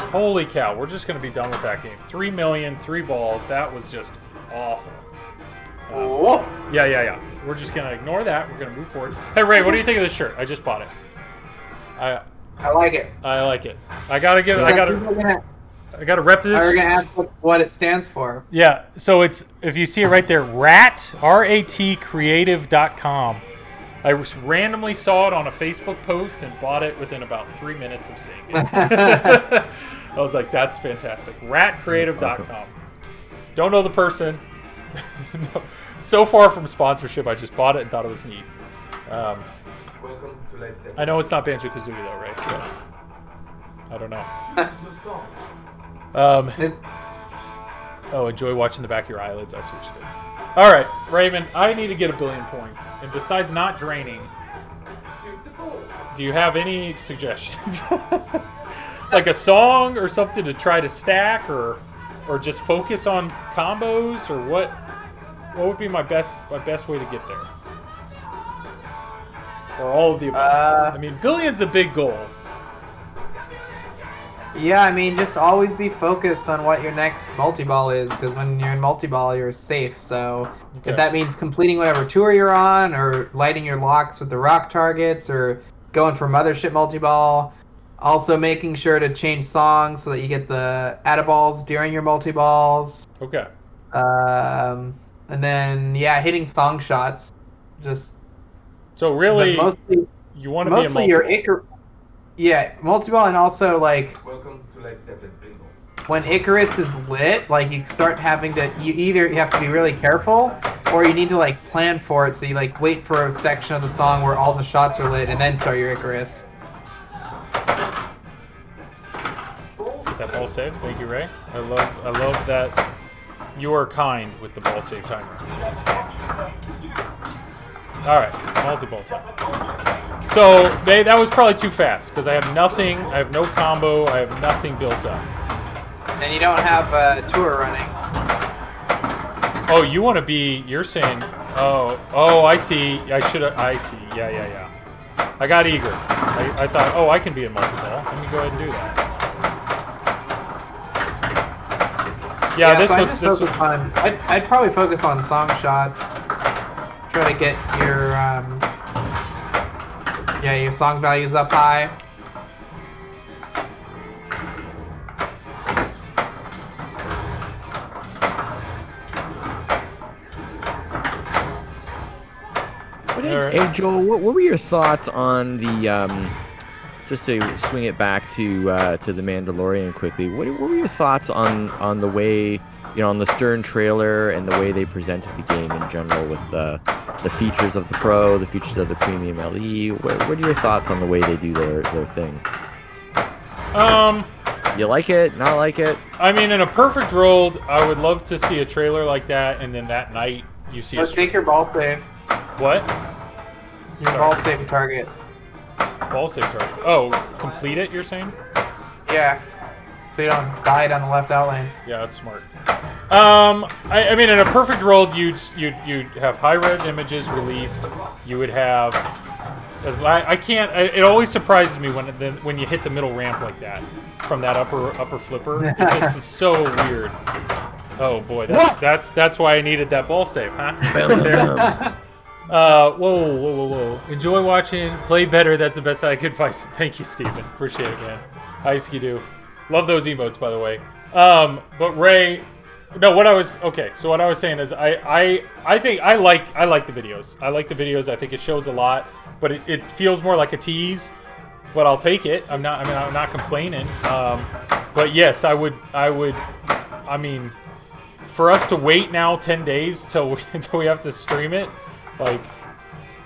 [SPEAKER 1] Holy cow, we're just going to be done with that game. 3 million, 3 balls. That was just awful. Yeah. We're just going to ignore that. We're going to move forward. Hey, Ray, what do you think of this shirt? I just bought it.
[SPEAKER 5] I like it.
[SPEAKER 1] I like it. I gotta rep this.
[SPEAKER 5] We're gonna ask what it stands for.
[SPEAKER 1] Yeah, so it's, if you see it right there, RATcreative.com. I randomly saw it on a Facebook post and bought it within about 3 minutes of seeing it. I was like, that's fantastic. RATcreative.com. Awesome. Don't know the person. No. So far from sponsorship, I just bought it and thought it was neat.
[SPEAKER 2] Welcome to Zeppelin.
[SPEAKER 1] I know it's not Banjo-Kazooie though, right? So I don't know. Enjoy watching the back of your eyelids. I see what you did. All right, Raymond, I need to get 1 billion points, and besides not draining, do you have any suggestions? Like a song or something to try to stack, or just focus on combos, or what? What would be my best way to get there? Or all of the above? I mean, billion's a big goal.
[SPEAKER 5] Yeah, I mean, just always be focused on what your next multi-ball is, because when you're in multi-ball, you're safe. So if that means completing whatever tour you're on, or lighting your locks with the rock targets, or going for mothership multi-ball, also making sure to change songs so that you get the attaballs during your multi-balls.
[SPEAKER 1] Okay.
[SPEAKER 5] And then, hitting song shots.
[SPEAKER 1] So really, you want to be a multi-ball.
[SPEAKER 5] Multi-ball, and also, like,
[SPEAKER 2] welcome to Zeppelin Pinball.
[SPEAKER 5] When Icarus is lit, like, you start having to, you have to be really careful, or you need to, like, plan for it, so you, like, wait for a section of the song where all the shots are lit, and then start your Icarus.
[SPEAKER 1] Let's get that ball save. Thank you, Ray. I love that you are kind with the ball save timer in this game. All right, multi-ball time. So that was probably too fast, because I have nothing. I have no combo. I have nothing built up.
[SPEAKER 5] And you don't have a tour running.
[SPEAKER 1] Oh, you want to be? You're saying? Oh, I see. I see. Yeah. I got eager. I thought, I can be a multi-ball. Let me go ahead and do that. Yeah, this was
[SPEAKER 5] fun. I'd probably focus on song shots. Try to get your your song values up high.
[SPEAKER 4] Hey Joel, what were your thoughts on the just to swing it back to the Mandalorian quickly? What were your thoughts on the way, on the Stern trailer and the way they presented the game in general, with the features of the Pro, the features of the Premium LE? What are your thoughts on the way they do their thing? You like it? Not like it?
[SPEAKER 1] I mean, in a perfect world, I would love to see a trailer like that, and then that night you see.
[SPEAKER 5] Let's take your ball save.
[SPEAKER 1] What?
[SPEAKER 5] Your ball save target.
[SPEAKER 1] Ball save target. Oh, complete it, you're saying?
[SPEAKER 5] Yeah. So you don't die down the left out lane.
[SPEAKER 1] Yeah, that's smart. I mean, in a perfect world, you'd have high-res images released. You would have. I can't. It always surprises me when you hit the middle ramp like that from that upper flipper. It just is so weird. Oh boy, that's why I needed that ball save, huh? There. Whoa. Enjoy watching. Play better. That's the best I could find. Thank you, Steven. Appreciate it, man. Hi, Skidoo. Love those emotes, by the way. But Ray, No, what I was So what I was saying is, I think I like the videos. I like the videos. I think it shows a lot, but it feels more like a tease. But I'll take it. I'm not complaining. But yes, I would. I mean, for us to wait now 10 days until we have to stream it, like,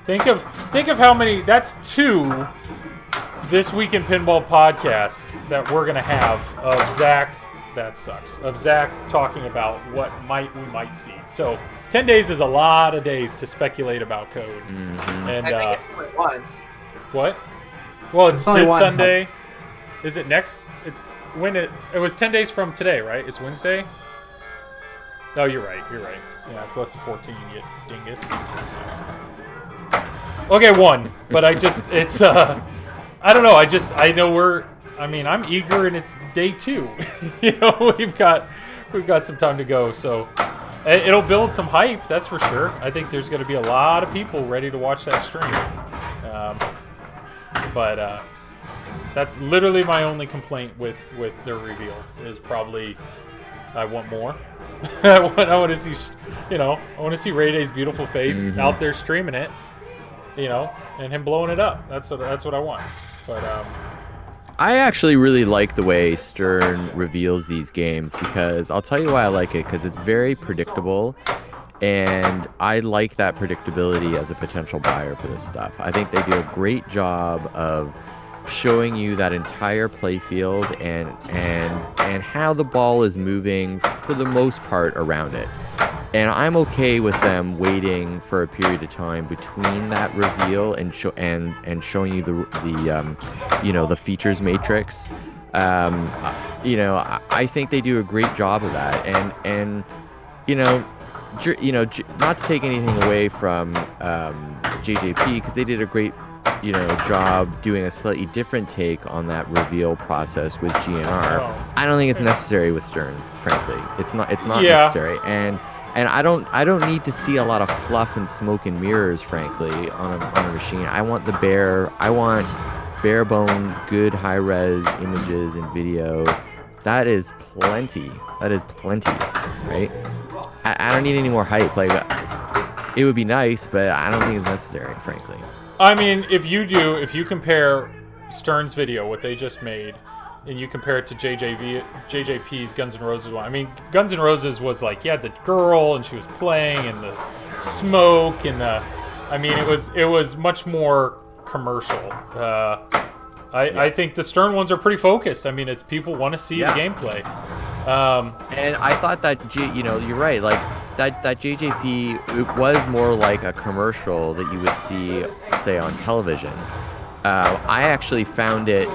[SPEAKER 1] think of how many. That's 2 This Week in Pinball podcasts that we're gonna have of Zach. That sucks. Of Zach talking about what we might see. So 10 days is a lot of days to speculate about code.
[SPEAKER 4] Mm-hmm.
[SPEAKER 1] And
[SPEAKER 5] I think it's only one.
[SPEAKER 1] what? Well, it's
[SPEAKER 5] only
[SPEAKER 1] this
[SPEAKER 5] one.
[SPEAKER 1] Sunday. Is it next? It's when it was 10 days from today, right? It's Wednesday. Oh, you're right. Yeah, it's less than 14. You dingus. Okay, 1. But it's I don't know. I know I'm eager, and it's day 2. We've got some time to go, so it'll build some hype. That's for sure. I think there's going to be a lot of people ready to watch that stream. But that's literally my only complaint with their reveal is probably I want more. I want to see I want to see Ray Day's beautiful face out there streaming it, and him blowing it up. That's what I want. But
[SPEAKER 4] I actually really like the way Stern reveals these games, because I'll tell you why I like it, because it's very predictable, and I like that predictability as a potential buyer for this stuff. I think they do a great job of showing you that entire playfield and how the ball is moving for the most part around it. And I'm okay with them waiting for a period of time between that reveal and showing you the features matrix. I think they do a great job of that. And not to take anything away from JJP, because they did a great job doing a slightly different take on that reveal process with GNR.
[SPEAKER 1] Oh.
[SPEAKER 4] I don't think it's necessary with Stern, frankly. It's not necessary. And I don't need to see a lot of fluff and smoke and mirrors, frankly, on a machine. I want bare bones, good high res images and video. That is plenty. Right? I don't need any more hype. Like, it would be nice, but I don't think it's necessary, frankly.
[SPEAKER 1] I mean, if you compare Stern's video, what they just made, and you compare it to JJP's Guns N' Roses one. I mean, Guns N' Roses was like, you had the girl and she was playing, and the smoke and it was much more commercial. I think the Stern ones are pretty focused. I mean, it's people want to see the gameplay.
[SPEAKER 4] And I thought that you're right. Like that JJP, it was more like a commercial that you would see, say, on television. I actually found it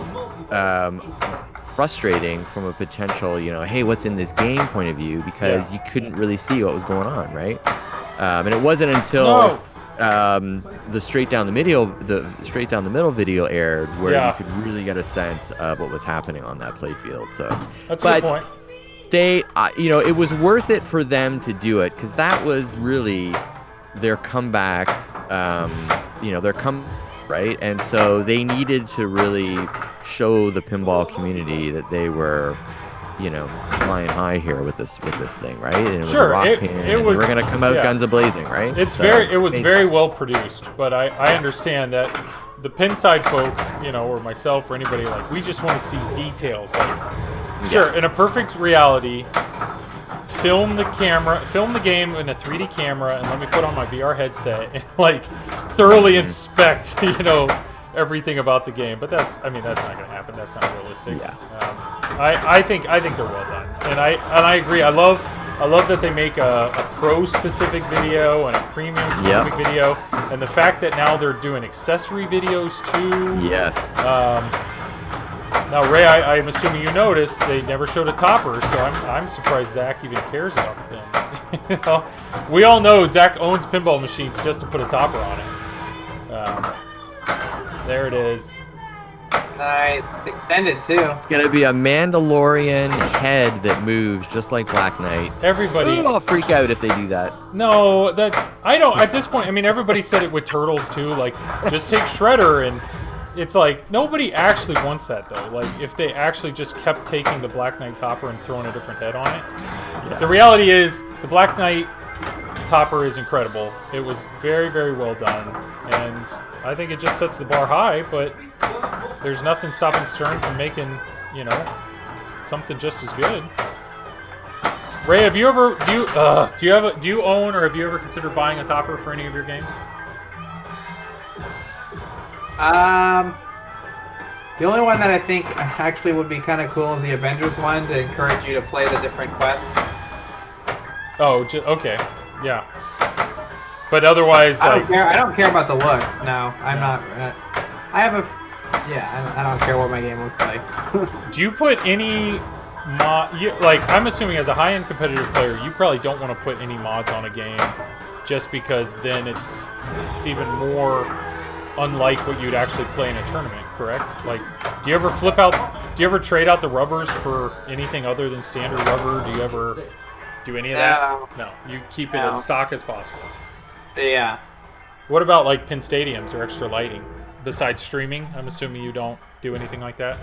[SPEAKER 4] frustrating from a potential, hey, what's in this game point of view, because you couldn't really see what was going on, right? And it wasn't until the straight down the middle video aired where you could really get a sense of what was happening on that playfield. So
[SPEAKER 1] that's a good point.
[SPEAKER 4] They, it was worth it for them to do it, because that was really their comeback. Right? And so they needed to really show the pinball community that they were, flying high here with this thing, right? And it was a rock pin, and we're gonna come out guns a-blazing, right?
[SPEAKER 1] It was very well produced, but I understand that the Pinside folk, or myself or anybody, like, we just want to see details. Like, sure, in a perfect reality, film the game in a 3D camera, and let me put on my VR headset and thoroughly inspect, everything about the game. But that's not going to happen. That's not realistic.
[SPEAKER 4] Yeah.
[SPEAKER 1] I think they're well done, and I agree. I love that they make a pro specific video and a premium specific video, and the fact that now they're doing accessory videos too.
[SPEAKER 4] Yes.
[SPEAKER 1] Now, Ray, I'm assuming you noticed they never showed a topper, so I'm surprised Zach even cares about them. We all know Zach owns pinball machines just to put a topper on it. There it is.
[SPEAKER 5] Nice. Extended, too.
[SPEAKER 4] It's going to be a Mandalorian head that moves just like Black Knight.
[SPEAKER 1] Everybody...
[SPEAKER 4] I'll freak out if they do that.
[SPEAKER 1] No, I don't... At this point, everybody said it with Turtles, too. Like, just take Shredder and... It's like, nobody actually wants that, though. Like, if they actually just kept taking the Black Knight topper and throwing a different head on it, The reality is, the Black Knight topper is incredible. It was very, very well done, and I think it just sets the bar high. But there's nothing stopping Stern from making, you know, something just as good. Ray, have you ever do you own or have you ever considered buying a topper for any of your games?
[SPEAKER 5] The only one that I think actually would be kind of cool is the Avengers one, to encourage you to play the different quests.
[SPEAKER 1] Oh, okay, yeah. But otherwise,
[SPEAKER 5] I
[SPEAKER 1] like,
[SPEAKER 5] don't care about the looks. No, I'm not. I have a. Yeah, I don't care what my game looks like.
[SPEAKER 1] do you put any like, I'm assuming as a high-end competitive player, you probably don't want to put any mods on a game, just because then it's even more unlike what you'd actually play in a tournament, correct? Like, do you ever trade out the rubbers for anything other than standard rubber? Do you ever do any of that? No. You keep it as stock as possible.
[SPEAKER 5] Yeah.
[SPEAKER 1] What about, like, pin stadiums or extra lighting? Besides streaming, I'm assuming you don't do anything like that?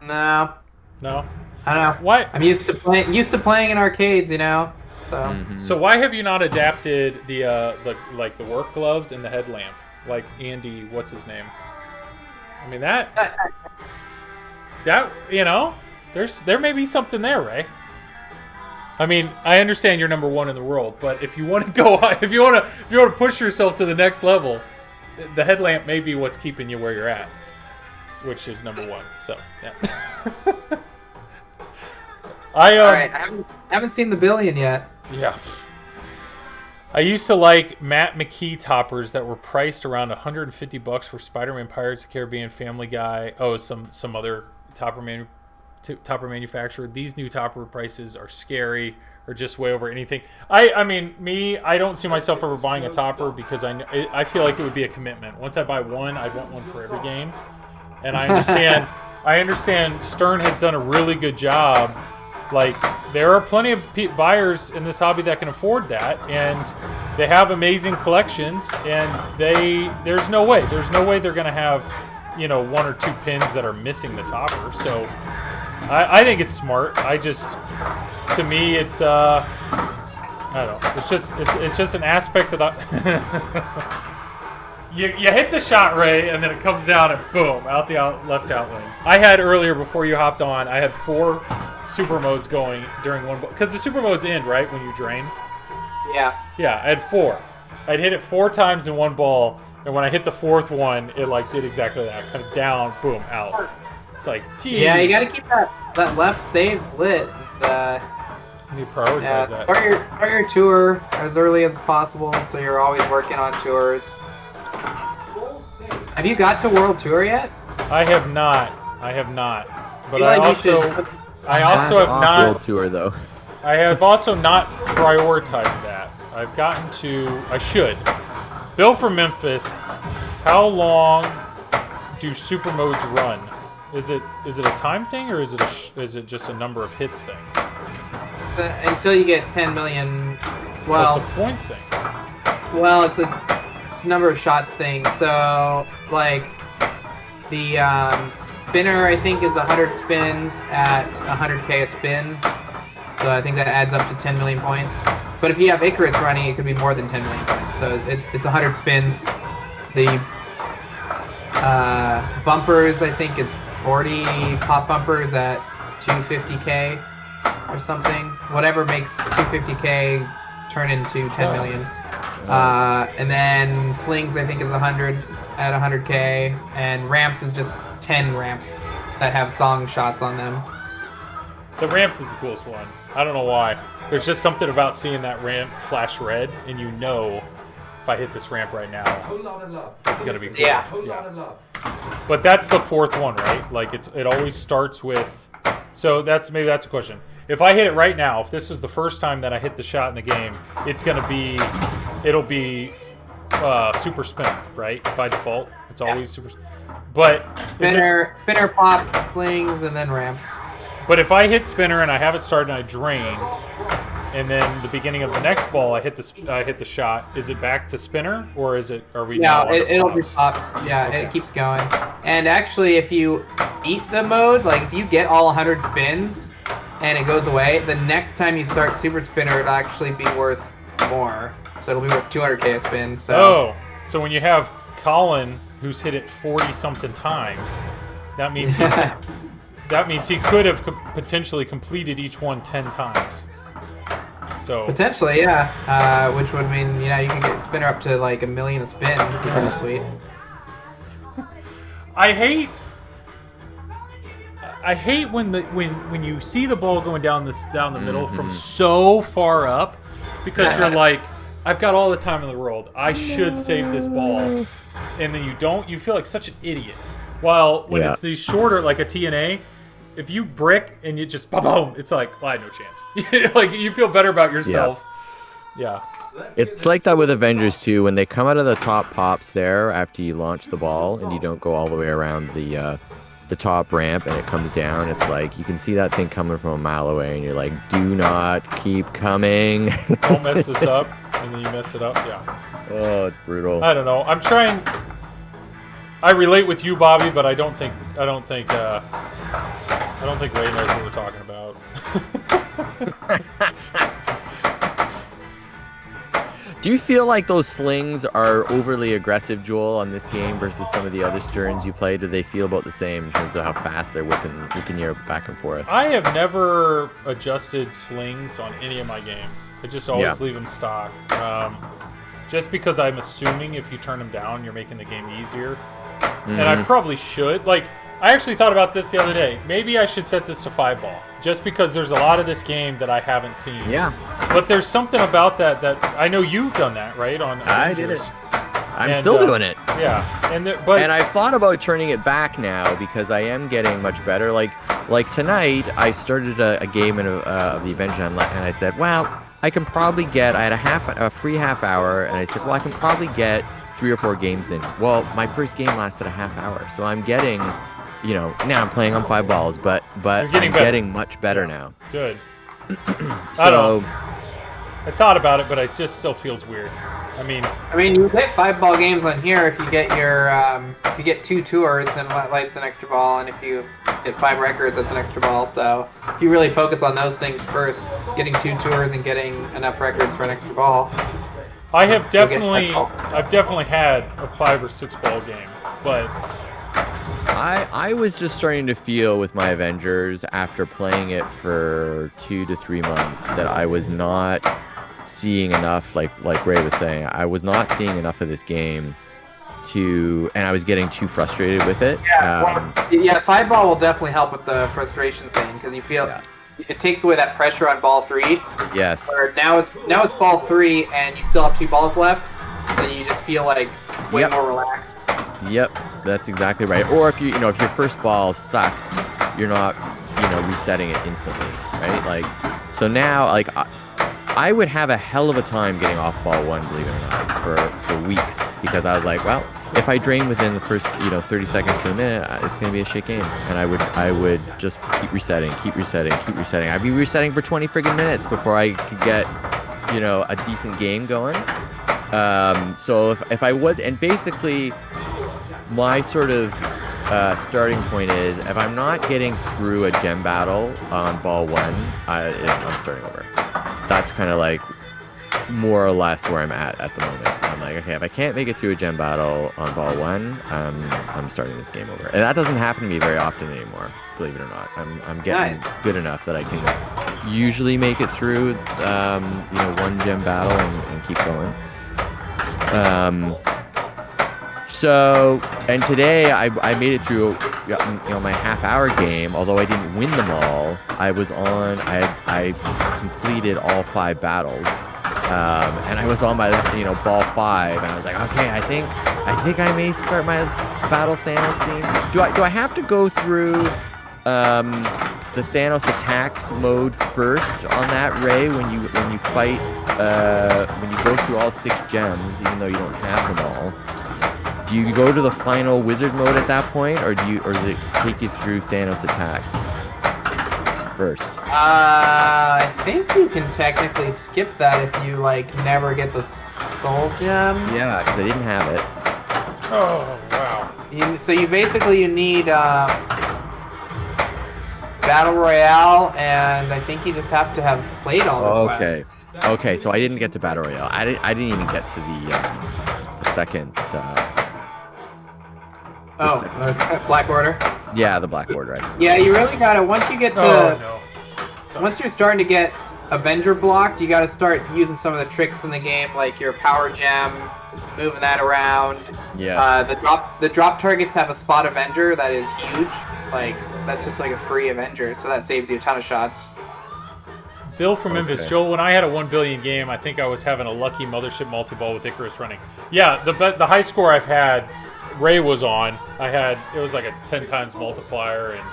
[SPEAKER 5] No.
[SPEAKER 1] No?
[SPEAKER 5] I don't know.
[SPEAKER 1] Why?
[SPEAKER 5] I'm used to playing in arcades, you know. So.
[SPEAKER 1] So why have you not adapted the work gloves and the headlamp, like Andy, what's his name? I mean, that you know, there may be something there, Ray. I mean, I understand you're number one in the world, but if you want to go, if you want to push yourself to the next level, the headlamp may be what's keeping you where you're at, which is number one. So yeah.
[SPEAKER 5] All right, I haven't seen the billion yet.
[SPEAKER 1] Yeah. I used to like Matt McKee toppers that were priced around $150 for Spider-Man, Pirates of the Caribbean, Family Guy. Oh, some other topper manufacturer. These new topper prices are scary, or just way over anything. I mean, I don't see myself ever buying a topper, because I feel like it would be a commitment. Once I buy one, I want one for every game. And I understand Stern has done a really good job. Like, there are plenty of buyers in this hobby that can afford that, and they have amazing collections, and there's no way they're going to have, you know, one or two pins that are missing the topper. So I think it's smart. To me, it's I don't know. It's just an aspect of the You hit the shot, Ray, and then it comes down and boom, out the left out lane. I had earlier, before you hopped on, I had 4 super modes going during one ball. Because the super modes end, right, when you drain?
[SPEAKER 5] Yeah.
[SPEAKER 1] Yeah, I had 4. I'd hit it 4 times in one ball, and when I hit the 4th one, it, like, did exactly that. Kind of down, boom, out. It's like, geez.
[SPEAKER 5] Yeah, you gotta keep that left save lit.
[SPEAKER 1] You need to prioritize that.
[SPEAKER 5] Start your tour as early as possible, so you're always working on tours. Have you got to World Tour yet?
[SPEAKER 1] I have not. But I
[SPEAKER 5] like
[SPEAKER 1] also have not.
[SPEAKER 4] World Tour though.
[SPEAKER 1] I have also not prioritized that. I've gotten to. I should. Bill from Memphis. How long do super modes run? Is it a time thing, or is it just a number of hits thing?
[SPEAKER 5] Until you get 10 million. Well,
[SPEAKER 1] it's a points thing.
[SPEAKER 5] Well, it's a number of shots thing. So, like, the spinner, I think, is 100 spins at 100k a spin. So I think that adds up to 10 million points. But if you have Icarus running, it could be more than 10 million points. So it's 100 spins. The bumpers, I think, is 40 pop bumpers at 250k or something. Whatever makes 250k turn into 10 million. And then slings, I think, is 100 at 100k, and ramps is just 10 ramps that have song shots on them.
[SPEAKER 1] The ramps is the coolest one. I don't know why. There's just something about seeing that ramp flash red, and you know, if I hit this ramp right now, it's gonna be cool.
[SPEAKER 5] Yeah.
[SPEAKER 1] But that's the 4th one, right? Like, it always starts with. So maybe that's a question. If I hit it right now, if this was the first time that I hit the shot in the game, it'll be super spin, right? By default, it's always super. But
[SPEAKER 5] spinner, pops, slings, and then ramps.
[SPEAKER 1] But if I hit spinner and I have it started and I drain, and then the beginning of the next ball I hit the shot, is it back to spinner, or are we?
[SPEAKER 5] Yeah, it'll be pops. Yeah, okay. It keeps going. And actually, if you beat the mode, like if you get all 100 spins, and it goes away, the next time you start Super Spinner, it'll actually be worth more. So it'll be worth 200k a spin. So.
[SPEAKER 1] So when you have Colin, who's hit it 40-something times, that means he could have potentially completed each one 10 times. So
[SPEAKER 5] potentially, yeah. Which would mean, you know, you can get Spinner up to like 1 million a spin. It'd be pretty sweet.
[SPEAKER 1] I hate when you see the ball going down the middle from so far up, because you're like, I've got all the time in the world. I should save this ball, and then you don't. You feel like such an idiot. While when it's these shorter, like a TNA, if you brick and you just boom, it's like, well, I had no chance. Like you feel better about yourself. Yeah.
[SPEAKER 4] It's like that with Avengers too. When they come out of the top pops there after you launch the ball and you don't go all the way around the top ramp and it comes down, it's like you can see that thing coming from a mile away and you're like, do not keep coming.
[SPEAKER 1] Don't mess this up, and then you mess it up. Yeah.
[SPEAKER 4] Oh, it's brutal.
[SPEAKER 1] I don't know. I'm trying. I relate with you, Bobby, but I don't think Ray knows what we're talking about.
[SPEAKER 4] Do you feel like those slings are overly aggressive, Joel, on this game versus some of the other Sterns you play? Do they feel about the same in terms of how fast they're whipping you back and forth?
[SPEAKER 1] I have never adjusted slings on any of my games. I just always leave them stock. Just because I'm assuming if you turn them down, you're making the game easier. And I probably should. Like, I actually thought about this the other day. Maybe I should set this to 5-ball. Just because there's a lot of this game that I haven't seen.
[SPEAKER 4] Yeah.
[SPEAKER 1] But there's something about that I know you've done that, right? On Avengers.
[SPEAKER 4] I did it. I'm still doing it.
[SPEAKER 1] Yeah. And
[SPEAKER 4] I've thought about turning it back now because I am getting much better. Like tonight, I started a game of the Avenger and I said, well, I can probably get. I had a free half hour, and I said, well, I can probably get 3 or 4 games in. Well, my first game lasted a half hour, so I'm getting. You know, now I'm playing on 5 balls, but I'm getting much better now.
[SPEAKER 1] Good.
[SPEAKER 4] So
[SPEAKER 1] I thought about it, but it just still feels weird. I mean,
[SPEAKER 5] you get 5-ball games on here if you get your if you get 2 tours, then light's an extra ball, and if you get 5 records, that's an extra ball. So if you really focus on those things first, getting 2 tours and getting enough records for an extra ball.
[SPEAKER 1] I've definitely had a 5 or 6 ball game, but.
[SPEAKER 4] I was just starting to feel with my Avengers after playing it for 2 to 3 months that I was not seeing enough, like Ray was saying, I was not seeing enough of this game and I was getting too frustrated with it.
[SPEAKER 5] Yeah, 5-ball will definitely help with the frustration thing because you feel it takes away that pressure on ball 3.
[SPEAKER 4] Yes.
[SPEAKER 5] Where now it's ball 3 and you still have 2 balls left, so you just feel like way more relaxed.
[SPEAKER 4] Yep, that's exactly right. Or if your first ball sucks, you're not, resetting it instantly, right? Like, so now, like, I would have a hell of a time getting off ball 1, believe it or not, for weeks, because I was like, well, if I drain within the first, 30 seconds to a minute, it's gonna be a shit game, and I would just keep resetting. I'd be resetting for 20 friggin' minutes before I could get, a decent game going. So if I was, and basically. My sort of starting point is if I'm not getting through a gem battle on ball 1, I'm starting over. That's kind of like more or less where I'm at the moment. I'm like, okay, if I can't make it through a gem battle on ball 1, I'm starting this game over. And that doesn't happen to me very often anymore, believe it or not. I'm getting good enough that I can usually make it through, 1 gem battle and keep going. So, and today I made it through, my half-hour game. Although I didn't win them all, I completed all 5 battles, and I was on my, ball 5, and I was like, okay, I think I may start my battle Thanos theme. Do I have to go through the Thanos attacks mode first on that, Ray? When you fight, when you go through all 6 gems, even though you don't have them all. Do you go to the final wizard mode at that point, or does it take you through Thanos attacks first?
[SPEAKER 5] I think you can technically skip that if you never get the skull gem.
[SPEAKER 4] Yeah, because I didn't have it.
[SPEAKER 1] Oh wow!
[SPEAKER 5] So you basically need. Battle Royale, and I think you just have to have played all the quests.
[SPEAKER 4] Okay, so I didn't get to Battle Royale. I didn't even get to the second.
[SPEAKER 5] Black Order.
[SPEAKER 4] Yeah, the Black Order.
[SPEAKER 5] Yeah, you really gotta, once you get to, once you're starting to get Avenger blocked, you gotta start using some of the tricks in the game, like your power gem, moving that around.
[SPEAKER 4] Yeah.
[SPEAKER 5] The drop targets have a spot Avenger that is huge. Like, that's just like a free Avenger, so that saves you a ton of shots.
[SPEAKER 1] Bill from Memphis. Joel, when I had a 1 billion game, I think I was having a lucky mothership multi-ball with Icarus running. Yeah, the high score I've had, Ray was on. It was like a 10 times multiplier, and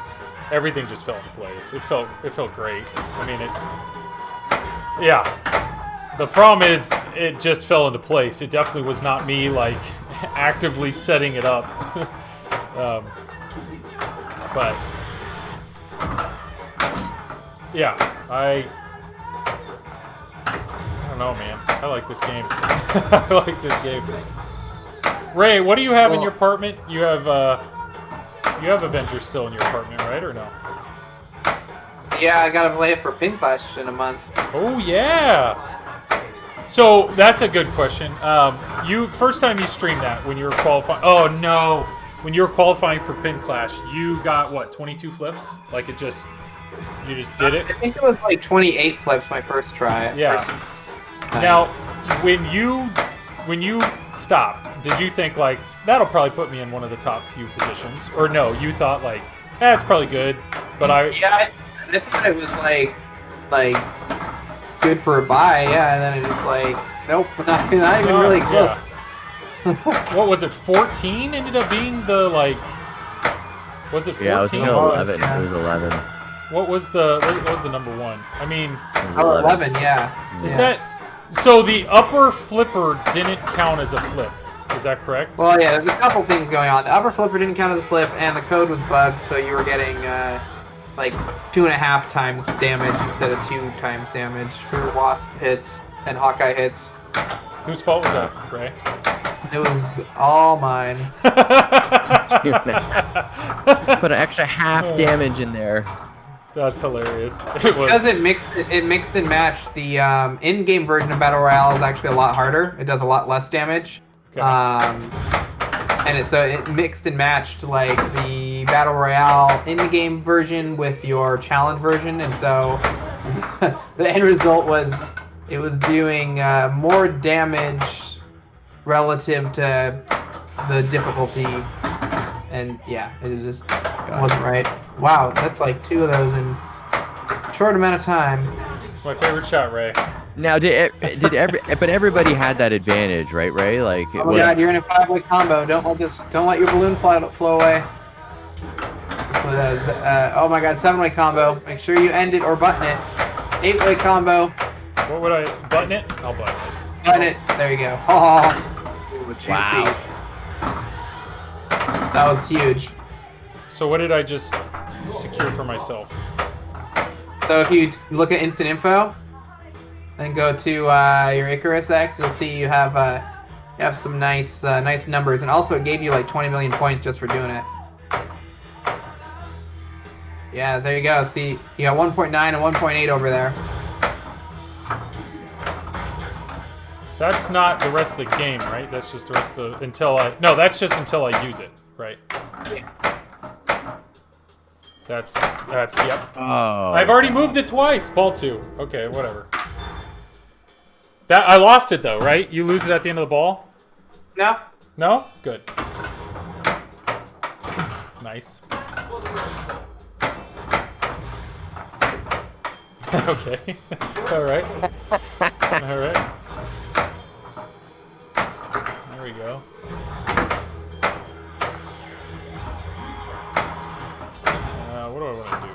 [SPEAKER 1] everything just fell into place. It felt great. I mean, yeah. The problem is, it just fell into place. It definitely was not me, like, actively setting it up. But, yeah, I don't know, man. I like this game. I like this game. Ray, what do you have in your apartment? You have Avengers still in your apartment, right, or no?
[SPEAKER 5] Yeah, I gotta play it for Pin Clash in a month.
[SPEAKER 1] Oh yeah. So that's a good question. First time you streamed that when you were qualifying. Oh no, when you were qualifying for Pin Clash, you got what, 22 flips? Like you just did it.
[SPEAKER 5] I think it was like 28 flips my first try.
[SPEAKER 1] Yeah. Now, when you stopped, did you think like that'll probably put me in one of the top few positions, or no? You thought like, it's probably good, but I
[SPEAKER 5] thought it was like good for a buy, yeah, and then it just like nope, not even really close.
[SPEAKER 1] Yeah. What was it? 14 ended up being the like. Was it 14?
[SPEAKER 4] Yeah, it was 11.
[SPEAKER 5] Yeah.
[SPEAKER 4] It was 11.
[SPEAKER 1] What was the number one? I mean,
[SPEAKER 5] 11, yeah.
[SPEAKER 1] Is that so? The upper flipper didn't count as a flip. Is that correct?
[SPEAKER 5] Well, yeah. There's a couple things going on. The upper flipper didn't count as a flip, and the code was bugged, so you were getting like 2.5 times damage instead of 2 times damage for Wasp hits and Hawkeye hits.
[SPEAKER 1] Whose fault was that, Ray?
[SPEAKER 5] It was all mine.
[SPEAKER 4] Put an extra half damage in there.
[SPEAKER 1] That's hilarious.
[SPEAKER 5] Because it mixed and matched. The in-game version of Battle Royale is actually a lot harder. It does a lot less damage.
[SPEAKER 1] Okay.
[SPEAKER 5] And it mixed and matched like the Battle Royale in-game version with your challenge version, and so the end result was it was doing more damage relative to the difficulty, and yeah, it just wasn't right. Wow, that's like 2 of those in a short amount of time.
[SPEAKER 1] It's my favorite shot, Ray.
[SPEAKER 4] Now, but everybody had that advantage, right, Ray? Like,
[SPEAKER 5] oh god, you're in a 5-way combo. Don't let your balloon flow away. That's what it is. Oh my god, 7-way combo. Make sure you end it or button it. 8-way combo.
[SPEAKER 1] What would I button it? I'll button it.
[SPEAKER 5] Button it. There you go. Oh, juicy.
[SPEAKER 4] Wow.
[SPEAKER 5] That was huge.
[SPEAKER 1] So what did I just secure for myself?
[SPEAKER 5] So if you look at instant info, then go to your Icarus X, you'll see you have some nice numbers, and also it gave you like 20 million points just for doing it. Yeah, there you go. See, you got 1.9 and 1.8 over there.
[SPEAKER 1] That's not the rest of the game, right? That's just the rest of the that's just until I use it, right? That's yep.
[SPEAKER 4] Oh.
[SPEAKER 1] I've already moved it twice. Ball 2. Okay, whatever. I lost it though, right? You lose it at the end of the ball?
[SPEAKER 5] No.
[SPEAKER 1] No? Good. Nice. Okay. All right. All right. There we go. What do I want to do?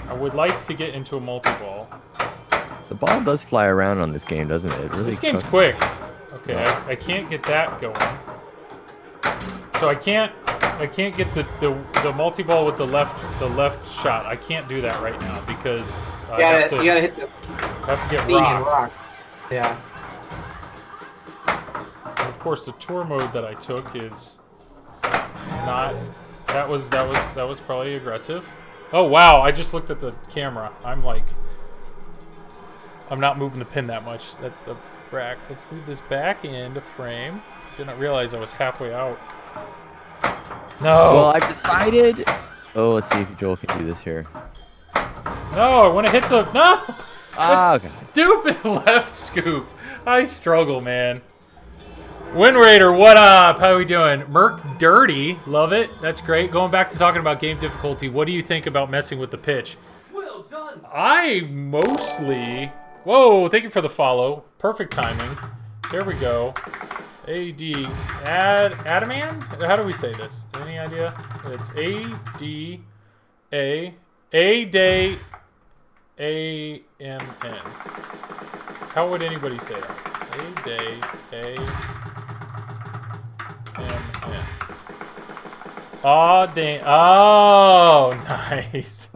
[SPEAKER 1] I would like to get into a multi-ball.
[SPEAKER 4] The ball does fly around on this game, doesn't it? Really
[SPEAKER 1] this game's
[SPEAKER 4] cooks.
[SPEAKER 1] quick. Okay, I can't get that going. So I can't get the multi-ball with the left shot. I can't do that right now because
[SPEAKER 5] you gotta hit the
[SPEAKER 1] have to get
[SPEAKER 5] C and
[SPEAKER 1] rock.
[SPEAKER 5] rock. Yeah.
[SPEAKER 1] And of course, the tour mode that I took is not. That was probably aggressive. Oh, wow. I just looked at the camera. I'm not moving the pin that much. That's the rack. Let's move this back into frame. Didn't realize I was halfway out. No.
[SPEAKER 4] Well, I've decided. Oh, let's see if Joel can do this here.
[SPEAKER 1] No, I want to hit the... No!
[SPEAKER 4] Ah,
[SPEAKER 1] That stupid left scoop. I struggle, man. Wind Raider, what up? How we doing? Merc Dirty, love it. That's great. Going back to talking about game difficulty, what do you think about messing with the pitch?
[SPEAKER 2] Well done.
[SPEAKER 1] I mostly... Whoa, thank you for the follow. Perfect timing. There we go. A-D... Adaman? How do we say this? Any idea? It's A-D-A... A-Day... A-M-N. How would anybody say that? A-Day... A-M-N. Aw, dang. Oh, nice.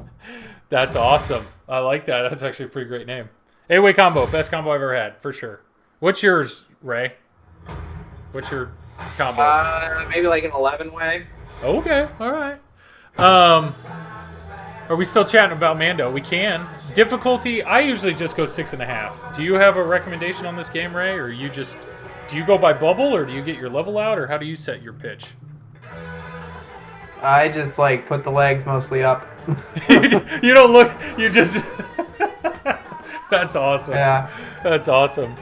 [SPEAKER 1] That's awesome. I like that. That's actually a pretty great name. 8-way combo. Best combo I've ever had, for sure. What's yours, Ray? What's your combo?
[SPEAKER 5] Maybe like an 11-way.
[SPEAKER 1] Okay, all right. Are we still chatting about Mando? We can. Difficulty, I usually just go 6.5. Do you have a recommendation on this game, Ray? Or you just... Do you go by bubble, or do you get your level out, or how do you set your pitch?
[SPEAKER 5] I just like put the legs mostly up.
[SPEAKER 1] You don't look... You just... That's awesome.
[SPEAKER 5] Yeah.
[SPEAKER 1] That's awesome.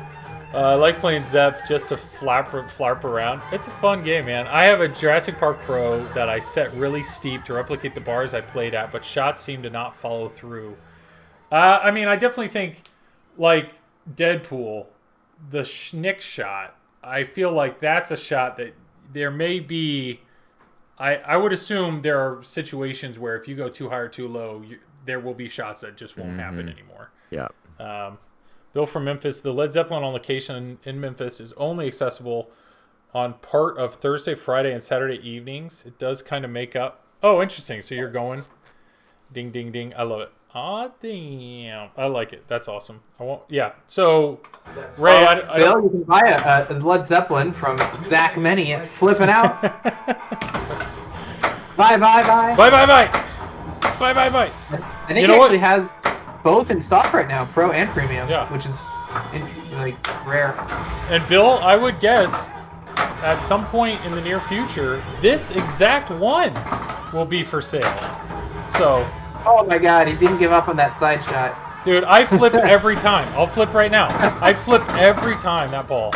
[SPEAKER 1] I like playing Zepp just to flap around. It's a fun game, man. I have a Jurassic Park Pro that I set really steep to replicate the bars I played at, but shots seem to not follow through. I mean, I definitely think, like, Deadpool, the Schnick shot, I feel like that's a shot that there may be... I would assume there are situations where if you go too high or too low, there will be shots that just won't happen anymore.
[SPEAKER 4] Yeah.
[SPEAKER 1] Bill from Memphis, the Led Zeppelin on location in Memphis is only accessible on part of Thursday, Friday, and Saturday evenings. It does kind of make up. Oh, interesting. So you're going. Ding, ding, ding. I love it. Aw, damn. I like it. That's awesome. I won't. Yeah. So, Ray, I
[SPEAKER 5] Bill, you can buy a Led Zeppelin from Zach Many at Flippin' Out. Bye.
[SPEAKER 1] Bye.
[SPEAKER 5] I think
[SPEAKER 1] You
[SPEAKER 5] he
[SPEAKER 1] know what?
[SPEAKER 5] actually has both in stock right now, Pro and Premium,
[SPEAKER 1] Yeah.
[SPEAKER 5] which is like rare.
[SPEAKER 1] And Bill, I would guess at some point in the near future, this exact one will be for sale. So,
[SPEAKER 5] Oh my God, he didn't give up on that side shot.
[SPEAKER 1] dude, I flip every time. I'll flip right now. I flip every time that ball.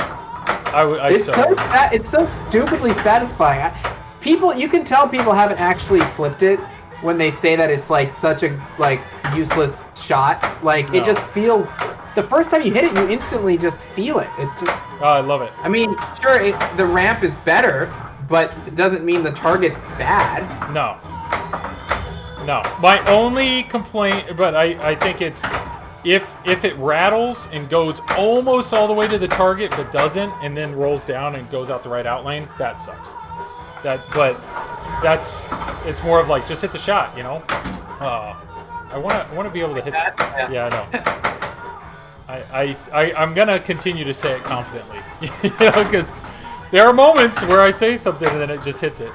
[SPEAKER 5] It's so stupidly satisfying. You can tell people haven't actually flipped it when they say that it's like such a useless shot. Like
[SPEAKER 1] No.
[SPEAKER 5] it just feels. The first time you hit it, you instantly just feel it. It's just.
[SPEAKER 1] Oh, I love it.
[SPEAKER 5] I mean, sure, the ramp is better, but it doesn't mean the target's bad.
[SPEAKER 1] No. My only complaint, but I think it's if it rattles and goes almost all the way to the target but doesn't, and then rolls down and goes out the right out lane, that sucks. It's more of like just hit the shot, you know. I want to be able to hit. Yeah, I know. I'm gonna continue to say it confidently, you know, because there are moments where I say something and then it just hits it.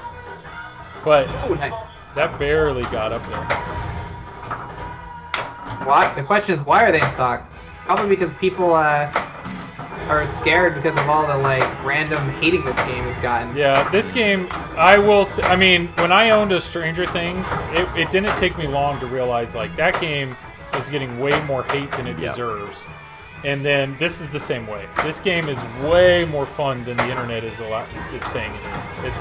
[SPEAKER 1] But that barely got up there.
[SPEAKER 5] The question is, why are they in stock? Probably because people are scared because of all the random hating this game has gotten.
[SPEAKER 1] Yeah, this game, I mean, when I owned a Stranger Things, it didn't take me long to realize that game is getting way more hate than it deserves. And then this is the same way. This game is way more fun than the internet is saying it is.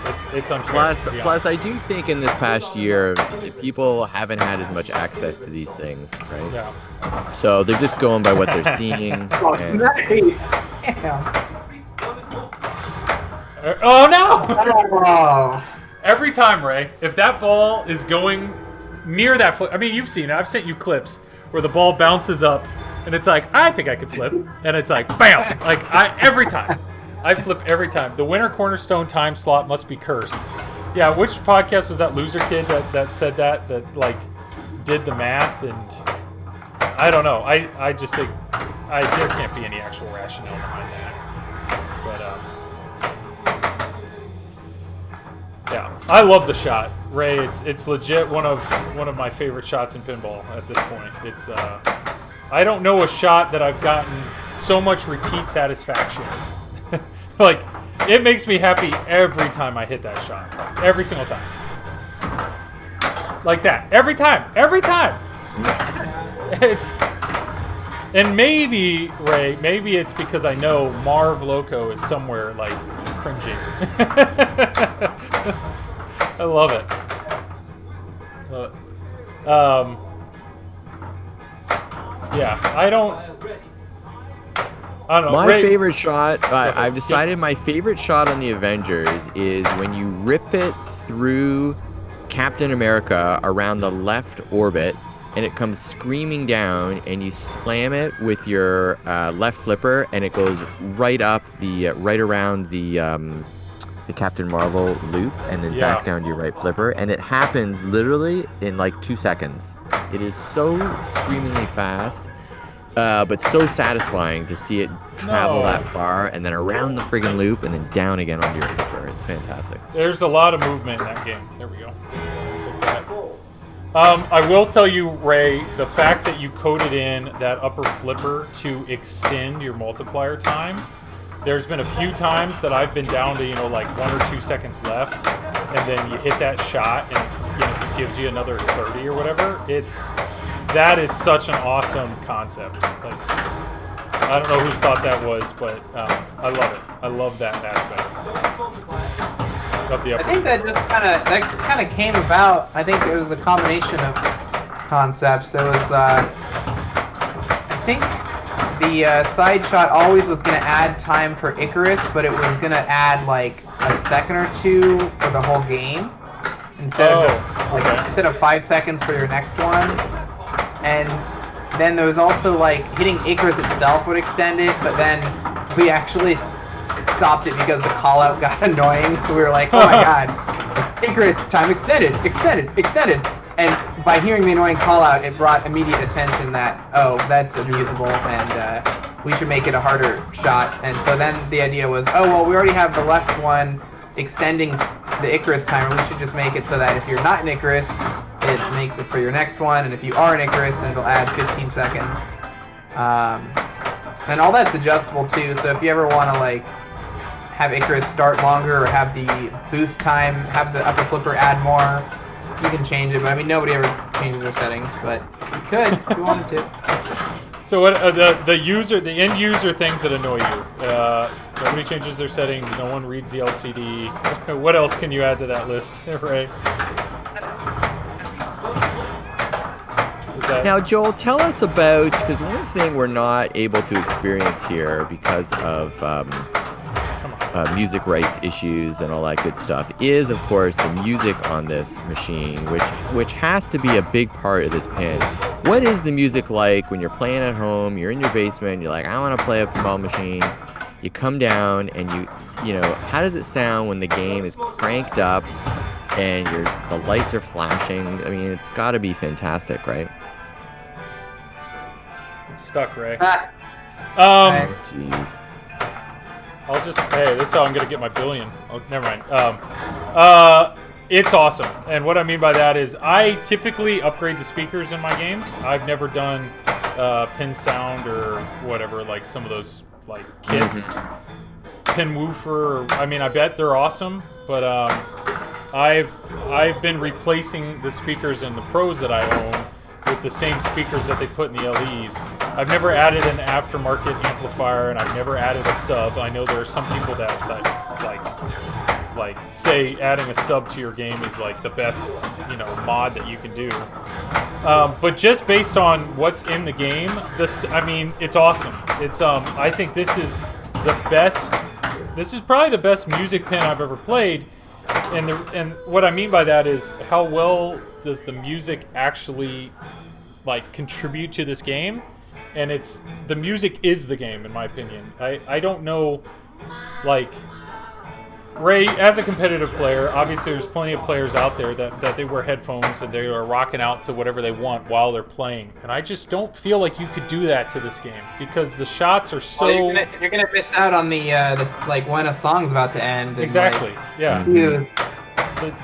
[SPEAKER 1] It's it's unfair.
[SPEAKER 4] Plus, I do think in this past year, people haven't had as much access to these things, right?
[SPEAKER 1] Yeah.
[SPEAKER 4] So they're just going by what they're seeing.
[SPEAKER 5] Oh,
[SPEAKER 4] and-
[SPEAKER 5] nice! Damn.
[SPEAKER 1] Oh no!
[SPEAKER 5] Oh.
[SPEAKER 1] Every time, Ray, if that ball is going near that flip, I mean, you've seen it. I've sent you clips where the ball bounces up, and it's like, I think I could flip, and it's like, bam! Every time. I flip every time. The winter cornerstone time slot must be cursed. Yeah, which podcast was that loser kid that said that did the math? And I don't know. I just think there can't be any actual rationale behind that. But Yeah, I love the shot, Ray. It's legit one of my favorite shots in pinball at this point. It's I don't know a shot that I've gotten so much repeat satisfaction. Like, it makes me happy every time I hit that shot. Every single time. Like that. Every time. Every time. And maybe, Ray, maybe it's because I know Marv Loco is somewhere, like, cringing. I love it. Yeah, I don't know.
[SPEAKER 4] My
[SPEAKER 1] Ray,
[SPEAKER 4] favorite shot, I've decided my favorite shot on the Avengers is when you rip it through Captain America around the left orbit, and it comes screaming down, and you slam it with your left flipper, and it goes right up right around the Captain Marvel loop, and then back down to your right flipper, and it happens literally in like 2 seconds. It is so screamingly fast, but so satisfying to see it travel that far, and then around the friggin' loop, and then down again onto your flipper. It's fantastic.
[SPEAKER 1] There's a lot of movement in that game. There we go. Take that. I will tell you, Ray, the fact that you coded in that upper flipper to extend your multiplier time, there's been a few times that I've been down to, like 1 or 2 seconds left, and then you hit that shot, and it gives you another 30 or whatever. That is such an awesome concept. Like, I don't know whose thought that was, but I love it. I love that aspect of the upper.
[SPEAKER 5] I think that just kind of came about. I think it was a combination of concepts. It was I think the side shot always was going to add time for Icarus, but it was going to add like a second or two for the whole game instead of 5 seconds for your next one. And then there was also like hitting Icarus itself would extend it, but then we actually stopped it because the call out got annoying. We were like, oh my god, Icarus time extended. And by hearing the annoying call out, it brought immediate attention that, oh, that's unusable, and we should make it a harder shot. And so then the idea was, oh, well, we already have the left one extending the Icarus timer. We should just make it so that if you're not an Icarus, it makes it for your next one, and if you are an Icarus, then it'll add 15 seconds. And all that's adjustable too, so if you ever want to like have Icarus start longer or have the boost time, have the upper flipper add more, you can change it. But I mean, nobody ever changes their settings, but you could if you wanted to.
[SPEAKER 1] So what the end user things that annoy you? Nobody changes their settings. No one reads the LCD. What else can you add to that list, Ray?
[SPEAKER 4] Now, Joel, tell us about, because one thing we're not able to experience here because of music rights issues and all that good stuff is, of course, the music on this machine, which has to be a big part of this pin. What is the music like when you're playing at home, you're in your basement, you're like, I want to play a pinball machine, you come down and you know, how does it sound when the game is cranked up and the lights are flashing? I mean, it's got to be fantastic, right?
[SPEAKER 1] It's stuck, Ray.
[SPEAKER 4] Jeez.
[SPEAKER 1] I'll just, hey, this is how I'm going to get my billion. Oh, never mind. It's awesome. And what I mean by that is I typically upgrade the speakers in my games. I've never done pin sound or whatever, like some of those like kits. Pin woofer, I mean, I bet they're awesome, but I've been replacing the speakers in the Pros that I own with the same speakers that they put in the LEs. I've never added an aftermarket amplifier, and I've never added a sub. I know there are some people that like say adding a sub to your game is like the best, mod that you can do. But just based on what's in the game, it's awesome. It's I think this is the best. This is probably the best music pin I've ever played. And what I mean by that is how well does the music actually contribute to this game? And the music is the game, in my opinion. I don't know, Ray, as a competitive player, obviously there's plenty of players out there that they wear headphones and they are rocking out to whatever they want while they're playing. And I just don't feel like you could do that to this game because the shots are so...
[SPEAKER 5] Well, you're gonna miss out on the when a song's about to end. And
[SPEAKER 1] exactly, yeah.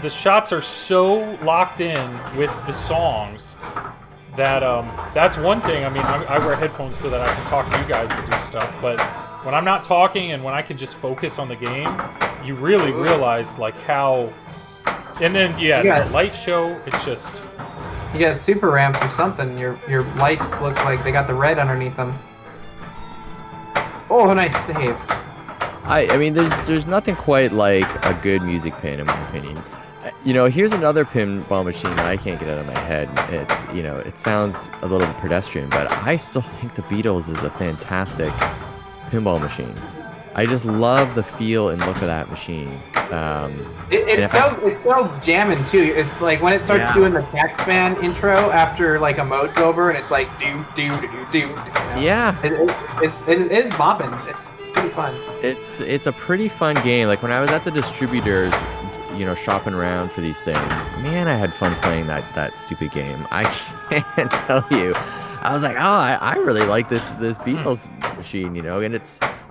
[SPEAKER 1] the shots are so locked in with the songs that that's one thing. I mean, I wear headphones so that I can talk to you guys and do stuff, but when I'm not talking and when I can just focus on the game, you really realize like how. And then the light show, it's just.
[SPEAKER 5] You got super ramps or something. Your lights look like they got the red underneath them. Oh, nice save.
[SPEAKER 4] I mean, there's nothing quite like a good music pin, in my opinion. You know, here's another pinball machine that I can't get out of my head. It's, you know, it sounds a little pedestrian, but I still think the Beatles is a fantastic pinball machine. I just love the feel and look of that machine.
[SPEAKER 5] It's so jamming too. It's like when it starts doing the Taxman intro after like a mode's over, and it's like do.
[SPEAKER 4] Yeah.
[SPEAKER 5] It is bopping. It's pretty fun.
[SPEAKER 4] It's a pretty fun game. Like when I was at the distributors, you know, shopping around for these things, man, I had fun playing that stupid game. I can't tell you. I was like, oh, I really like this Beatles machine, you know, and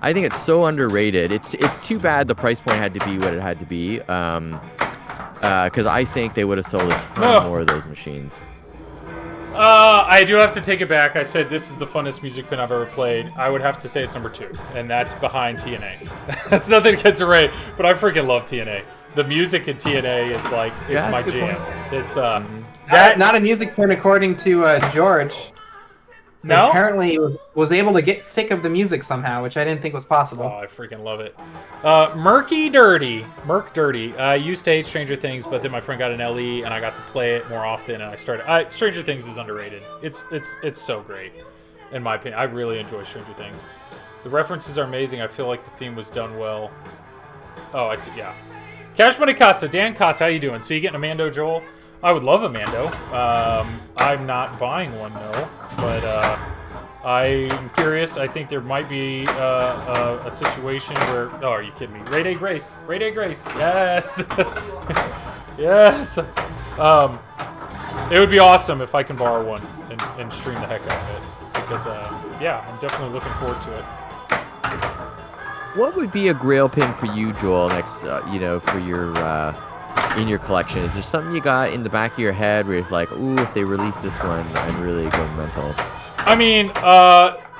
[SPEAKER 4] I think it's so underrated. It's too bad the price point had to be what it had to be, because I think they would have sold a ton more of those machines.
[SPEAKER 1] I do have to take it back. I said this is the funnest music pin I've ever played. I would have to say it's number 2, and that's behind TNA. That's nothing against Array, but I freaking love TNA. The music in TNA is like, it's my jam. Point. It's
[SPEAKER 5] not a music pin according to George.
[SPEAKER 1] No?
[SPEAKER 5] Apparently was able to get sick of the music somehow, which I didn't think was possible.
[SPEAKER 1] Oh, I freaking love it. Merc Dirty. I used to hate Stranger Things, but then my friend got an LE, and I got to play it more often, and I started... Stranger Things is underrated. It's so great, in my opinion. I really enjoy Stranger Things. The references are amazing. I feel like the theme was done well. Oh, I see, yeah. Cash Money Costa, Dan Costa, how you doing? So you getting a Mando, Joel? I would love a Mando. I'm not buying one, though. But I'm curious. I think there might be a situation where... Oh, are you kidding me? Ray Day Grace. Yes. Yes. It would be awesome if I can borrow one and stream the heck out of it. Because, yeah, I'm definitely looking forward to it.
[SPEAKER 4] What would be a grail pin for you, Joel, next, you know, for your... in your collection? Is there something you got in the back of your head where you're like, ooh, if they release this one, I'd really go mental?
[SPEAKER 1] I mean,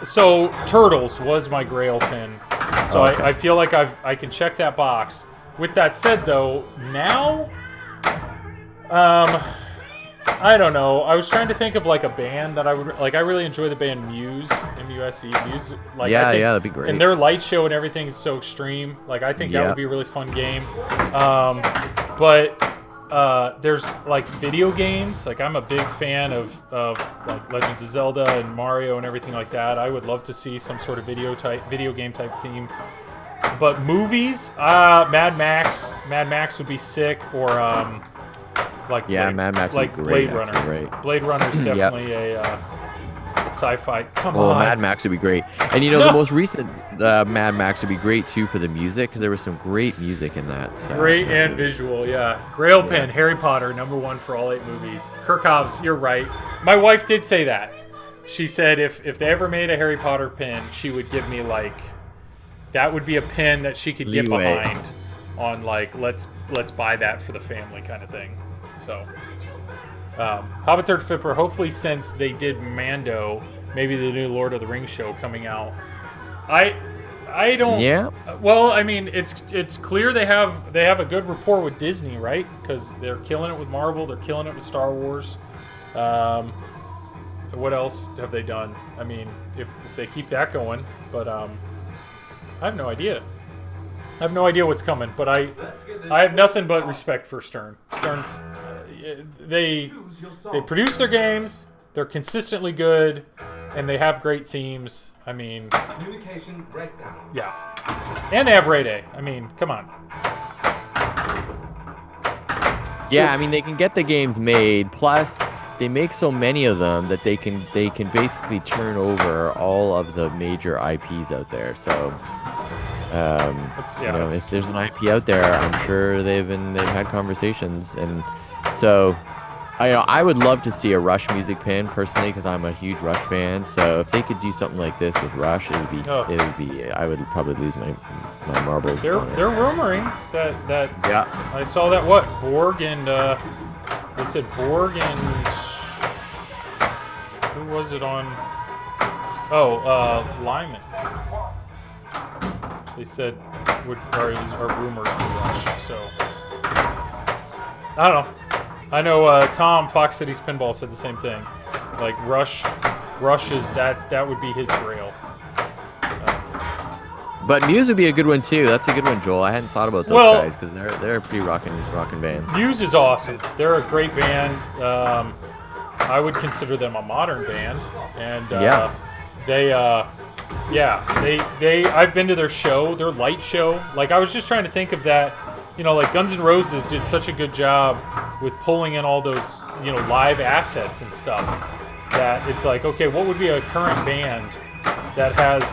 [SPEAKER 1] so Turtles was my grail pin. So okay. I feel like I can check that box. With that said, though, now, I don't know. I was trying to think of like a band that I would like. I really enjoy the band Muse, M-U-S-E, Muse. Like,
[SPEAKER 4] yeah,
[SPEAKER 1] I think,
[SPEAKER 4] that'd be great.
[SPEAKER 1] And their light show and everything is so extreme. Like, I think that would be a really fun game. But there's like video games. Like, I'm a big fan of like Legends of Zelda and Mario and everything like that. I would love to see some sort of video game type theme. But movies, Mad Max would be sick, or like
[SPEAKER 4] Mad Max would be great,
[SPEAKER 1] Blade Runner.
[SPEAKER 4] Right.
[SPEAKER 1] Blade Runner's definitely a sci-fi. Come on.
[SPEAKER 4] Mad Max would be great. And you know, the most recent Mad Max would be great too for the music, because there was some great music in that.
[SPEAKER 1] Great and visual, yeah. Grail pin, Harry Potter, #1 for all 8 movies. Kirk Hobbs, you're right. My wife did say that. She said if they ever made a Harry Potter pin, she would give me like, that would be a pin that she could get behind on, like, let's buy that for the family kind of thing. So, Hobbit Third Flipper, hopefully since they did Mando, maybe the new Lord of the Rings show coming out. I don't... Yeah. Well, I mean, it's clear they have a good rapport with Disney, right? Because they're killing it with Marvel, they're killing it with Star Wars. What else have they done? I mean, if they keep that going, but I have no idea. I have no idea what's coming, but I have nothing but respect for Stern. Stern's they produce their games, they're consistently good, and they have great themes. I mean,
[SPEAKER 2] communication breakdown.
[SPEAKER 1] Yeah, and they have Ray Day. I mean, come on.
[SPEAKER 4] Yeah, I mean, they can get the games made. Plus, they make so many of them that they can basically turn over all of the major IPs out there. So. You know, if there's an IP out there, I'm sure they've had conversations, and so I would love to see a Rush music pin personally because I'm a huge Rush fan. So if they could do something like this with Rush, it would be.
[SPEAKER 1] Oh.
[SPEAKER 4] It would be. I would probably lose my marbles.
[SPEAKER 1] They're
[SPEAKER 4] on it.
[SPEAKER 1] rumoring that
[SPEAKER 4] Yeah.
[SPEAKER 1] I saw that Borg and they said Borg and who was it on? Oh, Lyman. They said are rumors for Rush. So I don't know. I know Tom Fox Cities Pinball said the same thing. Like Rush is that would be his grail.
[SPEAKER 4] But Muse would be a good one too. That's a good one, Joel. I hadn't thought about those guys because they're a pretty rockin' band.
[SPEAKER 1] Muse is awesome. They're a great band. I would consider them a modern band, and they I've been to their show, their light show. Like I was just trying to think of that. Like Guns N' Roses did such a good job with pulling in all those, live assets and stuff that it's like, okay, what would be a current band that has,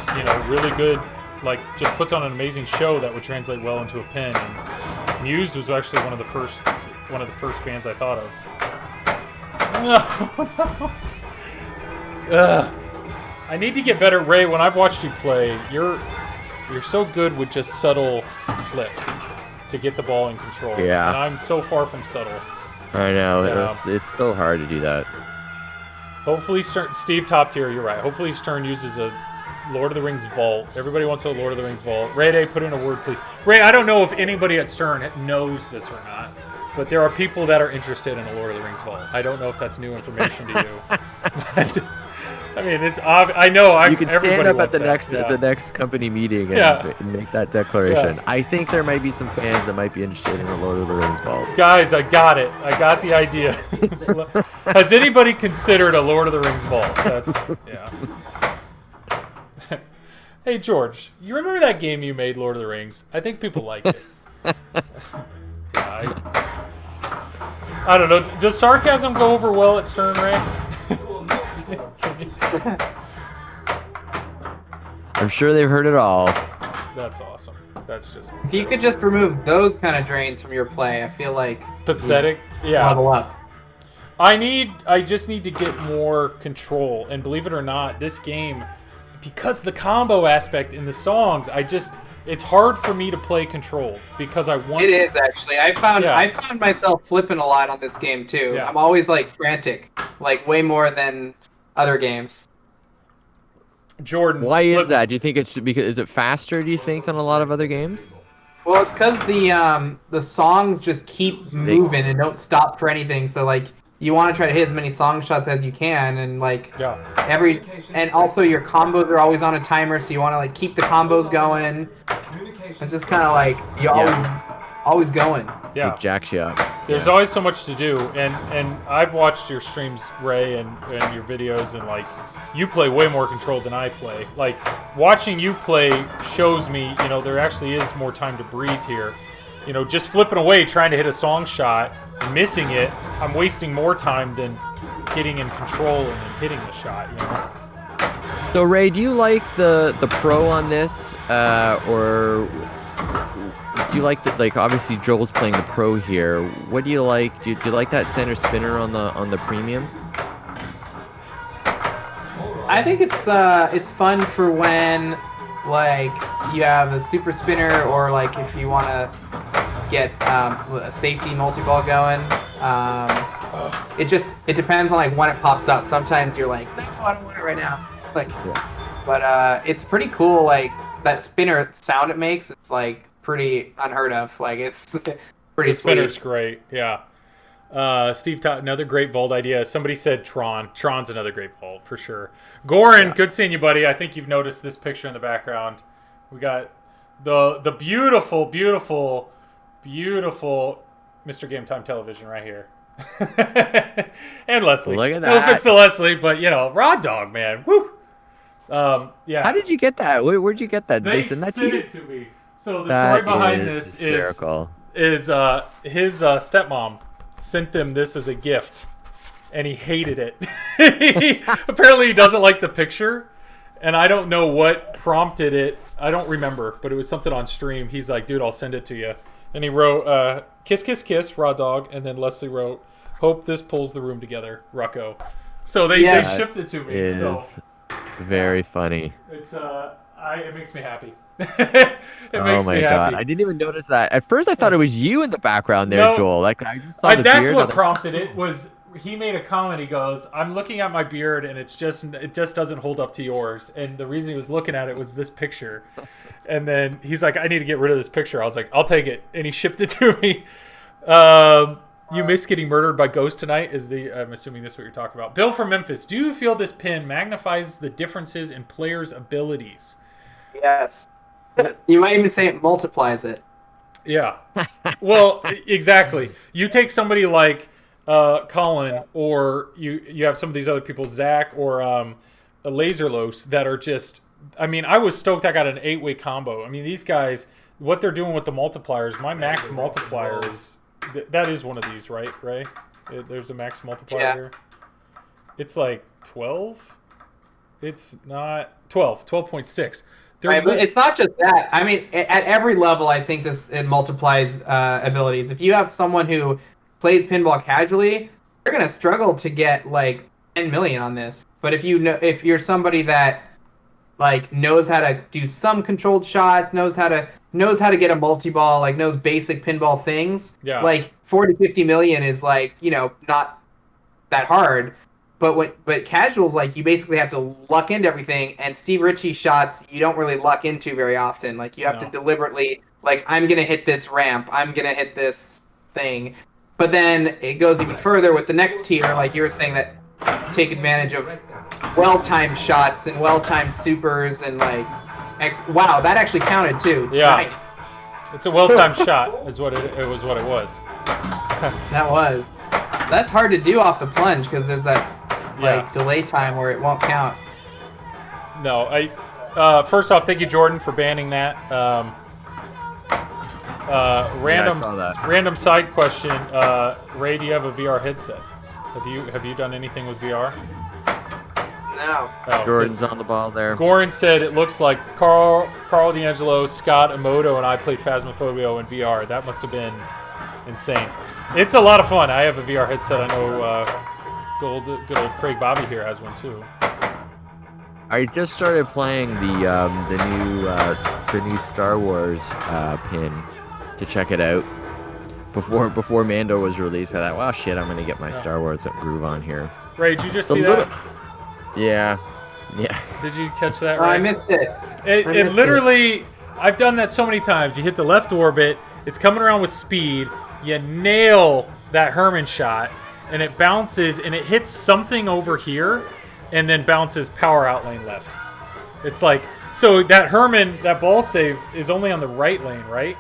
[SPEAKER 1] really good, like just puts on an amazing show that would translate well into a pin? And Muse was actually one of the first bands I thought of. I need to get better, Ray. When I've watched you play, you're so good with just subtle flips to get the ball in control.
[SPEAKER 4] Yeah.
[SPEAKER 1] And I'm so far from subtle.
[SPEAKER 4] I know. It's so hard to do that.
[SPEAKER 1] Hopefully, Steve Top Tier, you're right. Hopefully, Stern uses a Lord of the Rings vault. Everybody wants a Lord of the Rings vault. Ray Day, put in a word, please. Ray, I don't know if anybody at Stern knows this or not, but there are people that are interested in a Lord of the Rings vault. I don't know if that's new information to you. But, I mean, it's obvious. I know.
[SPEAKER 4] You can stand up at the next company meeting and make that declaration.
[SPEAKER 1] Yeah.
[SPEAKER 4] I think there might be some fans that might be interested in the Lord of the Rings vault.
[SPEAKER 1] Guys, I got it. I got the idea. Has anybody considered a Lord of the Rings vault? That's Hey George, you remember that game you made, Lord of the Rings? I think people like it. I don't know. Does sarcasm go over well at Stern, Ray?
[SPEAKER 4] I'm sure they've heard it all.
[SPEAKER 1] That's awesome. That's just
[SPEAKER 5] If you could just remove those kind of drains from your play, I feel like
[SPEAKER 1] pathetic. Yeah.
[SPEAKER 5] level up.
[SPEAKER 1] I just need to get more control. And believe it or not, this game, because the combo aspect in the songs, it's hard for me to play controlled because I want.
[SPEAKER 5] It is actually. I found myself flipping a lot on this game too.
[SPEAKER 1] Yeah.
[SPEAKER 5] I'm always like frantic, like way more than other games.
[SPEAKER 1] Jordan,
[SPEAKER 4] why is that? Do you think it's because is it faster? Do you think than a lot of other games?
[SPEAKER 5] Well, it's because the songs just keep moving and don't stop for anything. So like you want to try to hit as many song shots as you can, and like and also your combos are always on a timer, so you want to like keep the combos going. It's just kind of like you always going.
[SPEAKER 1] Yeah,
[SPEAKER 4] it jacks you up.
[SPEAKER 1] There's always so much to do, and I've watched your streams, Ray, and your videos, and like you play way more controlled than I play. Like watching you play shows me, there actually is more time to breathe here. Just flipping away trying to hit a song shot, missing it, I'm wasting more time than getting in control and then hitting the shot.
[SPEAKER 4] So Ray, do you like the pro on this, or do you like obviously Joel's playing the pro here? What do you like? Do you like that center spinner on the premium?
[SPEAKER 5] I think it's fun for when like you have a super spinner, or like if you want to get a safety multi-ball going. It depends on like when it pops up. Sometimes you're like, no, I don't want it right now. But it's pretty cool. Like that spinner sound it makes, it's like pretty unheard of. Like it's pretty
[SPEAKER 1] The spinner's
[SPEAKER 5] sweet.
[SPEAKER 1] great. Yeah. Steve, another great vault idea. Somebody said Tron. Tron's another great vault for sure. Goran, good seeing you, buddy. I think you've noticed this picture in the background. We got the beautiful, beautiful, beautiful Mr. Game Time Television right here. And Leslie.
[SPEAKER 4] Look at
[SPEAKER 1] No
[SPEAKER 4] that.
[SPEAKER 1] offense to Leslie, but Raw Dog, man. Woo. Yeah.
[SPEAKER 4] How did you get that? Where'd you get that? Did
[SPEAKER 1] They
[SPEAKER 4] send that to
[SPEAKER 1] sent
[SPEAKER 4] you?
[SPEAKER 1] it to me. So the
[SPEAKER 4] That
[SPEAKER 1] story behind
[SPEAKER 4] is
[SPEAKER 1] this
[SPEAKER 4] hysterical.
[SPEAKER 1] is his stepmom sent them this as a gift, and he hated it. Apparently, he doesn't like the picture, and I don't know what prompted it. I don't remember, but it was something on stream. He's like, "Dude, I'll send it to you," and he wrote, "Kiss, kiss, kiss, Raw Dog," and then Leslie wrote, Hope this pulls the room together, Rucko. So they shipped it to me.
[SPEAKER 4] It is very funny.
[SPEAKER 1] It's it makes me happy. It makes me happy.
[SPEAKER 4] God, I didn't even notice that. At first, I thought it was you in the background there,
[SPEAKER 1] No.
[SPEAKER 4] Joel. Like I just saw the
[SPEAKER 1] That's
[SPEAKER 4] beard.
[SPEAKER 1] what prompted it. Was he made a comment? He goes, "I'm looking at my beard, and it just doesn't hold up to yours." And the reason he was looking at it was this picture. And then he's like, "I need to get rid of this picture." I was like, "I'll take it," and he shipped it to me. You miss getting murdered by ghosts tonight? I'm assuming this is what you're talking about. Bill from Memphis. Do you feel this pin magnifies the differences in players' abilities?
[SPEAKER 5] Yes. You might even say it multiplies it.
[SPEAKER 1] Yeah. Well, exactly. You take somebody like Colin, or you have some of these other people, Zach or Laserlos, that are just. I mean, I was stoked I got an 8-way combo. I mean, these guys, what they're doing with the multipliers. My max multiplier is that is one of these, right, Ray? There's a max multiplier here. It's like 12. It's not 12. 12.6.
[SPEAKER 5] Right, but it's not just that. I mean, at every level, I think it multiplies abilities. If you have someone who plays pinball casually, they're gonna struggle to get like 10 million on this. But if you're somebody that like knows how to do some controlled shots, knows how to get a multi-ball, like knows basic pinball things, like 40, 50 million is like, not that hard. But casuals, like, you basically have to luck into everything, and Steve Ritchie shots you don't really luck into very often. Like, you have to deliberately, like, I'm going to hit this ramp, I'm going to hit this thing. But then it goes even further with the next tier, like you were saying, that take advantage of well-timed shots and well-timed supers and, like, wow, that actually counted, too.
[SPEAKER 1] Yeah.
[SPEAKER 5] Nice.
[SPEAKER 1] It's a well-timed shot is what it was.
[SPEAKER 5] That was. That's hard to do off the plunge, because there's that delay time where it won't count.
[SPEAKER 1] No, first off, thank you, Jordan, for banning that. Random side question. Ray, do you have a VR headset? Have you done anything with VR?
[SPEAKER 5] No.
[SPEAKER 1] Oh,
[SPEAKER 4] Jordan's on the ball there.
[SPEAKER 1] Goran said it looks like Carl D'Angelo, Scott Emoto, and I played Phasmophobia in VR. That must have been insane. It's a lot of fun. I have a VR headset. I know good old Craig Bobby here has one too.
[SPEAKER 4] I just started playing the new Star Wars pin to check it out. Before Mando was released, I thought, well, shit, I'm gonna get my Star Wars groove on here.
[SPEAKER 1] Ray, did you just see that?
[SPEAKER 4] Yeah.
[SPEAKER 1] Did you catch that? Ray?
[SPEAKER 5] I missed it.
[SPEAKER 1] It literally, I've done that so many times. You hit the left orbit, it's coming around with speed, you nail that Herman shot, and it bounces, and it hits something over here, and then bounces power out lane left. It's like, so that Herman, that ball save is only on the right lane, right?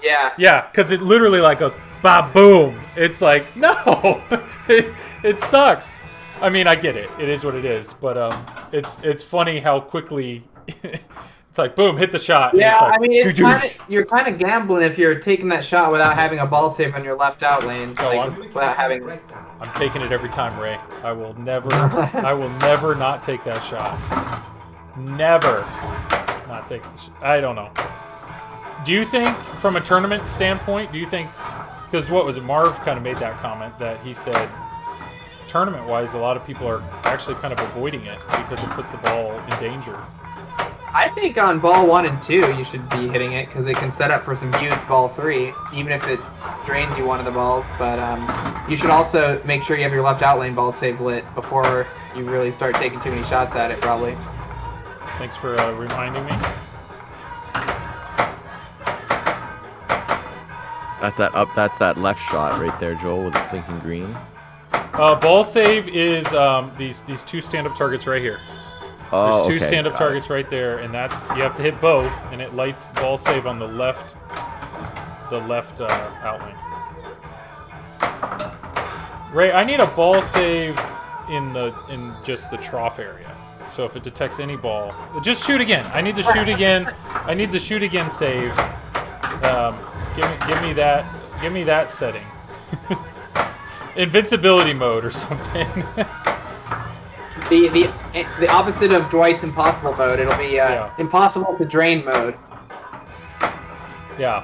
[SPEAKER 5] Yeah.
[SPEAKER 1] Yeah, because it literally like goes, ba-boom. It's like, no, it sucks. I mean, I get it. It is what it is. But it's funny how quickly it's like, boom, hit the shot.
[SPEAKER 5] Yeah,
[SPEAKER 1] like,
[SPEAKER 5] I mean, you're kind of gambling if you're taking that shot without having a ball save on your left out lane. Without having.
[SPEAKER 1] I'm taking it every time, Ray. I will never not take that shot. Never not take the shot. I don't know. Do you think, from a tournament standpoint, because what was it, Marv kind of made that comment that he said, tournament-wise, a lot of people are actually kind of avoiding it because it puts the ball in danger.
[SPEAKER 5] I think on ball 1 and 2, you should be hitting it because it can set up for some huge ball 3, even if it drains you one of the balls. But you should also make sure you have your left out lane ball save lit before you really start taking too many shots at it, probably.
[SPEAKER 1] Thanks for reminding me.
[SPEAKER 4] That's that left shot right there, Joel, with the blinking green.
[SPEAKER 1] Ball save is these two stand-up targets right here.
[SPEAKER 4] Oh,
[SPEAKER 1] There's two stand-up targets right there, and that's, you have to hit both, and it lights ball save on the left out lane. Ray, I need a ball save in just the trough area. So if it detects any ball, just shoot again. I need the shoot again. I need the shoot again save. Give me that setting. Invincibility mode or something.
[SPEAKER 5] The opposite of Dwight's impossible mode. It'll be impossible to drain mode.
[SPEAKER 1] Yeah.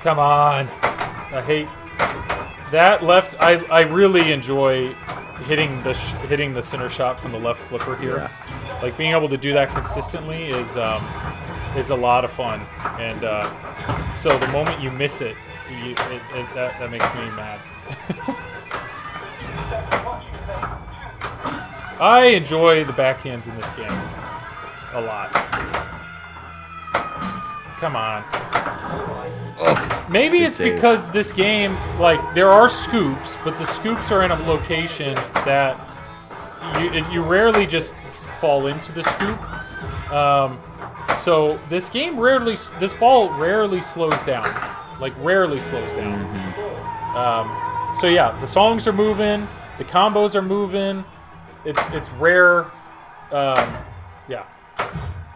[SPEAKER 1] Come on. I hate that left. I really enjoy hitting the center shot from the left flipper here.
[SPEAKER 4] Yeah.
[SPEAKER 1] Like being able to do that consistently is a lot of fun. And so the moment you miss it, that makes me mad. I enjoy the backhands in this game a lot. Come on. Maybe it's because this game, like, there are scoops, but the scoops are in a location that you rarely just fall into the scoop. So this ball rarely slows down. Like, rarely slows down. So yeah, the songs are moving, the combos are moving. It's rare. Yeah,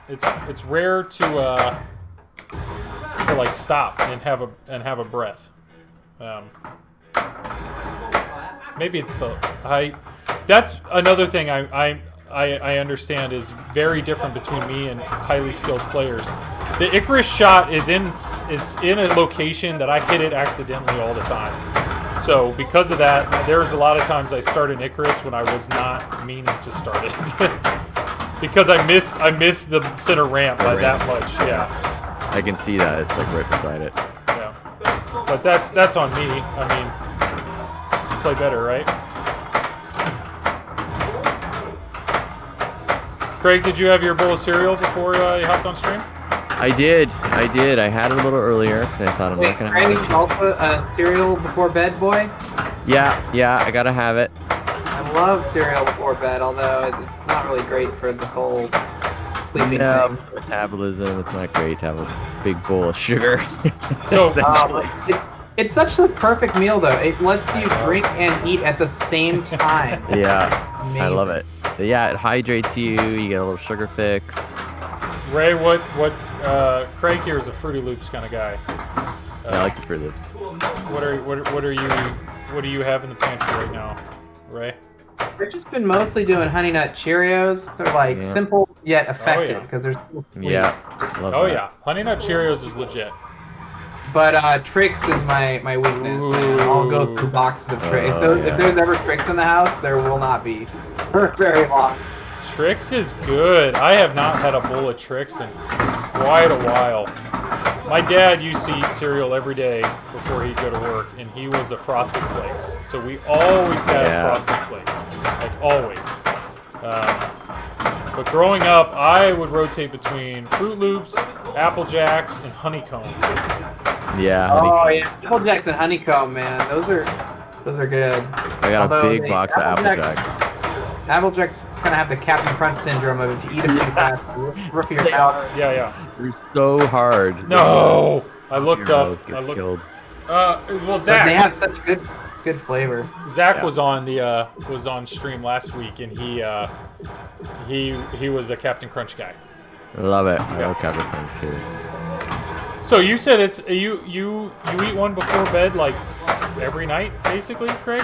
[SPEAKER 1] it's rare to like stop and have a breath. Maybe it's the height. That's another thing I understand is very different between me and highly skilled players. The Icarus shot is in a location that I hit it accidentally all the time. So because of that, there's a lot of times I start an Icarus when I was not meaning to start it. Because I miss the center ramp by that much. Yeah.
[SPEAKER 4] I can see that. It's like right beside it.
[SPEAKER 1] Yeah. But that's on me. I mean, play better, right? Craig, did you have your bowl of cereal before you hopped on stream?
[SPEAKER 4] I did. I had it a little earlier because I thought I'm not gonna have
[SPEAKER 5] Randy,
[SPEAKER 4] it.
[SPEAKER 5] also a cereal before bed, boy.
[SPEAKER 4] Yeah, I gotta have it.
[SPEAKER 5] I love cereal before bed, although it's not really great for the whole sleeping thing.
[SPEAKER 4] Metabolism. It's not great to have a big bowl of sugar.
[SPEAKER 1] So-
[SPEAKER 4] essentially.
[SPEAKER 5] It's such a perfect meal, though. It lets you drink and eat at the same time.
[SPEAKER 4] Yeah,
[SPEAKER 5] Amazing.
[SPEAKER 4] I love it. Yeah, it hydrates you. You get a little sugar fix.
[SPEAKER 1] Ray, what's Craig here is a Fruity Loops kind of guy.
[SPEAKER 4] I like the Fruit Loops.
[SPEAKER 1] What do you have in the pantry right now, Ray?
[SPEAKER 5] We've just been mostly doing Honey Nut Cheerios. They're like simple yet effective because they're so sweet.
[SPEAKER 4] Yeah, love
[SPEAKER 1] Oh
[SPEAKER 4] that.
[SPEAKER 1] yeah, Honey Nut Cheerios is legit.
[SPEAKER 5] But Tricks is my weakness. Man. I'll go through boxes of Tricks. If there's ever Tricks in the house, there will not be for very long.
[SPEAKER 1] Trix is good. I have not had a bowl of Trix in quite a while. My dad used to eat cereal every day before he'd go to work, and he was a Frosted Flakes. So we always had Frosted Flakes, like always. But growing up, I would rotate between Fruit Loops, Apple Jacks, and Honeycomb.
[SPEAKER 4] Yeah.
[SPEAKER 5] Oh yeah, Apple Jacks and Honeycomb, man. Those are good.
[SPEAKER 4] I got
[SPEAKER 5] Although
[SPEAKER 4] a big box of Apple Jacks.
[SPEAKER 5] Apple Jacks kind of have the Captain Crunch syndrome of if you eat them too fast, roof of your mouth.
[SPEAKER 1] Yeah.
[SPEAKER 4] They're so hard.
[SPEAKER 1] No! I looked
[SPEAKER 4] Your
[SPEAKER 1] up.
[SPEAKER 4] mouth gets killed.
[SPEAKER 1] Well,
[SPEAKER 5] But
[SPEAKER 1] Zach.
[SPEAKER 5] they have such good flavor.
[SPEAKER 1] Zach was on stream last week, and he was a Captain Crunch guy.
[SPEAKER 4] I love it. I love Captain Crunch too.
[SPEAKER 1] So you said it's you eat one before bed like every night, basically, Craig?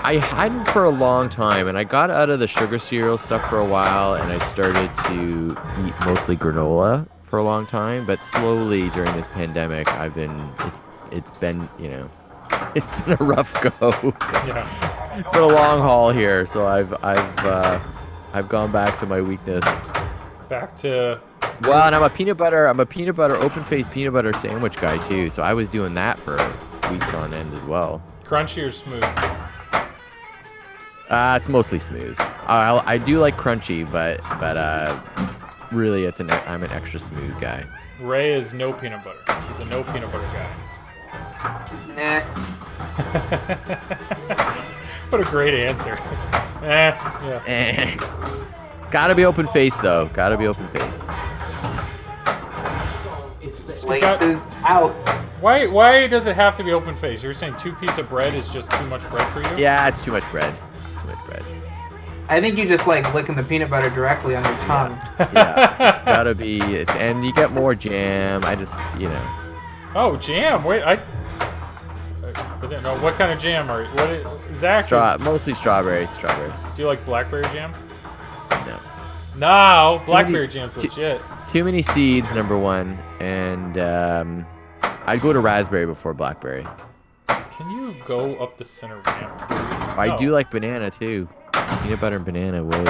[SPEAKER 4] I hadn't for a long time, and I got out of the sugar cereal stuff for a while, and I started to eat mostly granola for a long time. But slowly during this pandemic, it's been it's been a rough go.
[SPEAKER 1] Yeah.
[SPEAKER 4] It's been a long haul here, so I've gone back to my weakness.
[SPEAKER 1] Back to.
[SPEAKER 4] Well, and I'm a peanut butter open-faced peanut butter sandwich guy too. So I was doing that for weeks on end as well.
[SPEAKER 1] Crunchy or smooth?
[SPEAKER 4] It's mostly smooth. I do like crunchy, but really I'm an extra smooth guy.
[SPEAKER 1] Ray is no peanut butter. He's a no peanut butter guy.
[SPEAKER 5] Nah.
[SPEAKER 1] What a great answer. Yeah.
[SPEAKER 4] Gotta be open-faced though. Gotta be open-faced.
[SPEAKER 5] Laces out.
[SPEAKER 1] Why does it have to be open face? You're saying 2 pieces of bread is just too much bread for you?
[SPEAKER 4] Yeah, it's too much bread. Too much bread.
[SPEAKER 5] I think you just like licking the peanut butter directly on your tongue.
[SPEAKER 4] Yeah, it's gotta be. And you get more jam.
[SPEAKER 1] Oh, jam. Wait, I didn't know. What kind of jam are you? Zach?
[SPEAKER 4] Mostly strawberry.
[SPEAKER 1] Do you like blackberry jam?
[SPEAKER 4] No.
[SPEAKER 1] No, blackberry jam's legit.
[SPEAKER 4] Too many seeds, number one, and I'd go to raspberry before blackberry.
[SPEAKER 1] Can you go up the center ramp, please?
[SPEAKER 4] I
[SPEAKER 1] No.
[SPEAKER 4] do like banana too. Peanut butter and banana. Whoa.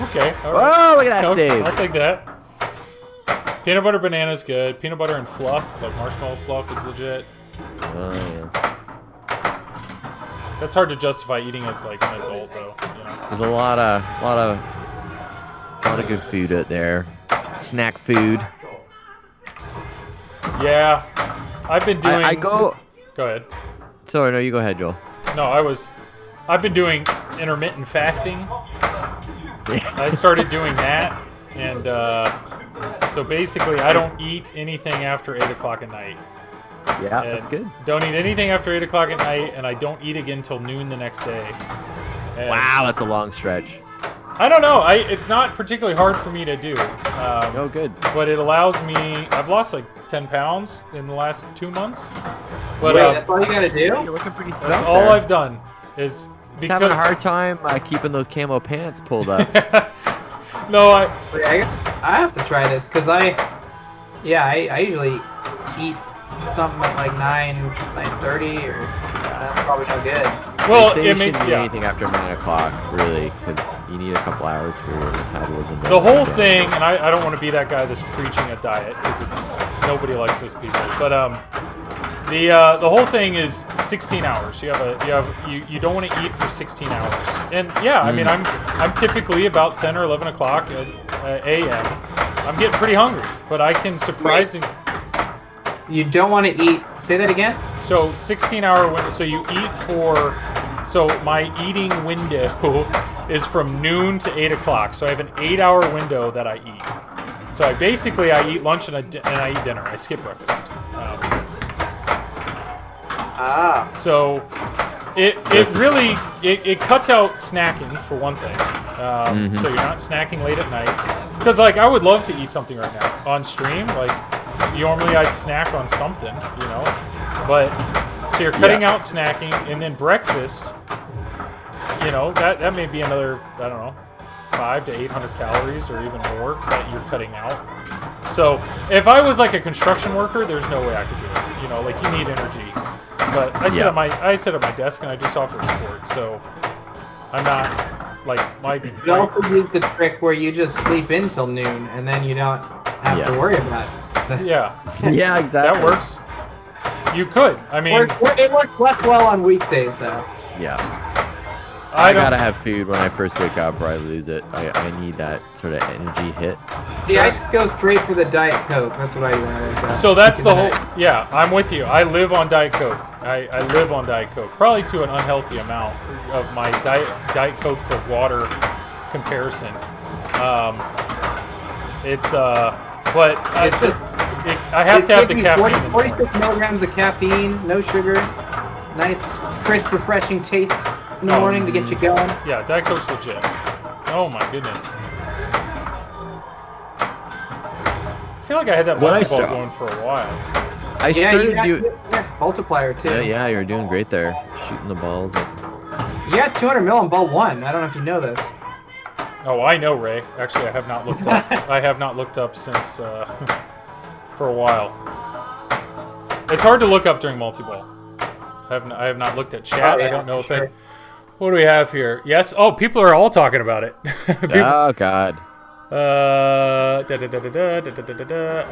[SPEAKER 1] Okay. All right.
[SPEAKER 4] Oh, look at that
[SPEAKER 1] Okay,
[SPEAKER 4] save.
[SPEAKER 1] I'll take that. Peanut butter banana is good. Peanut butter and fluff, like marshmallow fluff, is legit.
[SPEAKER 4] Oh yeah.
[SPEAKER 1] That's hard to justify eating as like an adult, though. You know?
[SPEAKER 4] There's a lot of good food out there. Snack food.
[SPEAKER 1] Yeah, I've been doing.
[SPEAKER 4] I go.
[SPEAKER 1] Go ahead.
[SPEAKER 4] Sorry, no, you go ahead, Joel.
[SPEAKER 1] No, I've been doing intermittent fasting. I started doing that, and so basically, I don't eat anything after 8 o'clock at night.
[SPEAKER 4] Yeah,
[SPEAKER 1] And
[SPEAKER 4] that's good.
[SPEAKER 1] Don't eat anything after 8 o'clock at night, and I don't eat again until noon the next day. And
[SPEAKER 4] Wow, that's a long stretch.
[SPEAKER 1] I don't know. It's not particularly hard for me to do.
[SPEAKER 4] Oh, good.
[SPEAKER 1] But it allows me. I've lost like 10 pounds in the last 2 months. But
[SPEAKER 5] Wait, that's all you gotta
[SPEAKER 4] You're
[SPEAKER 5] do?
[SPEAKER 4] looking pretty
[SPEAKER 1] that's
[SPEAKER 4] svelte
[SPEAKER 1] all
[SPEAKER 4] there.
[SPEAKER 1] I've done is
[SPEAKER 4] Just having
[SPEAKER 1] because
[SPEAKER 4] a hard time keeping those camo pants pulled up.
[SPEAKER 1] no,
[SPEAKER 5] Wait, I have to try this because I usually eat something at like 9:30 or that's probably no good.
[SPEAKER 1] well,
[SPEAKER 4] They say you
[SPEAKER 1] it makes
[SPEAKER 4] shouldn't eat
[SPEAKER 1] yeah.
[SPEAKER 4] anything after 9 o'clock, really, because you need a couple hours for your metabolism. to
[SPEAKER 1] The whole
[SPEAKER 4] break down.
[SPEAKER 1] thing, and I don't want to be that guy that's preaching a diet because it's nobody likes those people. But the whole thing is 16 hours. You don't want to eat for 16 hours. And yeah, I mean I'm typically about 10 or 11 o'clock a.m. I'm getting pretty hungry, but I can surprisingly.
[SPEAKER 5] You don't want to eat. Say that again.
[SPEAKER 1] So 16-hour window. So you eat for. So my eating window is from noon to 8 o'clock. So I have an 8-hour window that I eat. So I eat lunch and I eat dinner. I skip breakfast. So it really cuts out snacking for one thing. So you're not snacking late at night. Because like I would love to eat something right now on stream. Like normally I'd snack on something, you know. But so you're cutting out snacking, and then breakfast. You know that may be another, I don't know, 500 to 800 calories or even more that you're cutting out. So if I was like a construction worker, there's no way I could do it. You know, like you need energy. But I sit at my desk and I just offer sport, so I'm not like my.
[SPEAKER 5] You could also use the trick where you just sleep in till noon and then you don't have to worry about it.
[SPEAKER 1] Yeah,
[SPEAKER 4] Yeah, exactly.
[SPEAKER 1] that works. You could. I mean,
[SPEAKER 5] It works less well on weekdays though.
[SPEAKER 4] Yeah.
[SPEAKER 1] I
[SPEAKER 4] I
[SPEAKER 1] don't.
[SPEAKER 4] gotta have food when I first wake up or I lose it. I need that sort of energy hit.
[SPEAKER 5] See, I just go straight for the Diet Coke. That's what I do.
[SPEAKER 1] So that's the whole. Yeah, I'm with you. I live on Diet Coke. I live on Diet Coke, probably to an unhealthy amount of my Diet Coke to water comparison. But
[SPEAKER 5] It's just
[SPEAKER 1] I have to have the
[SPEAKER 5] gives you
[SPEAKER 1] caffeine. in the morning.
[SPEAKER 5] 46 milligrams of caffeine, no sugar, nice, crisp, refreshing taste in the morning to get you going.
[SPEAKER 1] Yeah, Diet Coke's legit. Oh my goodness. I feel like I had that
[SPEAKER 4] When I
[SPEAKER 1] multi-ball
[SPEAKER 4] start-
[SPEAKER 1] going for a while.
[SPEAKER 4] I
[SPEAKER 5] Yeah,
[SPEAKER 4] started
[SPEAKER 5] you got
[SPEAKER 4] doing.
[SPEAKER 5] multiplier too.
[SPEAKER 4] Yeah, you're doing great there. Shooting the balls.
[SPEAKER 5] You got 200 mil in ball one. I don't know if you know this.
[SPEAKER 1] Oh, I know, Ray. Actually, I have not looked up. I have not looked up since for a while. It's hard to look up during multi-ball. I have not looked at chat.
[SPEAKER 5] Oh, yeah,
[SPEAKER 1] I don't know if
[SPEAKER 5] sure.
[SPEAKER 1] it. What do we have here? Yes. Oh, people are all talking about it.
[SPEAKER 4] Oh God.
[SPEAKER 1] I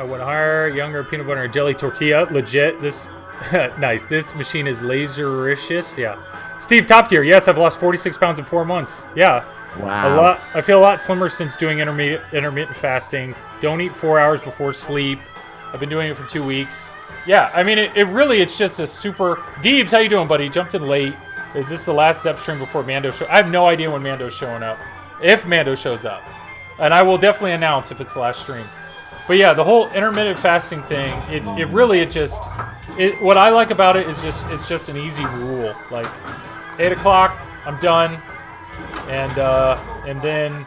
[SPEAKER 1] went higher, younger peanut butter and jelly tortilla. Legit. This nice. This machine is lasericious. Yeah. Steve, top tier. Yes, I've lost 46 pounds in 4 months. Yeah.
[SPEAKER 4] Wow.
[SPEAKER 1] A lot. I feel a lot slimmer since doing intermittent fasting. Don't eat 4 hours before sleep. I've been doing it for 2 weeks. Yeah, I mean, it's just a super... Deebs, how you doing, buddy? Jumped in late. Is this the last Zep stream before Mando show? I have no idea when Mando's showing up. If Mando shows up. And I will definitely announce if it's the last stream. But yeah, the whole intermittent fasting thing, what I like about it is it's just an easy rule. Like, 8 o'clock, I'm done. And then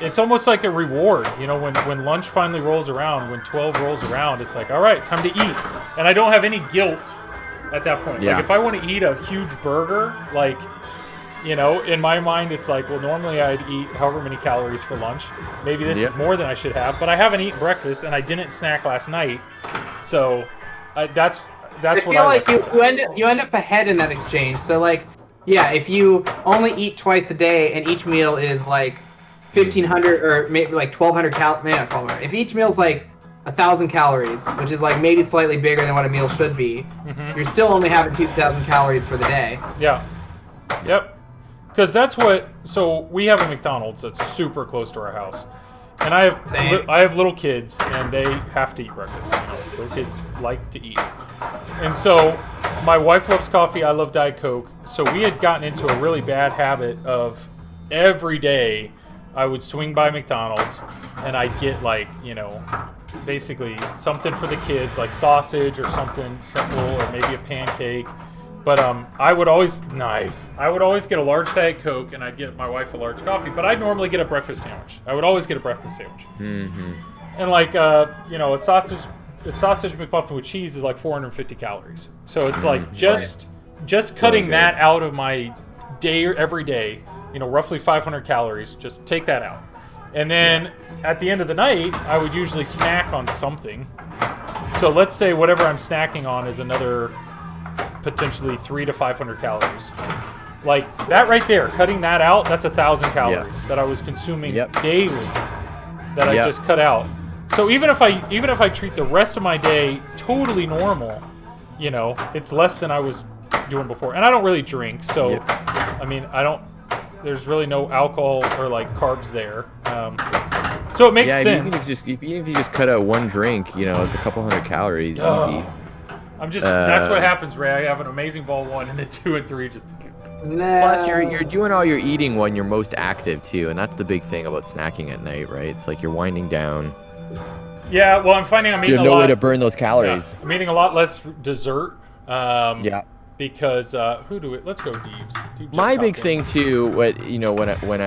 [SPEAKER 1] it's almost like a reward, you know, when lunch finally rolls around, when 12 rolls around, it's like, all right, time to eat. And I don't have any guilt at that point.
[SPEAKER 4] Yeah.
[SPEAKER 1] Like, if I want to eat a huge burger, like, you know, in my mind, it's like, well, normally I'd eat however many calories for lunch. Maybe this is more than I should have, but I haven't eaten breakfast and I didn't snack last night. So That's
[SPEAKER 5] I
[SPEAKER 1] what
[SPEAKER 5] feel
[SPEAKER 1] I
[SPEAKER 5] like
[SPEAKER 1] like.
[SPEAKER 5] you end up ahead in that exchange. So like, yeah, if you only eat twice a day and each meal is like 1,500 or maybe like 1,200 maybe not 1,200. If each meal's like 1,000 calories, which is like maybe slightly bigger than what a meal should be, you're still only having 2,000 calories for the day.
[SPEAKER 1] Yeah. Yep. Because that's what. So we have a McDonald's that's super close to our house, and I have little kids, and they have to eat breakfast. You know, little kids like to eat, and so my wife loves coffee. I love Diet Coke. So we had gotten into a really bad habit of every day I would swing by McDonald's, and I'd get like, you know, basically something for the kids, like sausage or something simple, or maybe a pancake. But I would always get a large Diet Coke, and I'd get my wife a large coffee. But I'd normally get a breakfast sandwich. I would always get a breakfast sandwich.
[SPEAKER 4] Mm-hmm.
[SPEAKER 1] And like you know, a sausage McMuffin with cheese is like 450 calories. So it's like just cutting that out of my day or every day. You know, roughly 500 calories. Just take that out. And then at the end of the night, I would usually snack on something. So let's say whatever I'm snacking on is another potentially 300 to 500 calories. Like that right there, cutting that out, that's 1,000 calories that I was consuming daily that I just cut out. So even if I treat the rest of my day totally normal, you know, it's less than I was doing before. And I don't really drink, so I mean, there's really no alcohol or like carbs there. So it makes sense.
[SPEAKER 4] If you just cut out one drink, you know, it's a couple hundred calories easy.
[SPEAKER 1] That's what happens, Ray. I have an amazing ball 1, and then 2 and 3 just.
[SPEAKER 5] No.
[SPEAKER 4] Plus, you're doing all your eating when you're most active too, and that's the big thing about snacking at night, right? It's like you're winding down.
[SPEAKER 1] Yeah, well, I'm finding I'm eating
[SPEAKER 4] you have no way to burn those calories.
[SPEAKER 1] Yeah, I'm eating a lot less dessert. Because let's go Deebs.
[SPEAKER 4] My big thing too, when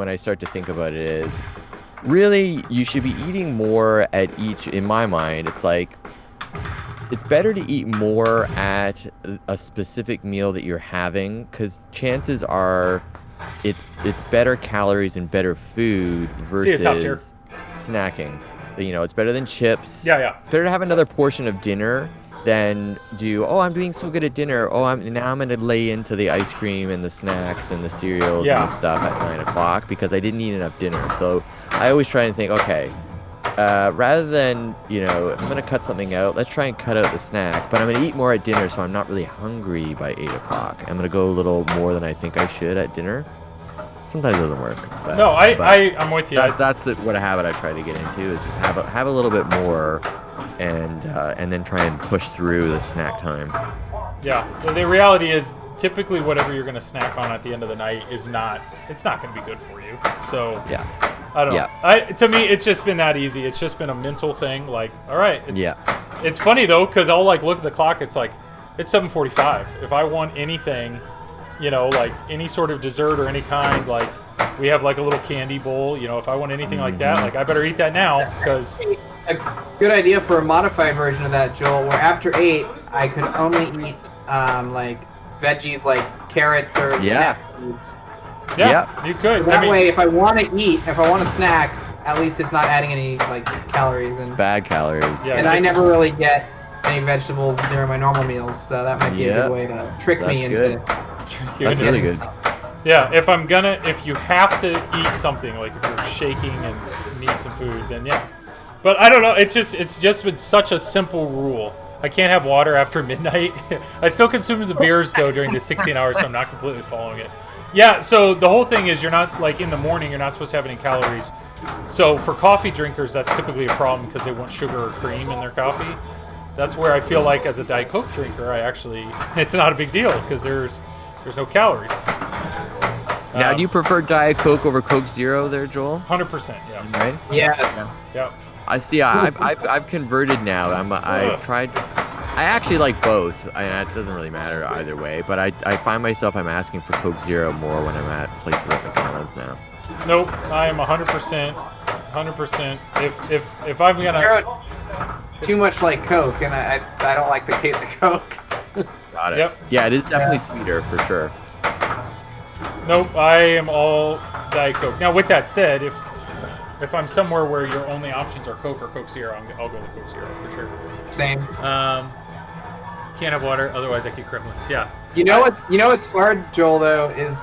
[SPEAKER 4] I start to think about it is, really you should be eating more at each. In my mind, it's like, it's better to eat more at a specific meal that you're having, because chances are it's better calories and better food versus snacking. You know, it's better than chips.
[SPEAKER 1] Yeah.
[SPEAKER 4] It's better to have another portion of dinner than I'm doing so good at dinner. I'm gonna lay into the ice cream and the snacks and the cereals and the stuff at 9 o'clock because I didn't eat enough dinner. So I always try and think, okay, rather than, you know, if I'm gonna cut something out, let's try and cut out the snack, but I'm gonna eat more at dinner, so I'm not really hungry by 8 o'clock. I'm gonna go a little more than I think I should at dinner. Sometimes it doesn't work. But,
[SPEAKER 1] I'm with you.
[SPEAKER 4] That's what a habit I try to get into, is just have a little bit more, and then try and push through the snack time.
[SPEAKER 1] Yeah. So the reality is, typically whatever you're going to snack on at the end of the night it's not going to be good for you. So yeah. I don't know. To me, it's just been that easy. It's just been a mental thing. Like, all right. It's funny though, because I'll like look at the clock. It's like, it's 7:45. If I want anything, you know, like any sort of dessert or any kind, like we have like a little candy bowl. You know, if I want anything like that, like I better eat that now, because.
[SPEAKER 5] A good idea for a modified version of that, Joel, where after 8 I could only eat like veggies like carrots or foods.
[SPEAKER 1] Yeah, you could.
[SPEAKER 5] So that way, if I want to snack, at least it's not adding any like calories and
[SPEAKER 4] bad calories.
[SPEAKER 5] Yeah, and I never really get any vegetables during my normal meals, so that might be a good way to trick me into.
[SPEAKER 4] That's really good.
[SPEAKER 1] Yeah, if you have to eat something, like if you're shaking and need some food, then yeah. But I don't know. It's just been such a simple rule. I can't have water after midnight. I still consume the beers though during the 16 hours, so I'm not completely following it. Yeah. So the whole thing is, you're not like in the morning. You're not supposed to have any calories. So for coffee drinkers, that's typically a problem because they want sugar or cream in their coffee. That's where I feel like as a Diet Coke drinker, it's not a big deal because there's no calories.
[SPEAKER 4] Now, do you prefer Diet Coke over Coke Zero there, Joel?
[SPEAKER 1] 100%. Yeah.
[SPEAKER 5] Right. Yes.
[SPEAKER 1] Yeah.
[SPEAKER 4] I see. I've converted now. I've tried. I actually like both. It doesn't really matter either way. But I find myself I'm asking for Coke Zero more when I'm at places like McDonald's now.
[SPEAKER 1] Nope. I am 100%. 100%. If I'm gonna.
[SPEAKER 5] Too much like Coke, and I don't like the taste of Coke.
[SPEAKER 4] Got it. Yep. Yeah, it is definitely sweeter for sure.
[SPEAKER 1] Nope. I am all Diet Coke. Now, with that said, if I'm somewhere where your only options are Coke or Coke Zero, I'll go with Coke Zero for sure.
[SPEAKER 5] Same.
[SPEAKER 1] can't have water, otherwise I get cripplets. Yeah.
[SPEAKER 5] You know what's hard, Joel, though, is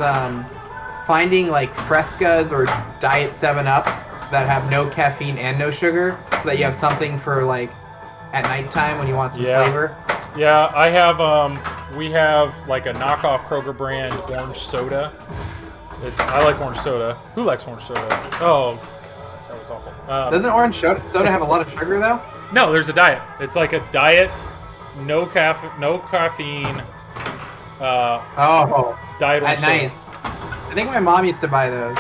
[SPEAKER 5] finding like Frescas or Diet 7-Ups that have no caffeine and no sugar, so that you have something for like at nighttime when you want some flavor.
[SPEAKER 1] Yeah, I have. We have like a knockoff Kroger brand orange soda. I like orange soda. Who likes orange soda? Oh, that was awful.
[SPEAKER 5] Doesn't orange soda have a lot of sugar though?
[SPEAKER 1] No, there's a diet. It's like a diet, no caffeine. Diet orange
[SPEAKER 5] that's nice.
[SPEAKER 1] soda.
[SPEAKER 5] I think my mom used to buy those.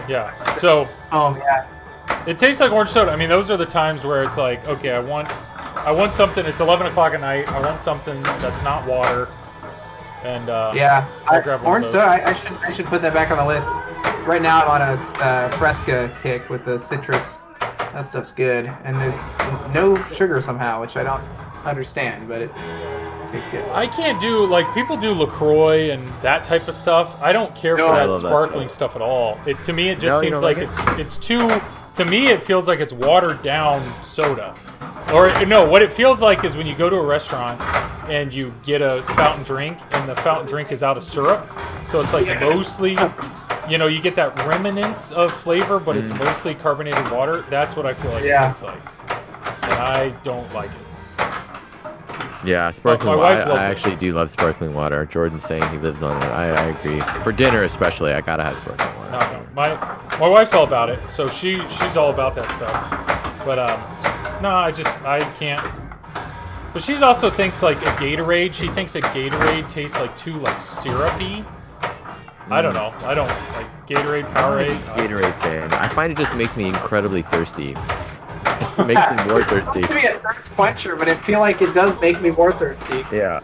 [SPEAKER 1] Yeah. So.
[SPEAKER 5] Oh yeah.
[SPEAKER 1] It tastes like orange soda. I mean, those are the times where it's like, okay, I want something. It's 11 o'clock at night. I want something that's not water. And
[SPEAKER 5] yeah,
[SPEAKER 1] grab
[SPEAKER 5] orange soda. I should put that back on the list. Right now I'm on a Fresca kick with the citrus. That stuff's good, and there's no sugar somehow, which I don't understand, but it tastes good.
[SPEAKER 1] I can't do like people do LaCroix and that type of stuff. I don't care for that sparkling stuff at all. To me, it just seems like it's too. To me, it feels like it's watered down soda. Or no, what it feels like is when you go to a restaurant and you get a fountain drink, and the fountain drink is out of syrup, so it's like mostly, you get that remnants of flavor, but it's mostly carbonated water. That's what I feel like it tastes like, and I don't like it.
[SPEAKER 4] Yeah, sparkling water. I actually do love sparkling water. Jordan's saying he lives on it. I agree. For dinner especially, I gotta have sparkling water.
[SPEAKER 1] No. My wife's all about it, so she's all about that stuff. But no, I can't. But she also thinks like a Gatorade. She thinks a Gatorade tastes like too like syrupy. I don't know. I don't like Gatorade, Powerade.
[SPEAKER 4] Gatorade fan. I find it just makes me incredibly thirsty. It makes me more thirsty.
[SPEAKER 5] It's a thirst quencher, but I feel like it does make me more thirsty.
[SPEAKER 4] Yeah.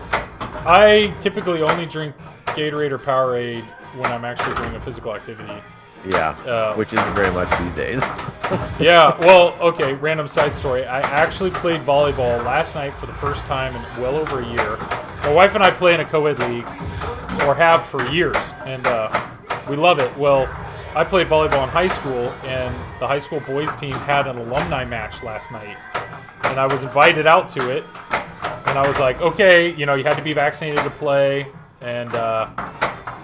[SPEAKER 1] I typically only drink Gatorade or Powerade when I'm actually doing a physical activity.
[SPEAKER 4] Yeah, which isn't very much these days.
[SPEAKER 1] Yeah, well, okay, random side story. I actually played volleyball last night for the first time in well over a year. My wife and I play in a co-ed league, or have for years, and we love it. Well, I played volleyball in high school, and the high school boys team had an alumni match last night, and I was invited out to it, and I was like, okay, you had to be vaccinated to play, and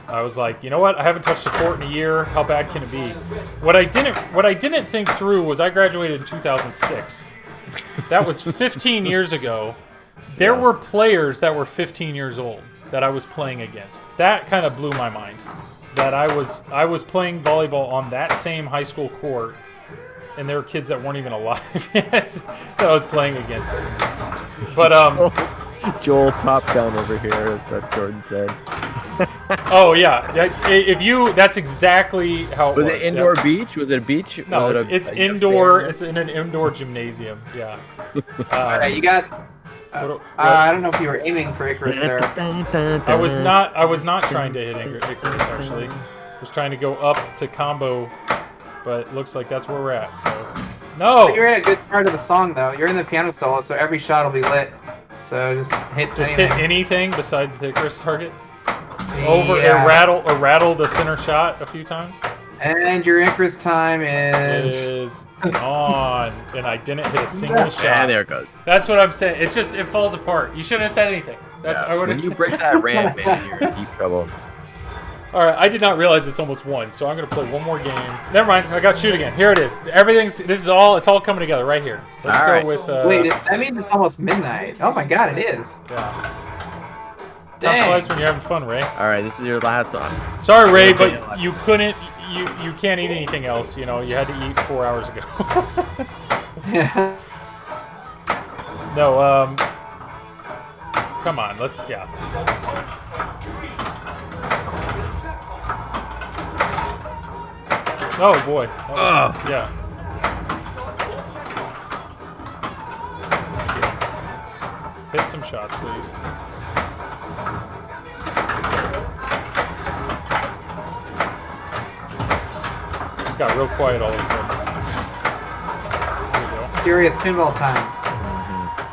[SPEAKER 1] I was like, you know what? I haven't touched a court in a year. How bad can it be? What I didn't think through was I graduated in 2006. That was 15 years ago. There were players that were 15 years old that I was playing against. That kind of blew my mind. That I was playing volleyball on that same high school court, and there were kids that weren't even alive yet that I was playing against. But
[SPEAKER 4] Joel Top Gun over here. That's what Jordan said.
[SPEAKER 1] Oh yeah, that's exactly how it was.
[SPEAKER 4] Was it indoor beach? Was it a beach?
[SPEAKER 1] No, it's indoor. It's in an indoor gymnasium. Yeah.
[SPEAKER 5] Alright, you got. I don't know if you were aiming for Icarus there.
[SPEAKER 1] I was not trying to hit Icarus actually. I was trying to go up to combo, but it looks like that's where we're at. So no.
[SPEAKER 5] But you're in a good part of the song though. You're in the piano solo, so every shot will be lit. So just hit
[SPEAKER 1] anything besides the Icarus target. Rattle the center shot a few times.
[SPEAKER 5] And your Icarus time
[SPEAKER 1] is on, and I didn't hit a single shot.
[SPEAKER 4] And there it goes.
[SPEAKER 1] That's what I'm saying. It falls apart. You shouldn't have said anything.
[SPEAKER 4] When you break that ramp, man, you're in deep trouble.
[SPEAKER 1] All right, I did not realize it's almost 1, so I'm gonna play one more game. Never mind, I got shoot again. Here it is. It's all coming together right here. Let's go with.
[SPEAKER 5] Wait, that means it's almost midnight. Oh my God, it is.
[SPEAKER 1] Yeah. Time flies when you're having fun, Ray.
[SPEAKER 4] All right, this is your last song.
[SPEAKER 1] Sorry, Ray, but you couldn't. You can't eat anything else. You had to eat 4 hours ago.
[SPEAKER 5] Yeah.
[SPEAKER 1] No. Come on. Let's. Oh boy. Yeah. Hit some shots, please. Got real quiet all of a sudden. There we go.
[SPEAKER 5] Serious pinball time.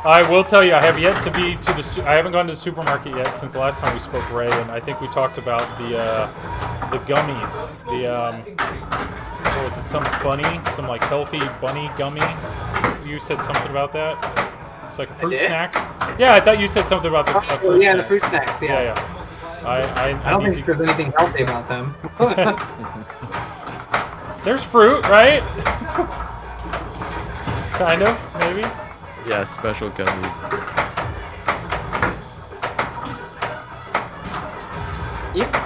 [SPEAKER 1] I will tell you, I have yet to be to I haven't gone to the supermarket yet since the last time we spoke, Ray, and I think we talked about the gummies. What was it? Some like healthy bunny gummy. You said something about that. It's like a fruit
[SPEAKER 5] did?
[SPEAKER 1] snack. Yeah, I thought you said something about the fruit
[SPEAKER 5] yeah,
[SPEAKER 1] snack.
[SPEAKER 5] the fruit snacks. Yeah.
[SPEAKER 1] Yeah. I
[SPEAKER 5] I don't
[SPEAKER 1] need
[SPEAKER 5] think
[SPEAKER 1] to...
[SPEAKER 5] there's anything healthy about them.
[SPEAKER 1] There's fruit, right? Kind of, maybe.
[SPEAKER 4] Yeah, special gummies.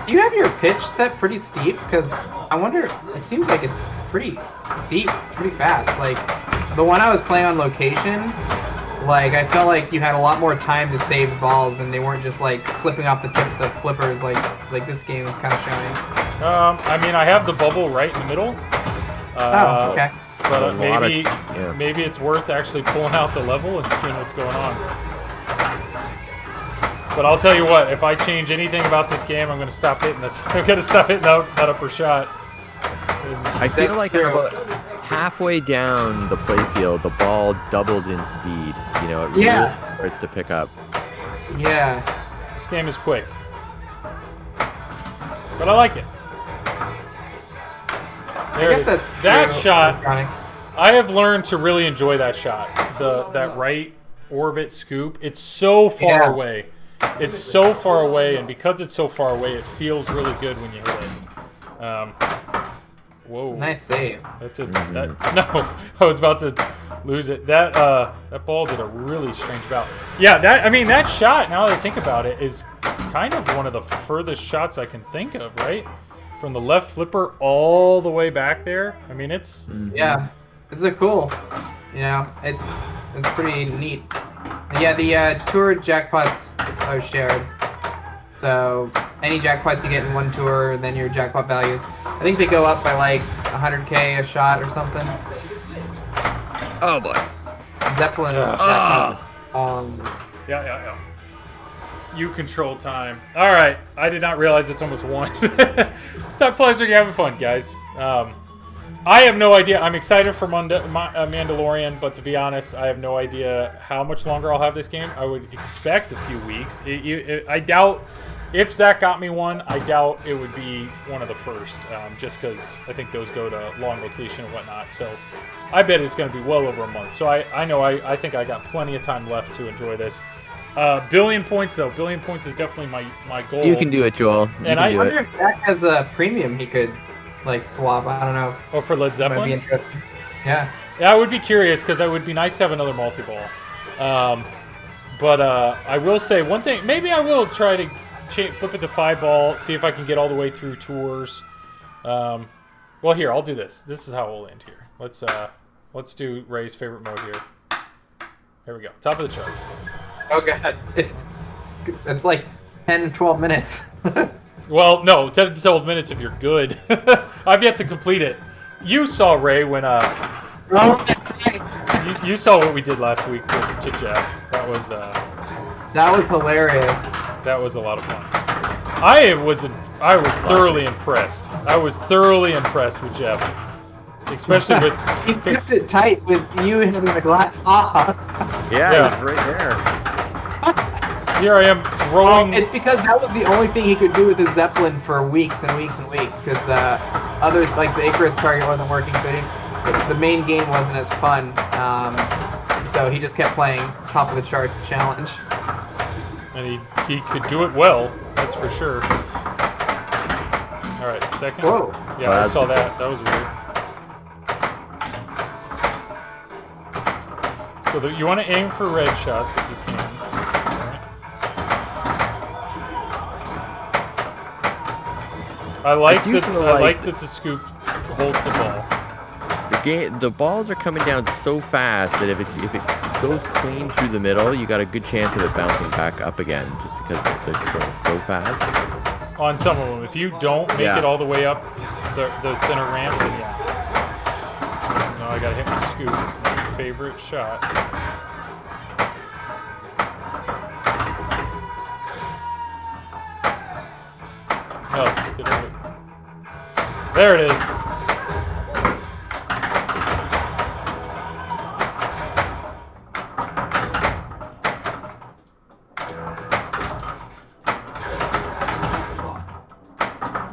[SPEAKER 5] You have your pitch set pretty steep? Because I wonder, it seems like it's pretty steep, pretty fast. Like, the one I was playing on location, like, I felt like you had a lot more time to save balls and they weren't just, like, slipping off the tip of the flippers like this game is kind of showing.
[SPEAKER 1] I mean, I have the bubble right in the middle.
[SPEAKER 5] Oh, okay.
[SPEAKER 1] But
[SPEAKER 4] Yeah.
[SPEAKER 1] maybe it's worth actually pulling out the level and seeing what's going on. But I'll tell you what, if I change anything about this game, I'm gonna stop hitting that. I'm gonna stop hitting that upper shot.
[SPEAKER 4] I feel like about halfway down the playfield, the ball doubles in speed. You know, it really starts to pick up.
[SPEAKER 5] Yeah.
[SPEAKER 1] This game is quick, but I like it. There it is. That shot. I have learned to really enjoy that shot. That right orbit scoop. It's so far away. It's so far away, and because it's so far away, it feels really good when you hit it. Whoa.
[SPEAKER 5] Nice save.
[SPEAKER 1] That's no, I was about to lose it. That ball did a really strange bounce. Yeah, that shot, now that I think about it, is kind of one of the furthest shots I can think of, right? From the left flipper all the way back there. I mean, it's...
[SPEAKER 5] Yeah, it's a cool. You know, it's pretty neat. Yeah, the tour jackpots are shared. So any jackpots you get in one tour, then your jackpot values, I think they go up by like 100K a shot or something.
[SPEAKER 4] Oh boy.
[SPEAKER 5] Zeppelin.
[SPEAKER 1] Yeah. You control time. All right, I did not realize it's almost 1. Time flies when you're having fun, guys. I have no idea. I'm excited for Mandalorian, but to be honest, I have no idea how much longer I'll have this game. I would expect a few weeks. I doubt, if Zach got me one, I doubt it would be one of the first, just because I think those go to long vacation and whatnot. So I bet it's going to be well over a month. So I know I think I got plenty of time left to enjoy this. Billion points, though. Billion points is definitely my goal.
[SPEAKER 4] You can do it, Joel.
[SPEAKER 1] I
[SPEAKER 5] wonder if Zach has a premium he could like swap. I don't know.
[SPEAKER 1] Oh, for Led Zeppelin?
[SPEAKER 5] Might be interesting. Yeah.
[SPEAKER 1] Yeah, I would be curious because it would be nice to have another multi-ball. But I will say one thing. Maybe I will try to flip it to 5-ball, see if I can get all the way through tours. Well, here, I'll do this. This is how we'll end here. Let's do Ray's favorite mode here. Here we go. Top of the charts.
[SPEAKER 5] Oh god, it's like 10, 12 minutes.
[SPEAKER 1] Well, no, 10 to 12 minutes if you're good. I've yet to complete it. You saw, Ray, when
[SPEAKER 5] Oh, that's right.
[SPEAKER 1] you saw what we did last week to Jeff.
[SPEAKER 5] That was hilarious.
[SPEAKER 1] That was a lot of fun. I was thoroughly impressed. I was thoroughly impressed with Jeff, especially with.
[SPEAKER 5] He kept it tight with you having the glass off.
[SPEAKER 4] Yeah, it's right there.
[SPEAKER 1] Here I am throwing.
[SPEAKER 5] It's because that was the only thing he could do with his Zeppelin for weeks and weeks and weeks. Because others, like the Icarus target, wasn't working. So the main game wasn't as fun. So he just kept playing top of the charts challenge.
[SPEAKER 1] And he could do it well, that's for sure. All right, second.
[SPEAKER 5] Whoa.
[SPEAKER 1] Yeah, I saw that. That was weird. So you want to aim for red shots if you can. I like that the scoop holds the ball.
[SPEAKER 4] The balls are coming down so fast that if it goes clean through the middle, you got a good chance of it bouncing back up again, just because they're going so fast.
[SPEAKER 1] On some of them, if you don't make it all the way up the center ramp, then yeah. Now I gotta hit my scoop, my favorite shot. Oh, did it? There it is.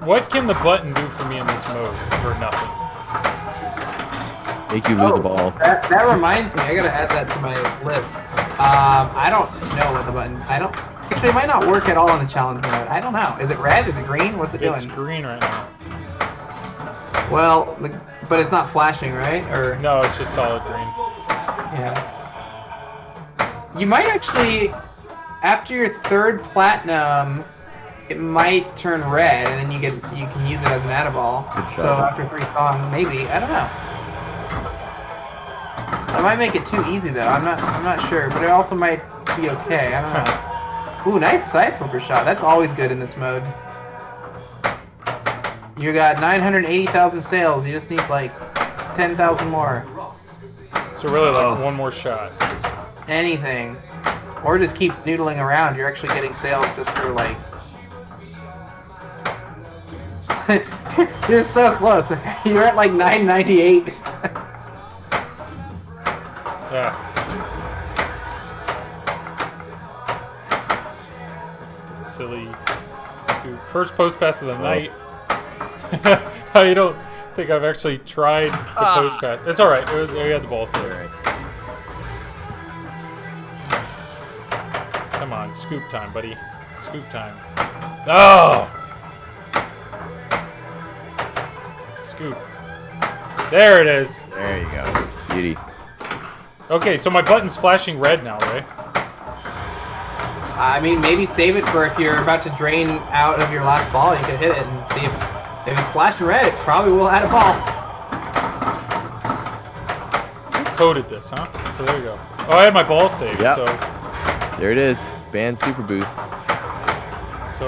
[SPEAKER 1] What can the button do for me in this mode? For nothing.
[SPEAKER 4] Make you lose a ball.
[SPEAKER 5] That reminds me, I gotta add that to my list. I don't know what the button. I don't. Actually, it might not work at all in the challenge mode. I don't know. Is it red? Is it green? What's it doing?
[SPEAKER 1] It's green right now.
[SPEAKER 5] Well, but it's not flashing, right? Or
[SPEAKER 1] No, it's just solid green.
[SPEAKER 5] yeah. You might actually, after your third platinum, it might turn red, and then you can use it as an add-a-ball.
[SPEAKER 4] Good
[SPEAKER 5] So
[SPEAKER 4] job.
[SPEAKER 5] after 3 songs, maybe, I don't know. That might make it too easy though. I'm not sure, but it also might be okay. I don't know. Ooh, nice side flipper shot. That's always good in this mode. You got 980,000 sales. You just need like 10,000 more.
[SPEAKER 1] So really, like one more shot.
[SPEAKER 5] Anything. Or just keep noodling around. You're actually getting sales just for like... You're so close. You're at like 998.
[SPEAKER 1] Yeah. Silly scoop. First post pass of the night. I don't think I've actually tried the post pass. It's all right. We had the ball save.
[SPEAKER 4] Alright.
[SPEAKER 1] Come on, scoop time, buddy. Scoop time. Oh! Scoop. There it is.
[SPEAKER 4] There you go. Beauty.
[SPEAKER 1] Okay, so my button's flashing red now, right?
[SPEAKER 5] I mean, maybe save it for if you're about to drain out of your last ball. You can hit it and see if it's flashing red. It probably will add a ball.
[SPEAKER 1] Coded this, huh? So there you go. Oh, I had my ball saved,
[SPEAKER 4] Yep.
[SPEAKER 1] so
[SPEAKER 4] There it is. Band super boost.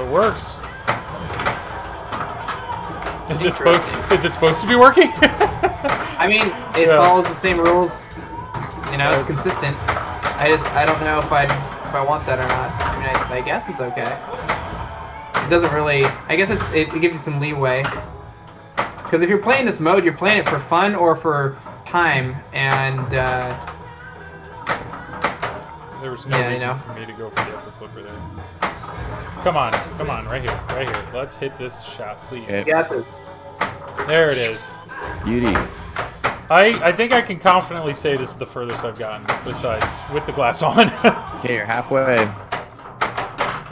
[SPEAKER 1] it works. Is it supposed to be working?
[SPEAKER 5] I mean, it
[SPEAKER 1] Yeah.
[SPEAKER 5] follows the same rules. You know, it's consistent. I don't know if I want that or not. I mean, I guess it's okay. It doesn't really. I guess it gives you some leeway. Because if you're playing this mode, you're playing it for fun or for time, and
[SPEAKER 1] There was no
[SPEAKER 5] Yeah, I
[SPEAKER 1] reason
[SPEAKER 5] know.
[SPEAKER 1] for me to go for the upper flipper there. Come on, right here, right here. Let's hit this shot, please.
[SPEAKER 4] Okay.
[SPEAKER 5] you got this.
[SPEAKER 1] There it is.
[SPEAKER 4] Beauty.
[SPEAKER 1] I think I can confidently say this is the furthest I've gotten, besides with the glass on.
[SPEAKER 4] Okay, you're halfway.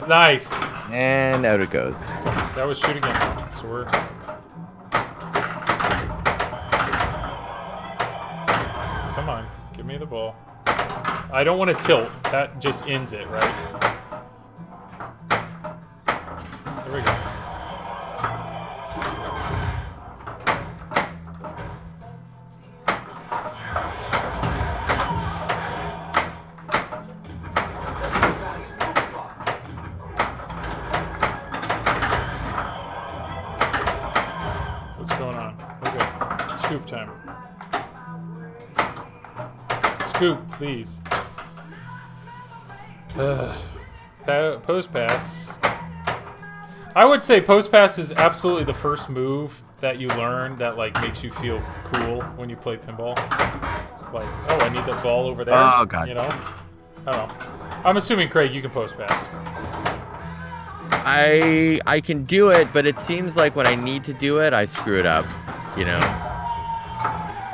[SPEAKER 1] Nice.
[SPEAKER 4] And out it goes.
[SPEAKER 1] That was shoot again now, so we're... Come on, give me the ball. I don't want to tilt. That just ends it, right? There we go. What's going on? Okay. Scoop time. Scoop, please. Post pass. I would say post pass is absolutely the first move that you learn that like makes you feel cool when you play pinball. Like, oh, I need that ball over there.
[SPEAKER 4] Oh, God.
[SPEAKER 1] You know? I don't know. I'm assuming, Craig, you can post pass.
[SPEAKER 4] I can do it, but it seems like when I need to do it, I screw it up. You know,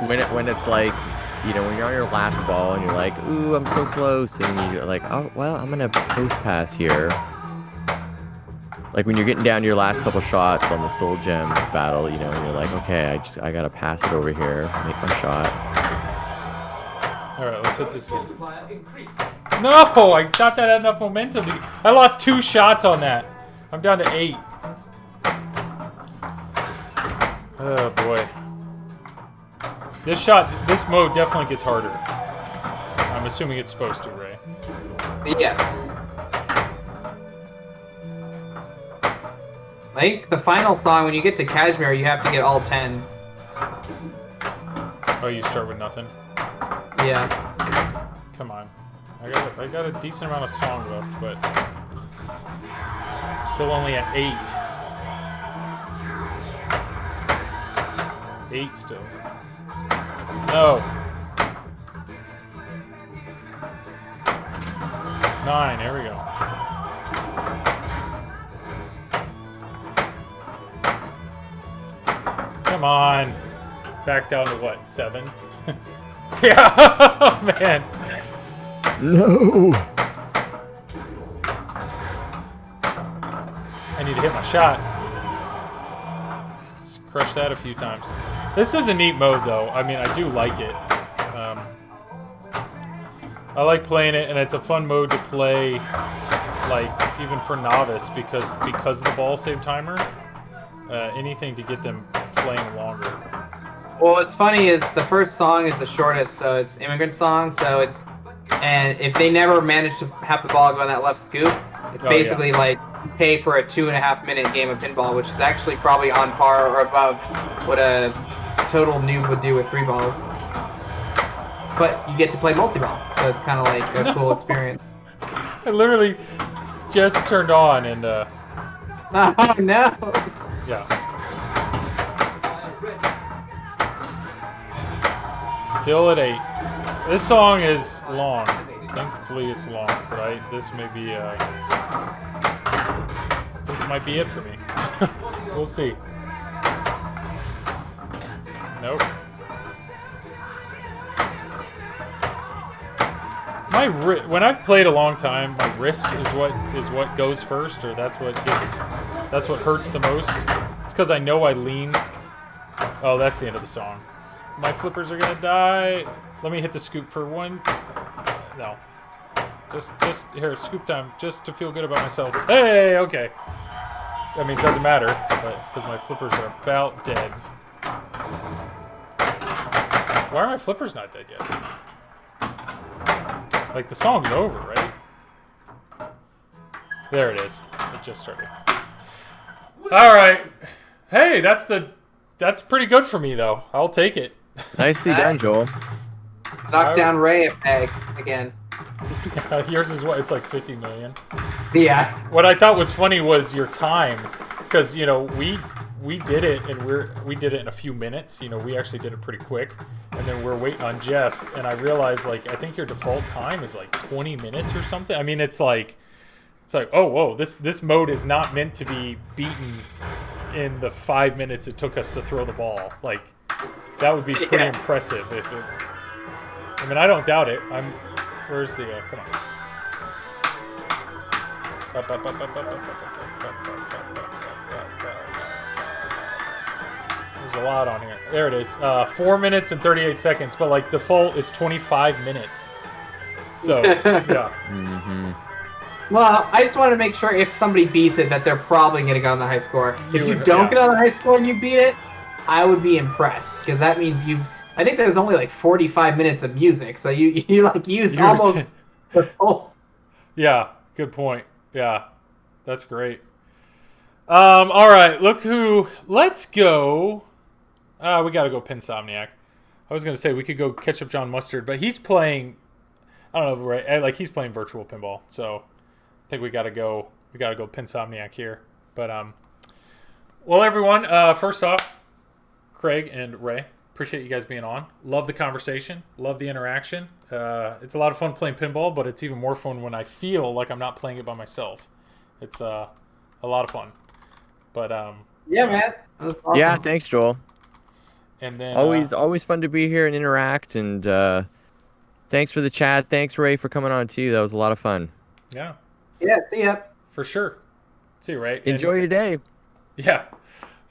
[SPEAKER 4] when it's like, you know, when you're on your last ball and you're like, ooh, I'm so close, and you're like, oh, well, I'm gonna post pass here. Like when you're getting down to your last couple shots on the Soul Gem battle, you know, and you're like, okay, I gotta pass it over here, make my shot.
[SPEAKER 1] All right, let's hit this again.
[SPEAKER 2] Multiplier increase.
[SPEAKER 1] No, I thought that had enough momentum. I lost 2 shots on that. I'm down to 8. Oh boy. This mode definitely gets harder. I'm assuming it's supposed to, right?
[SPEAKER 5] Yeah. Like the final song, when you get to Kashmir, you have to get all 10.
[SPEAKER 1] Oh, you start with nothing.
[SPEAKER 5] Yeah.
[SPEAKER 1] Come on. I got a decent amount of song left, but still only at 8. 8 still. No. 9. There we go. Come on. Back down to what? 7? Yeah. Man.
[SPEAKER 4] No.
[SPEAKER 1] I need to hit my shot. Just crush that a few times. This is a neat mode, though. I mean, I do like it. I like playing it, and it's a fun mode to play, like, even for novice, because of the ball save timer. Anything to get them playing longer.
[SPEAKER 5] Well, what's funny is the first song is the shortest, so it's Immigrant Song, and if they never manage to have the ball go on that left scoop, it's basically like pay for a 2.5-minute game of pinball, which is actually probably on par or above what a total noob would do with 3 balls. But you get to play multi-ball, so it's kind of like a cool experience.
[SPEAKER 1] I literally just turned on and,
[SPEAKER 5] Oh, no!
[SPEAKER 1] yeah. Still at 8. This song is long. Thankfully it's long, but this might be it for me. We'll see. Nope. When I've played a long time, my wrist is what goes first, or that's what hurts the most. It's because I know I lean. Oh, that's the end of the song. My flippers are gonna die. Let me hit the scoop for one. No. Just here, scoop time, just to feel good about myself. Hey, okay. I mean, it doesn't matter, but because my flippers are about dead. Why are my flippers not dead yet? Like, the song's over, right? There it is. It just started. All right. Hey, that's pretty good for me, though. I'll take it.
[SPEAKER 4] Nicely done, Joel.
[SPEAKER 5] Knock down Ray at Peg again.
[SPEAKER 1] Yours is what? It's like 50 million.
[SPEAKER 5] Yeah.
[SPEAKER 1] What I thought was funny was your time, because we did it, and we did it in a few minutes. We actually did it pretty quick, and then we're waiting on Jeff, and I realized, like, I think your default time is like 20 minutes or something. I mean, it's like, oh, whoa, this mode is not meant to be beaten in the 5 minutes it took us to throw the ball. Like, that would be pretty impressive if it. I mean, I don't doubt it. Where's the? Come on. There's a lot on here. There it is. 4 minutes and 38 seconds, but like default is 25 minutes. So yeah.
[SPEAKER 4] Mm-hmm.
[SPEAKER 5] Well, I just wanted to make sure if somebody beats it that they're probably going to get on the high score. If you don't get on the high score and you beat it, I would be impressed, because that means I think there's only like 45 minutes of music, so you like use almost the whole.
[SPEAKER 1] Yeah, good point. Yeah, that's great. All right, let's go. We got to go Pinsomniac. I was going to say we could go Ketchup John Mustard, but he's playing, I don't know, right? Like, he's playing virtual pinball, so I think we got to go Pinsomniac here. But, well, everyone, first off, Craig and Ray, appreciate you guys being on. Love the conversation. Love the interaction. It's a lot of fun playing pinball, but it's even more fun when I feel like I'm not playing it by myself. It's a lot of fun. But
[SPEAKER 5] yeah, man. That was awesome.
[SPEAKER 4] Yeah, thanks, Joel.
[SPEAKER 1] And then
[SPEAKER 4] always fun to be here and interact. And thanks for the chat. Thanks, Ray, for coming on too. That was a lot of fun.
[SPEAKER 1] Yeah.
[SPEAKER 5] Yeah. See ya.
[SPEAKER 1] For sure. See you, Ray.
[SPEAKER 4] Enjoy your day.
[SPEAKER 1] Yeah.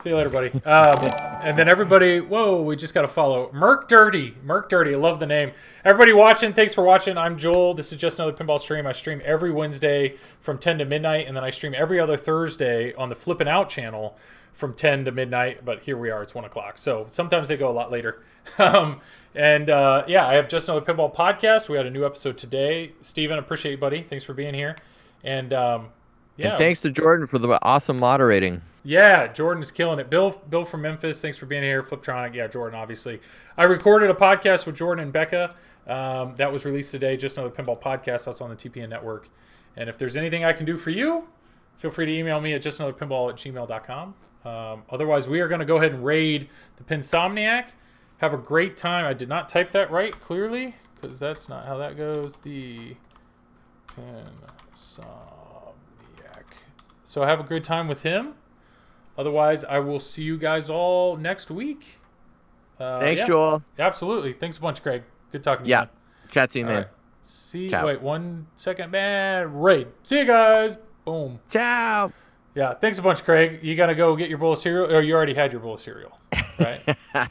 [SPEAKER 1] See you later, buddy. And then everybody, whoa, we just got to follow. Merc Dirty. I love the name. Everybody watching, thanks for watching. I'm Joel. This is Just Another Pinball Stream. I stream every Wednesday from 10 to midnight, and then I stream every other Thursday on the Flippin' Out channel from 10 to midnight, but here we are, it's 1 o'clock. So sometimes they go a lot later. Yeah, I have Just Another Pinball Podcast. We had a new episode today. Steven, appreciate you, buddy. Thanks for being here. And yeah.
[SPEAKER 4] And thanks to Jordan for the awesome moderating.
[SPEAKER 1] Yeah, Jordan is killing it. Bill from Memphis, thanks for being here. Fliptronic, yeah, Jordan, obviously. I recorded a podcast with Jordan and Becca. That was released today, Just Another Pinball Podcast. That's on the TPN network. And if there's anything I can do for you, feel free to email me at justanotherpinball@gmail.com. Otherwise, we are going to go ahead and raid the Pinsomniac. Have a great time. I did not type that right, clearly, because that's not how that goes. The Pinsomniac. So have a good time with him. Otherwise, I will see you guys all next week.
[SPEAKER 4] Thanks, Joel.
[SPEAKER 1] Absolutely. Thanks a bunch, Craig. Good talking to you,
[SPEAKER 4] Yeah.
[SPEAKER 1] man.
[SPEAKER 4] Chat to you,
[SPEAKER 1] All
[SPEAKER 4] man.
[SPEAKER 1] right. See,
[SPEAKER 4] Ciao.
[SPEAKER 1] wait 1 second, man. Raid. See you guys. Boom.
[SPEAKER 4] Ciao.
[SPEAKER 1] Yeah, thanks a bunch, Craig. You got to go get your bowl of cereal, or you already had your bowl of cereal, right?